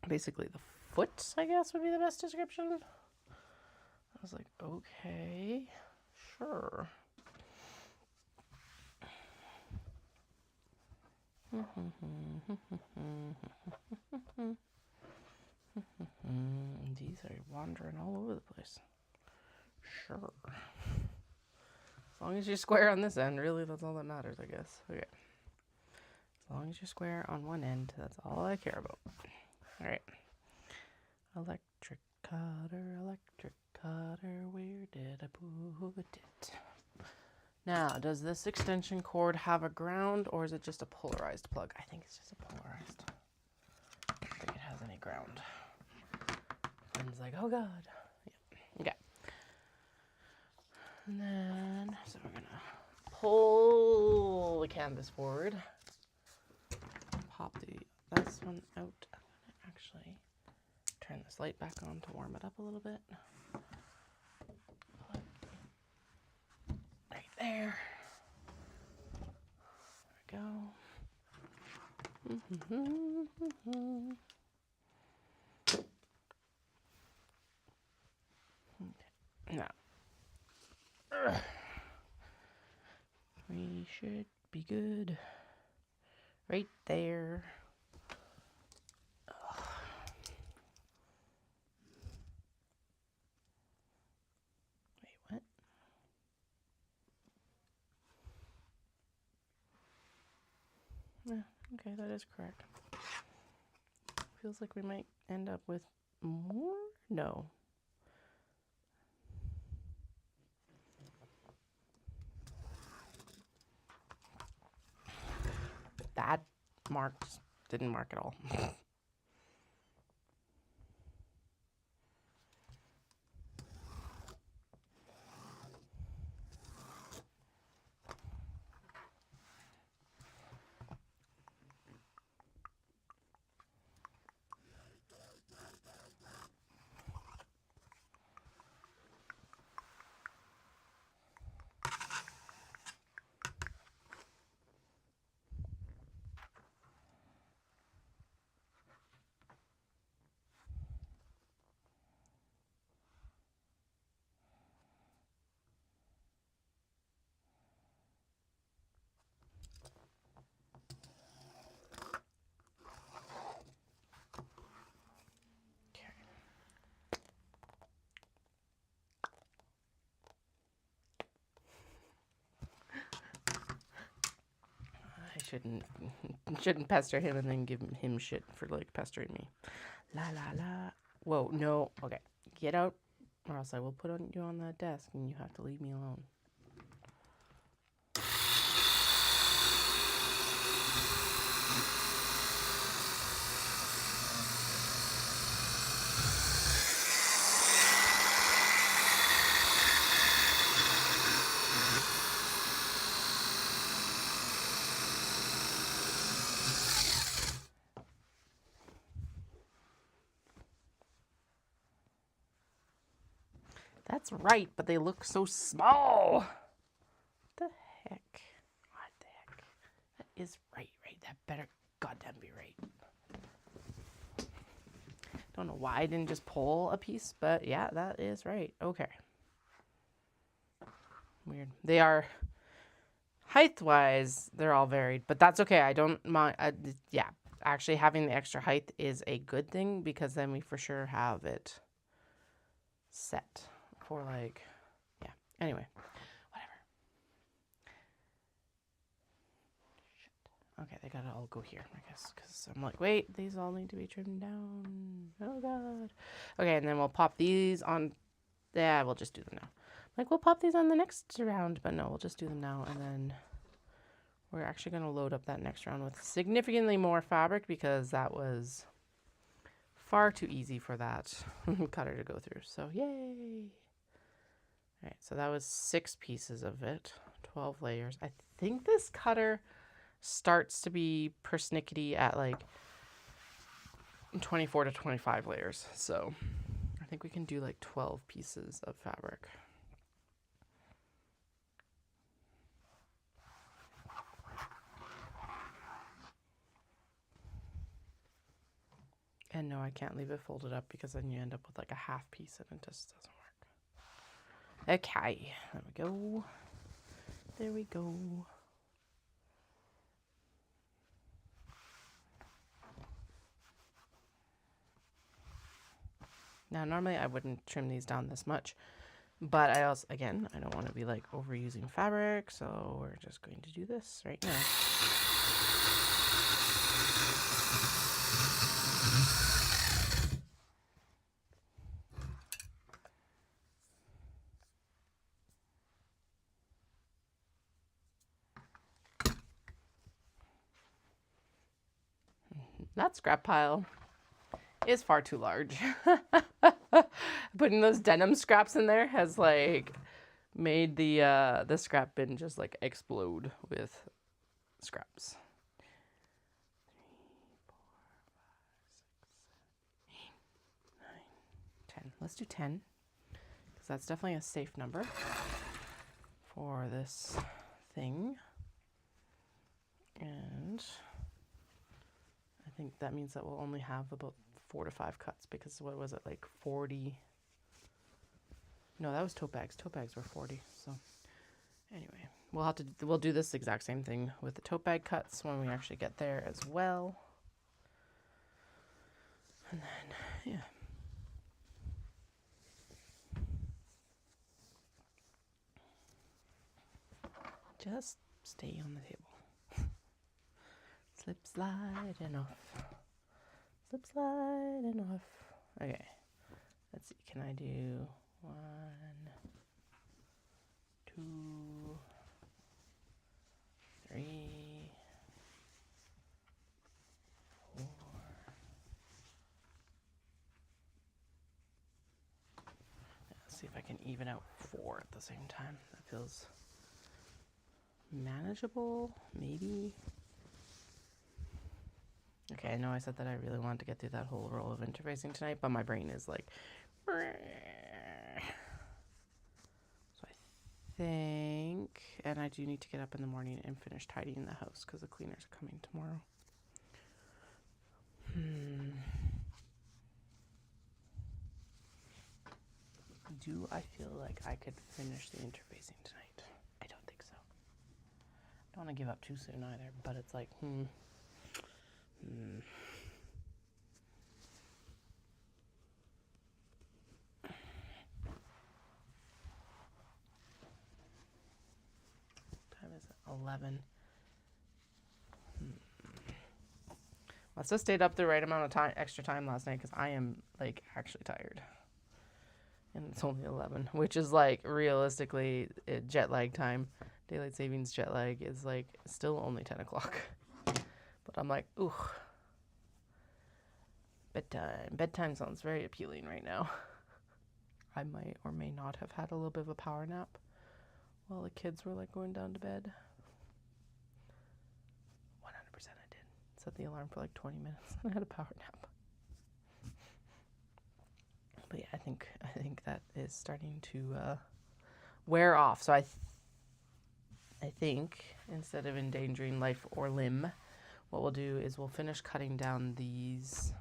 basically the foot, I guess would be the best description. I was like, okay, sure. These are wandering all over the place. Sure. As long as you're square on this end, really, that's all that matters, I guess. Okay. As long as you're square on one end, that's all I care about. All right. Electric cutter, where did I put it? Now, does this extension cord have a ground, or is it just a polarized plug? I think it's just a polarized. I don't think it has any ground. Friend's like, oh God. Yeah. Okay. And then, so we're gonna pull the canvas forward. Pop this one out. I'm gonna actually turn this light back on to warm it up a little bit. Right there. There we go. Now, we should be good right there. Wait, what? is correct. Feels like we might end up with more. No. That marked didn't mark at all. Shouldn't pester him and then give him shit for like pestering me. La la la. Whoa, no. Okay, get out, or else I will put you on that desk and you have to leave me alone. That's right, but they look so small. What the heck? What the heck? That is right. That better goddamn be right. Don't know why I didn't just pull a piece, but yeah, that is right. Okay. Weird. They are, height-wise, they're all varied, but that's okay. I don't mind. Yeah, actually having the extra height is a good thing because then we for sure have it set. For like, yeah. Anyway, whatever. Shit. Okay, they gotta all go here, I guess, because I'm like, wait, these all need to be trimmed down. Oh god. Okay, and then we'll pop these on. Yeah, we'll just do them now. Like, we'll pop these on the next round, but no, we'll just do them now, and then we're actually gonna load up that next round with significantly more fabric because that was far too easy for that cutter to go through. So yay. All right, so that was 6 pieces of it, 12 layers. I think this cutter starts to be persnickety at like 24 to 25 layers. So I think we can do like 12 pieces of fabric. And no, I can't leave it folded up because then you end up with like a half piece and it just doesn't work. Okay, there we go. There we go. Now, normally I wouldn't trim these down this much, but I also, again, I don't want to be like overusing fabric, so we're just going to do this right now. That scrap pile is far too large. Putting those denim scraps in there has like made the scrap bin just like explode with scraps. 3, 4, 5, 6, 7, 8, 9, 10. Let's do 10 because that's definitely a safe number for this thing. And I think that means that we'll only have about 4 to 5 cuts because what was it, like 40? No, that was tote bags. Tote bags were 40. So anyway, we'll do this exact same thing with the tote bag cuts when we actually get there as well. And then, yeah. Just stay on the table. It's Slip, slide, and off. Slip, slide, and off. Okay. Let's see. Can I do 1, 2, 3, 4. Let's see if I can even out 4 at the same time. That feels manageable, maybe. Okay, I know I said that I really wanted to get through that whole roll of interfacing tonight, but my brain is like... So I think... And I do need to get up in the morning and finish tidying the house because the cleaners are coming tomorrow. Do I feel like I could finish the interfacing tonight? I don't think so. I don't want to give up too soon either, but it's like, Time is 11. Must have stayed up the right amount of time, extra time last night because I am like actually tired. And it's only 11, which is like realistically jet lag time. Daylight savings jet lag is like still only 10 o'clock. But I'm like, ooh. Bedtime. Bedtime sounds very appealing right now. I might or may not have had a little bit of a power nap while the kids were like going down to bed. 100% I did. Set the alarm for like 20 minutes and I had a power nap. But yeah, I think that is starting to wear off. So I think instead of endangering life or limb, what we'll do is we'll finish cutting down these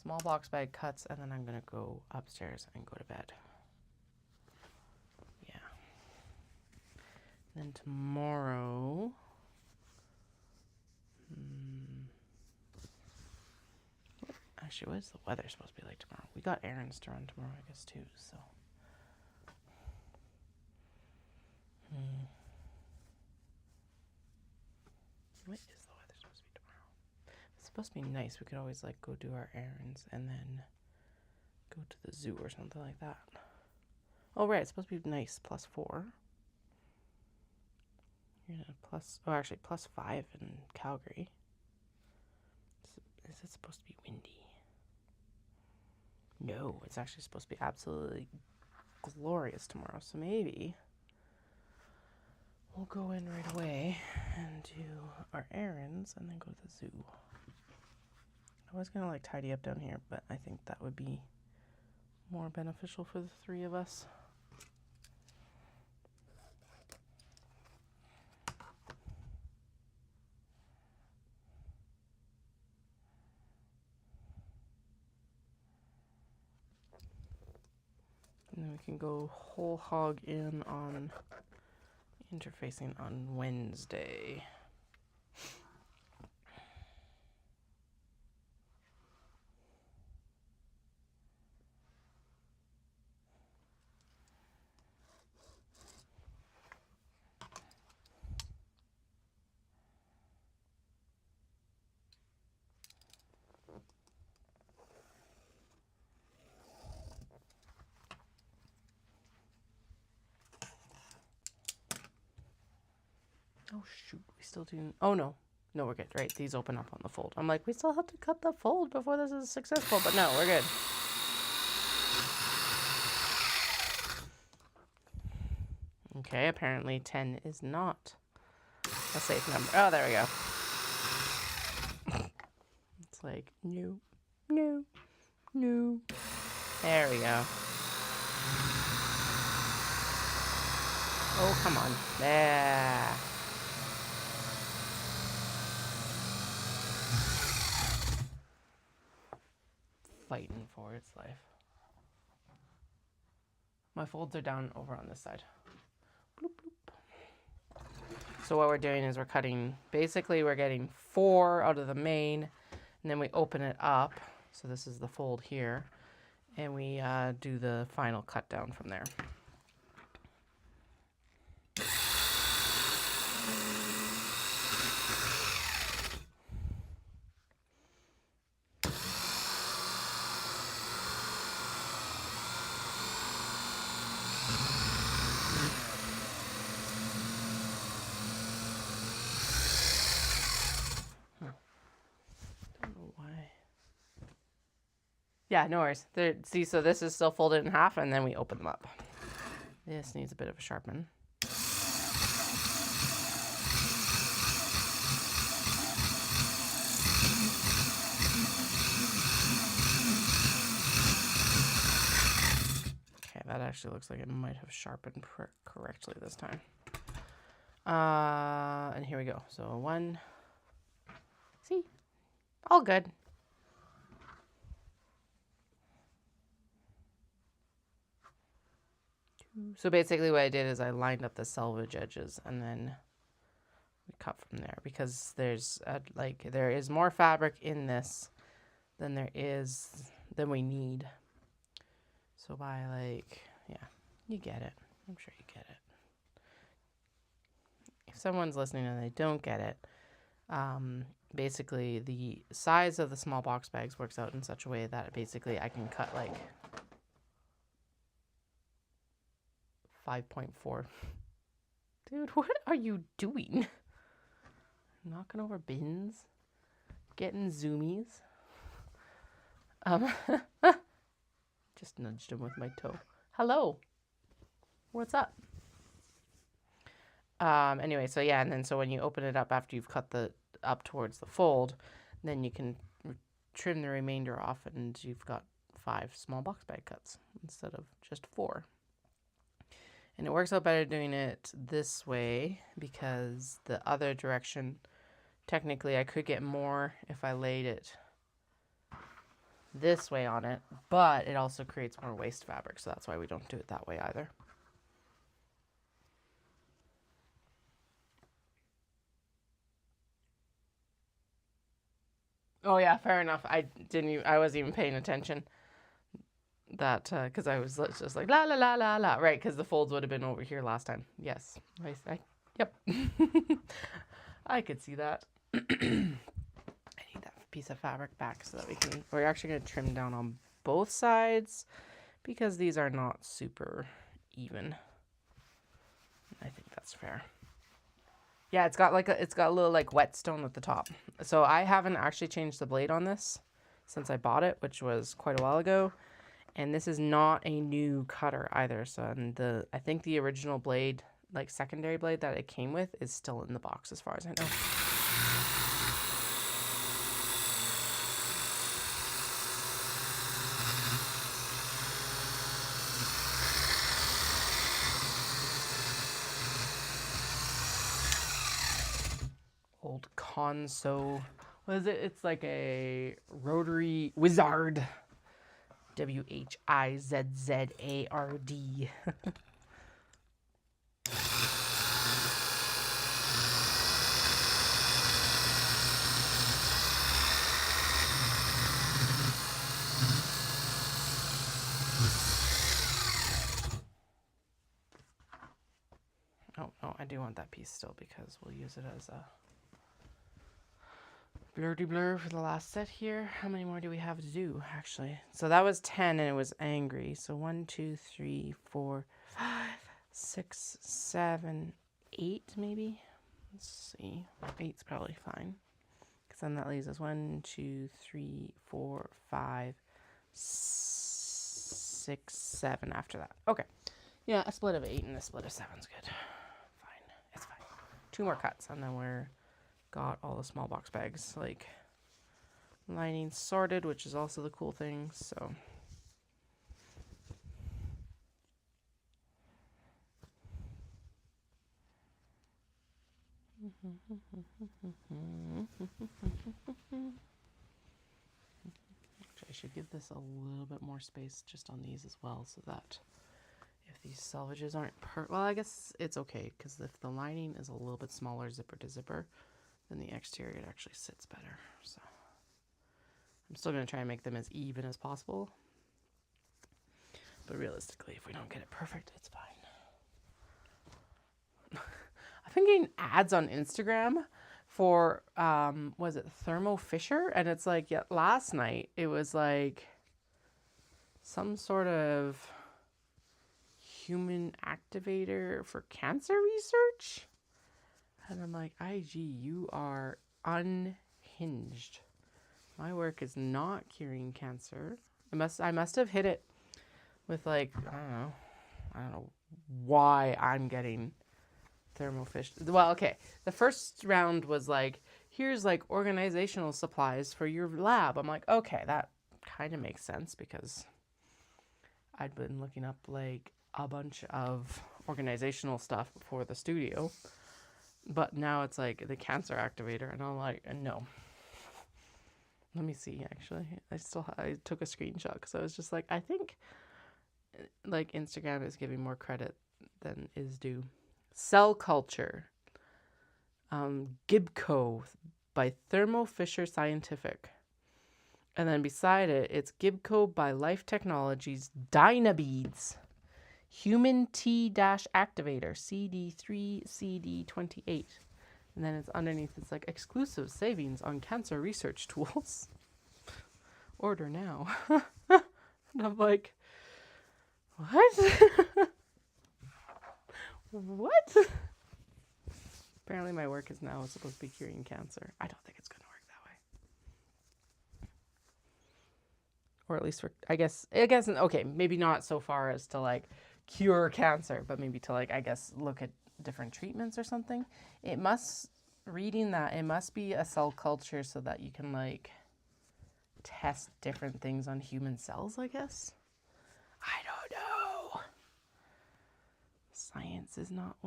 small box bag cuts, and then I'm gonna go upstairs and go to bed. Yeah. Then tomorrow. Actually, what is the weather supposed to be like tomorrow? We got errands to run tomorrow, I guess, too, so. What is the weather supposed to be tomorrow? It's supposed to be nice. We could always, like, go do our errands and then go to the zoo or something like that. Oh, right. It's supposed to be nice, +4. You're gonna actually +5 in Calgary. Is it supposed to be windy? No, it's actually supposed to be absolutely glorious tomorrow. So maybe we'll go in right away and do our errands and then go to the zoo. I was going to like tidy up down here, but I think that would be more beneficial for the 3 of us. And then we can go whole hog in on interfacing on Wednesday. Oh, shoot. We still do... Oh, no. No, we're good. Right, these open up on the fold. I'm like, we still have to cut the fold before this is successful. But no, we're good. Okay, apparently 10 is not a safe number. Oh, there we go. It's like, no, no, no. There we go. Oh, come on. There. Fighting for its life. My folds are down over on this side. Bloop, bloop. So what we're doing is we're cutting, basically we're getting 4 out of the main, and then we open it up. So this is the fold here, and we do the final cut down from there. Yeah, no worries. There, see, so this is still folded in half, and then we open them up. This needs a bit of a sharpen. Okay, that actually looks like it might have sharpened correctly this time. And here we go. So 1, see, all good. So basically what I did is I lined up the selvage edges and then we cut from there because there's there is more fabric in this than we need. So by yeah, you get it. I'm sure you get it. If someone's listening and they don't get it, basically the size of the small box bags works out in such a way that basically I can cut 5.4. Dude, what are you doing? Knocking over bins? Getting zoomies? Just nudged him with my toe. Hello. What's up? Anyway, so yeah, and then so when you open it up after you've cut up towards the fold, then you can trim the remainder off and you've got 5 small box bag cuts instead of just 4. And it works out better doing it this way because the other direction, technically I could get more if I laid it this way on it, but it also creates more waste fabric, so that's why we don't do it that way either. Oh yeah, fair enough. I wasn't even paying attention. That because I was just like la la la la la, right? Because the folds would have been over here last time. Yes, yep. I could see that. I need that piece of fabric back so that we're actually going to trim down on both sides because these are not super even. I think that's fair. Yeah, it's got a little whetstone at the top. So I haven't actually changed the blade on this since I bought it, which was quite a while ago. And this is not a new cutter either. So I think the original blade, secondary blade that it came with, is still in the box as far as I know. Old Conso. What is it? It's like a rotary wizard. WHIZZARD. Oh, no, I do want that piece still because we'll use it as a blur for the last set here. How many more do we have to do, actually? So that was 10 and it was angry. So 1, 2, 3, 4, 5, 6, 7, 8 maybe? Let's see. 8's probably fine. Because then that leaves us 1, 2, 3, 4, 5, 6, 7 after that. Okay. Yeah, a split of 8 and a split of 7's good. Fine. It's fine. 2 more cuts and then we're got all the small box bags lining sorted, which is also the cool thing. So I should give this a little bit more space just on these as well, so that if these selvages aren't well, I guess it's okay because if the lining is a little bit smaller zipper to zipper, then the exterior actually sits better. So I'm still going to try and make them as even as possible. But realistically, if we don't get it perfect, it's fine. I've been getting ads on Instagram for, was it Thermo Fisher? And it's last night it was some sort of human activator for cancer research. And I'm like, IG, you are unhinged. My work is not curing cancer. I must have hit it with like, I don't know why I'm getting thermofish. Well, okay. The first round was like, here's like organizational supplies for your lab. I'm like, okay, that kind of makes sense because I'd been looking up like a bunch of organizational stuff for the studio. But now it's like the cancer activator, and I'm like, no. Let me see, actually. I took a screenshot because I was just like, I think like Instagram is giving more credit than is due. Cell culture. Gibco by Thermo Fisher Scientific. And then beside it, it's Gibco by Life Technologies Dynabeads. Human T-activator, CD3CD28. And then it's underneath, it's like exclusive savings on cancer research tools. Order now. And I'm like, what? What? Apparently my work is now supposed to be curing cancer. I don't think it's going to work that way. Or at least for, I guess, okay, maybe not so far as to like cure cancer, but maybe to like, I guess, look at different treatments or something. Reading that, it must be a cell culture so that you can like test different things on human cells, I guess. I don't know. Science is not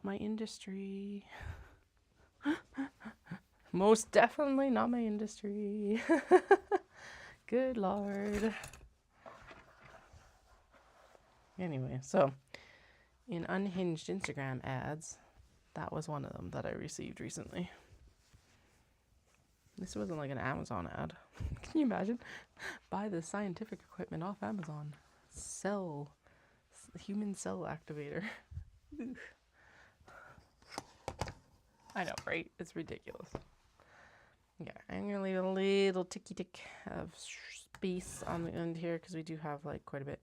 my industry. Most definitely not my industry. Good Lord. Anyway, so in unhinged Instagram ads, that was one of them that I received recently. This wasn't like an Amazon ad. Can you imagine? Buy the scientific equipment off Amazon. Human cell activator. I know, right? It's ridiculous. Yeah, I'm going to leave a little tick of space on the end here because we do have like quite a bit.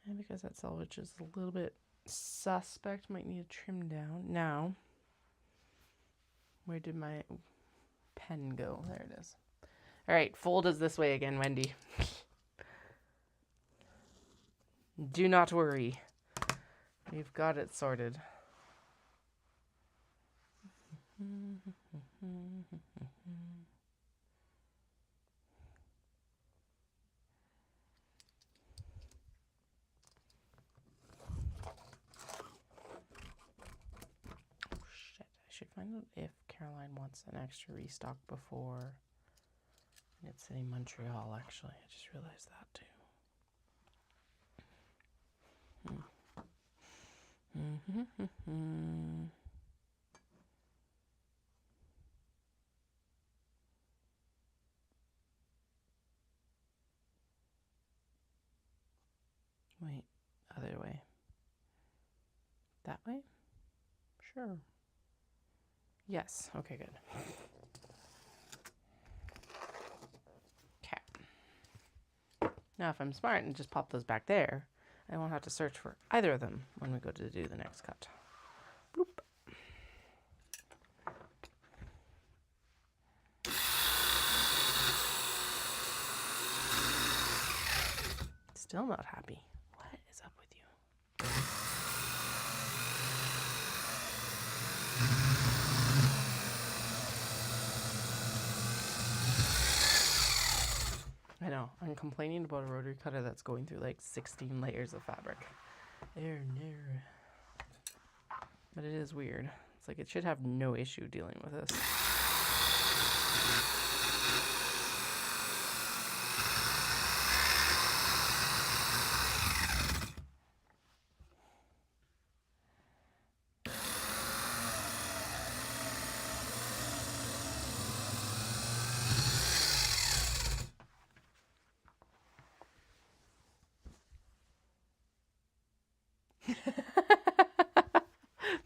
And because that salvage is a little bit suspect, might need to trim down. Now, where did my pen go? There it is. All right, fold is this way again, Wendy. Do not worry. We've got it sorted. I should find out if Caroline wants an extra restock before it's in Montreal, actually. I just realized that too. Wait, other way. That way? Sure. Yes. Okay, good. Okay. Now, if I'm smart and just pop those back there, I won't have to search for either of them when we go to do the next cut. Bloop. Still not happy. What is up with you? I know. I'm complaining about a rotary cutter that's going through like 16 layers of fabric. There. But it is weird. It's like it should have no issue dealing with this.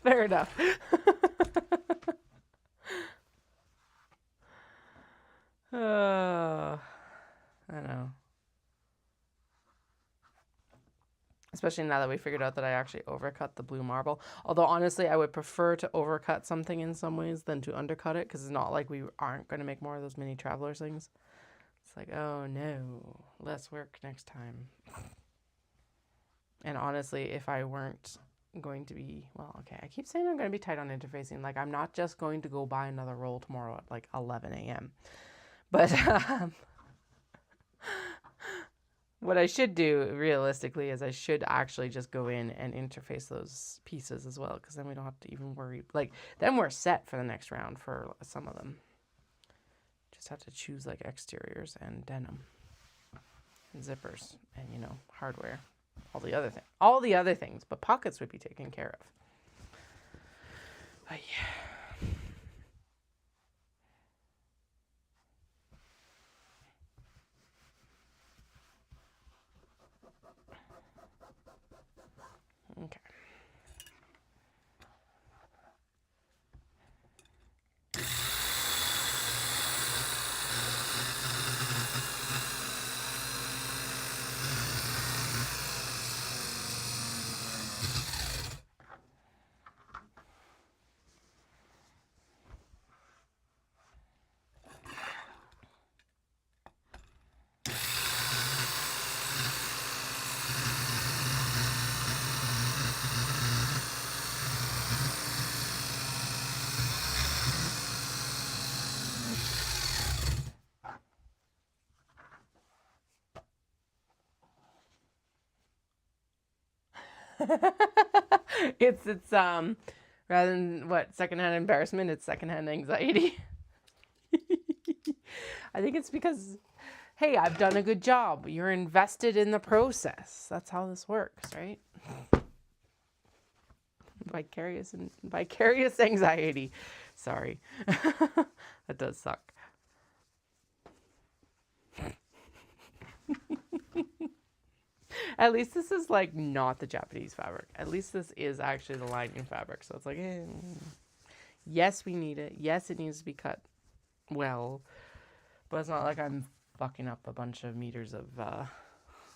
Fair enough. Oh, I know. Especially now that we figured out that I actually overcut the blue marble. Although, honestly, I would prefer to overcut something in some ways than to undercut it, because it's not like we aren't going to make more of those mini traveler things. It's like, oh no, less work next time. And honestly, if I weren't going to be, well, okay, I keep saying I'm going to be tight on interfacing. Like, I'm not just going to go buy another roll tomorrow at like 11 a.m. But what I should do realistically is I should actually just go in and interface those pieces as well, because then we don't have to even worry. Like, then we're set for the next round for some of them. Just have to choose like exteriors and denim and zippers and, you know, hardware. All the other things, but pockets would be taken care of. But yeah. Okay. it's rather than what secondhand embarrassment, it's secondhand anxiety. I think it's because, hey, I've done a good job. You're invested in the process. That's how this works, right? Vicarious anxiety. Sorry. That does suck. At least this is like not the Japanese fabric. At least this is actually the lining fabric. So it's like, yes, we need it. Yes, it needs to be cut well. But it's not like I'm fucking up a bunch of meters of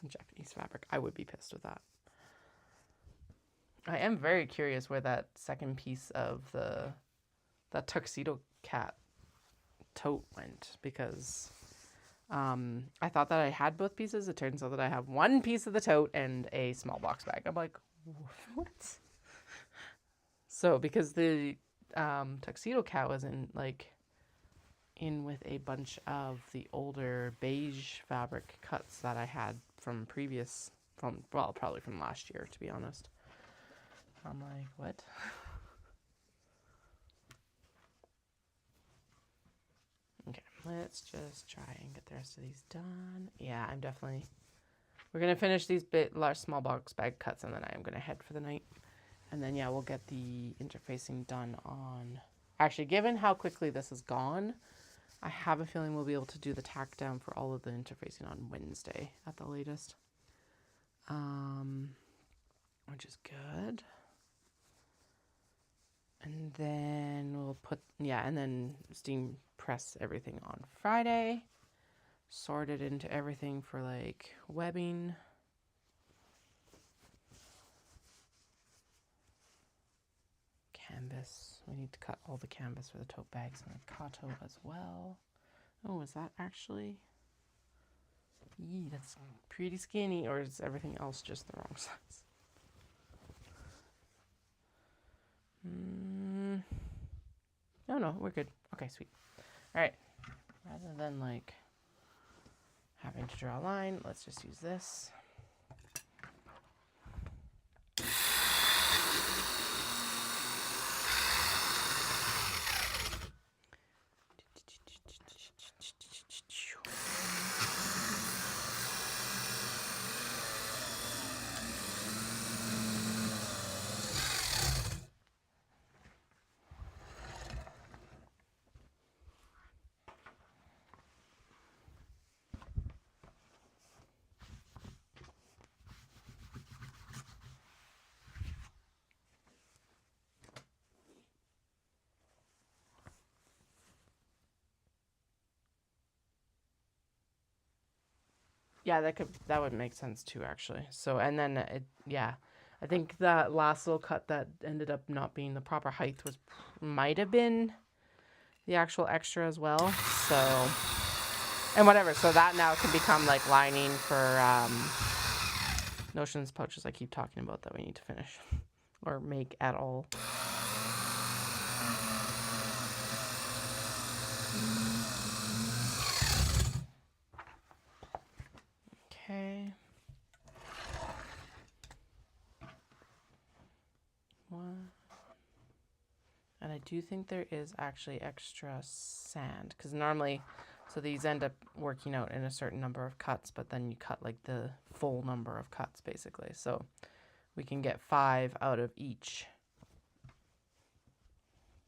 Japanese fabric. I would be pissed with that. I am very curious where that second piece of that tuxedo cat tote went, because I thought that I had both pieces. It turns out that I have one piece of the tote and a small box bag. I'm like, what? So because the tuxedo cat was in with a bunch of the older beige fabric cuts that I had from probably from last year, to be honest. I'm like, what? Okay, let's just try and get the rest of these done. Yeah, we're going to finish these small box bag cuts, and then I am going to head for the night. And then, yeah, we'll get the interfacing done on... Actually, given how quickly this is gone, I have a feeling we'll be able to do the tack down for all of the interfacing on Wednesday at the latest. Which is good. And then we'll and then steam press everything on Friday. Sort it into everything for like webbing. Canvas. We need to cut all the canvas for the tote bags and the kato as well. Oh, is that actually? Yee, that's pretty skinny, or is everything else just the wrong size? No, we're good. Okay, sweet. All right. Rather than like having to draw a line, let's just use this. Yeah, that would make sense too, actually. So, and then I think that last little cut that ended up not being the proper height might have been the actual extra as well. So And whatever, so that now can become like lining for notions pouches I keep talking about that we need to finish or make at all. Okay. One. And I do think there is actually extra sand because normally, so these end up working out in a certain number of cuts, but then you cut like the full number of cuts basically. So we can get 5 out of each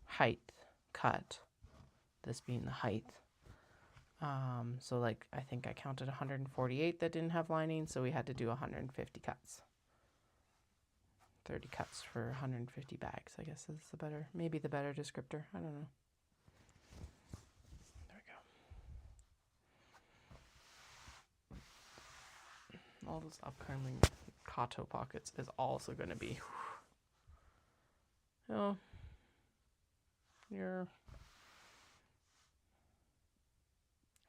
height cut, this being the height. So like I think I counted 148 that didn't have lining, so we had to do 150 cuts. 30 cuts for 150 bags, I guess is the better, maybe the better descriptor. I don't know. There we go. All those upcoming Kato pockets is also going to be, oh, you're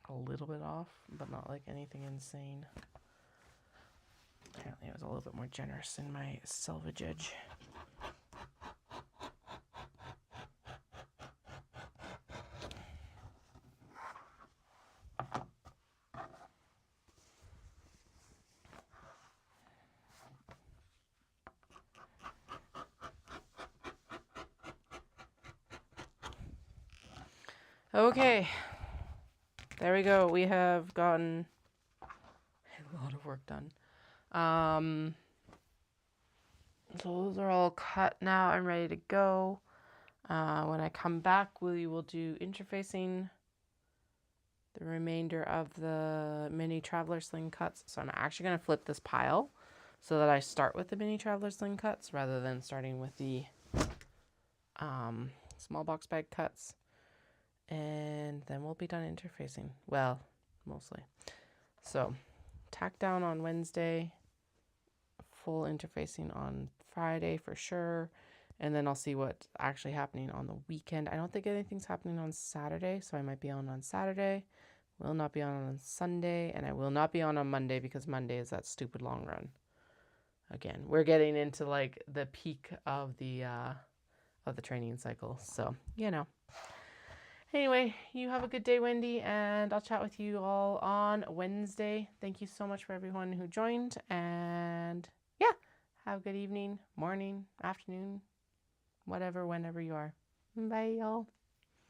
a little bit off, but not like anything insane. Apparently I was a little bit more generous in my selvage edge. Okay, there we go. We have gotten a lot of work done. So those are all cut now. I'm ready to go. When I come back, we will do interfacing the remainder of the mini traveler sling cuts. So I'm actually going to flip this pile so that I start with the mini traveler sling cuts rather than starting with the small box bag cuts. And then we'll be done interfacing. Well, mostly. So tack down on Wednesday, full interfacing on Friday for sure. And then I'll see what's actually happening on the weekend. I don't think anything's happening on Saturday, so I might be on Saturday. Will not be on Sunday, and I will not be on Monday because Monday is that stupid long run. Again, we're getting into like the peak of the training cycle, so you know. Anyway, you have a good day, Wendy, and I'll chat with you all on Wednesday. Thank you so much for everyone who joined, and yeah, have a good evening, morning, afternoon, whatever, whenever you are. Bye, y'all.